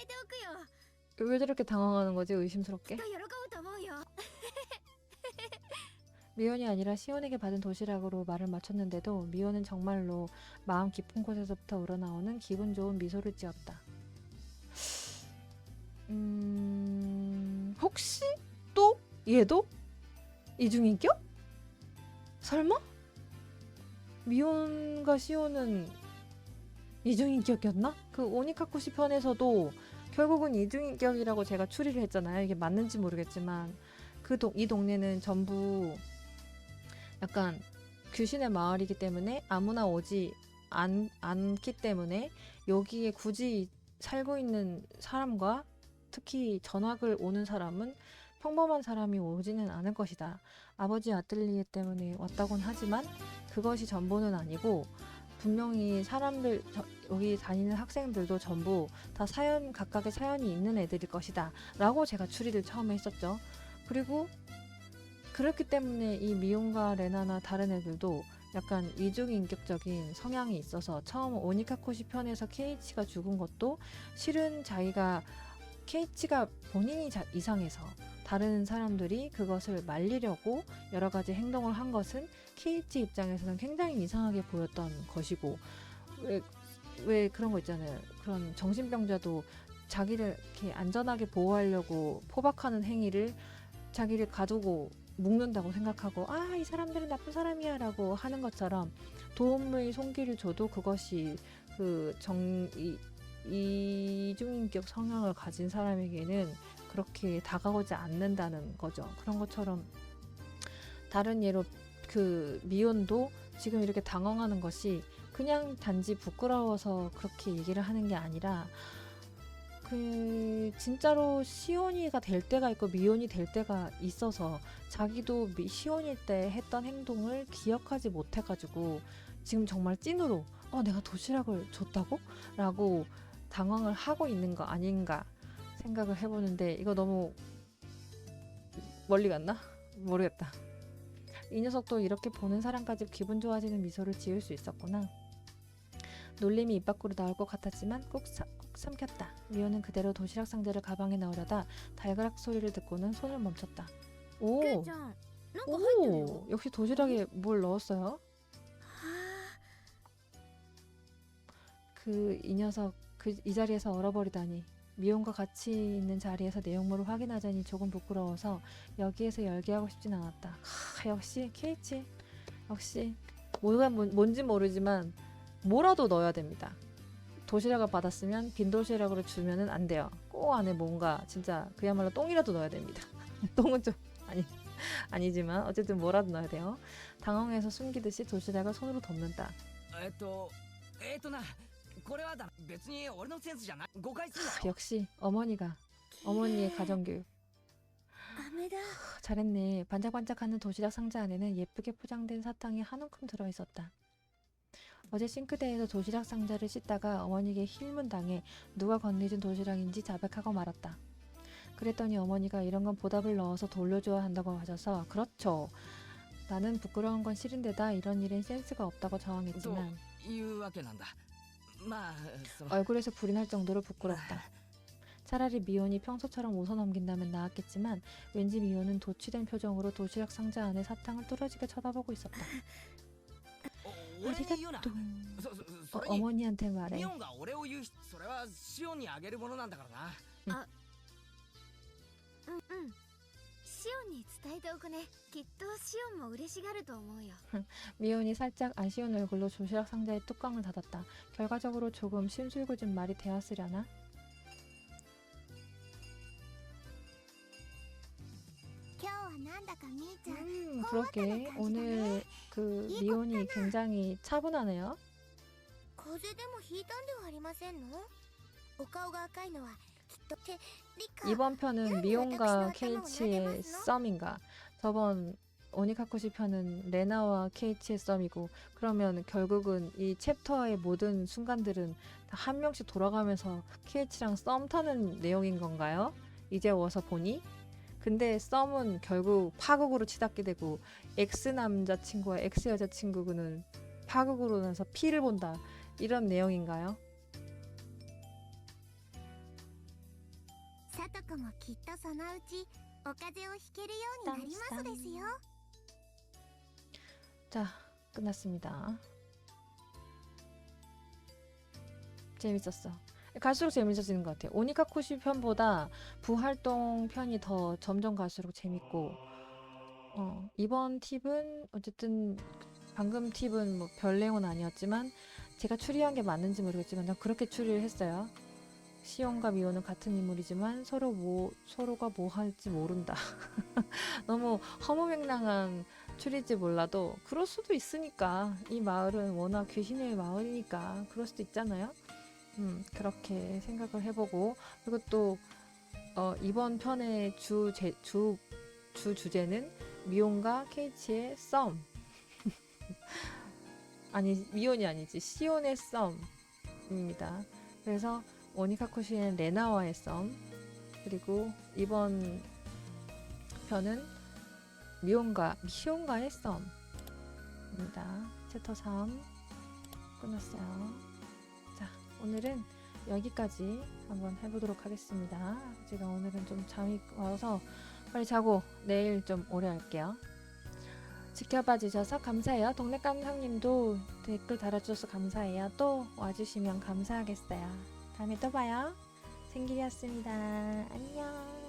えておくよ 왜 저렇게 당황하는 거지? 의심스럽게? きっと喜ぶと思うよ 미혼이 아니라 시온에게 받은 도시락으로 말을 마쳤는데도 미혼은 정말로 마음 깊은 곳에서부터 우러나오는 기분 좋은 미소를 지었다. 혹시 또 얘도 이중인격? 설마? 미혼과 시온은 이중인격이었나? 그 오니카쿠시 편에서도 결국은 이중인격이라고 제가 추리를 했잖아요. 이게 맞는지 모르겠지만 이 동네는 전부 약간 귀신의 마을이기 때문에 아무나 오지 않기 때문에 여기에 굳이 살고 있는 사람과 특히 전학을 오는 사람은 평범한 사람이 오지는 않을 것이다. 아버지 아뜰리에 때문에 왔다곤 하지만 그것이 전부는 아니고 분명히 사람들 여기 다니는 학생들도 전부 다 각각의 사연이 있는 애들일 것이다 라고 제가 추리를 처음에 했었죠. 그리고 그렇기 때문에 이 미혼과 레나나 다른 애들도 약간 이중인격적인 성향이 있어서 처음 오니카코시 편에서 케이치가 죽은 것도 실은 케이치가 본인이 이상해서 다른 사람들이 그것을 말리려고 여러 가지 행동을 한 것은 케이치 입장에서는 굉장히 이상하게 보였던 것이고 왜 그런 거 있잖아요. 그런 정신병자도 자기를 이렇게 안전하게 보호하려고 포박하는 행위를 자기를 가두고 묶는다고 생각하고 이 사람들은 나쁜 사람이야 라고 하는 것처럼 도움의 손길을 줘도 그것이 이중인격 성향을 가진 사람에게는 그렇게 다가오지 않는다는 거죠. 그런 것처럼 다른 예로 그 미혼도 지금 이렇게 당황하는 것이 그냥 단지 부끄러워서 그렇게 얘기를 하는 게 아니라 진짜로 시온이가 될 때가 있고 미혼이 될 때가 있어서 자기도 시온일 때 했던 행동을 기억하지 못해가지고 지금 정말 찐으로 내가 도시락을 줬다고? 라고 당황을 하고 있는 거 아닌가 생각을 해보는데 이거 너무 멀리 갔나? 모르겠다. 이 녀석도 이렇게 보는 사람까지 기분 좋아지는 미소를 지을 수 있었구나. 놀림이 입 밖으로 나올 것 같았지만 꼭 삼켰다. 미호는 그대로 도시락 상자를 가방에 넣으려다 달그락 소리를 듣고는 손을 멈췄다. 오! ケイちゃんなんか入ってるよ 오! 역시 도시락에 뭘 넣었어요? 이 녀석 이 자리에서 얼어버리다니. 미혼과 같이 있는 자리에서 내용물을 확인하자니 조금 부끄러워서 여기에서 열기하고 싶진 않았다. 역시 케이치. 역시 뭔지 모르지만 뭐라도 넣어야 됩니다. 도시락을 받았으면 빈 도시락으로 주면은 안 돼요. 꼭 안에 뭔가 진짜 그야말로 똥이라도 넣어야 됩니다. 똥은 좀 아니지만 어쨌든 뭐라도 넣어야 돼요. 당황해서 숨기듯이 도시락을 손으로 덮는다. これはだ別に俺のセンスじゃない誤解するな 역시 어머니의 가정교육. 飴だ 잘했네. 반짝반짝하는 도시락 상자 안에는 예쁘게 포장된 사탕이 한 움큼 들어있었다. 어제 싱크대에서 도시락 상자를 씻다가 어머니에게 힐문당해 누가 건네준 도시락인지 자백하고 말았다. 그랬더니 어머니가 이런 건 보답을 넣어서 돌려줘야 한다고 하셔서 그렇죠. 나는 부끄러운 건 싫은데다 이런 일엔 센스가 없다고 저항했지만 いうわけなんだまあ 얼굴에서 불이 날 정도로 부끄럽다. 차라리 미혼이 평소처럼 웃어넘긴다면 나았겠지만 왠지 미혼은 도취된 표정으로 도시락 상자 안에 사탕을 뚫어지게 쳐다보고 있었다. 俺に言うな 아리가또 それに 어머니한테 말해. ミオンが俺を言うそれはシオンにあげるものなんだからなうんシオンに伝えておくねきっとシオンも嬉しがると思うよ 미혼이 살짝 아쉬운 얼굴로 도시락 상자의 뚜껑을 닫았다. 결과적으로 조금 심술궂은 말이 되었으려나? 그렇게 오늘 미혼이 굉장히 차분하네요. 風邪でもひいたんではありませんのお顔が赤いのはきっとリカ 이번 편은 미혼과 케이치의 썸인가? 저번 오니카쿠시 편은 레나와 케이치의 썸이고 그러면 결국은 이 챕터의 모든 순간들은 다 한 명씩 돌아가면서 케이치랑 썸 타는 내용인 건가요? 이제 와서 보니? 근데 썸은 결국 파국으로 치닫게 되고 X 남자친구와 X 여자친구는 파국으로 나서 피를 본다 이런 내용인가요? サトコもきっとそのうちお風邪をひけるようになりますですよ 자, 끝났습니다. 재밌었어. 갈수록 재밌어지는 것 같아요. 오니카쿠시 편보다 부활동 편이 더 점점 갈수록 재밌고, 이번 팁은 어쨌든 방금 팁은 뭐 별 내용은 아니었지만 제가 추리한 게 맞는지 모르겠지만 난 그렇게 추리를 했어요. 시온과 미호는 같은 인물이지만 서로가 뭐 할지 모른다. 너무 허무맹랑한 추리지 몰라도 그럴 수도 있으니까. 이 마을은 워낙 귀신의 마을이니까 그럴 수도 있잖아요. 그렇게 생각을 해보고, 그리고 또 이번 편의 주제는 미온과 케이치의 썸. 아니, 미온이 아니지, 시온의 썸입니다. 그래서 오니카쿠시는 레나와의 썸, 그리고 이번 편은 시온과의 썸입니다. 챕터 3 끝났어요. 자, 오늘은 여기까지 한번 해보도록 하겠습니다. 제가 오늘은 좀 잠이 와서 빨리 자고 내일 좀 오래 할게요. 지켜봐 주셔서 감사해요. 동네깡상님도 댓글 달아주셔서 감사해요. 또 와주시면 감사하겠어요. 다음에 또 봐요. 생길이었습니다. 안녕.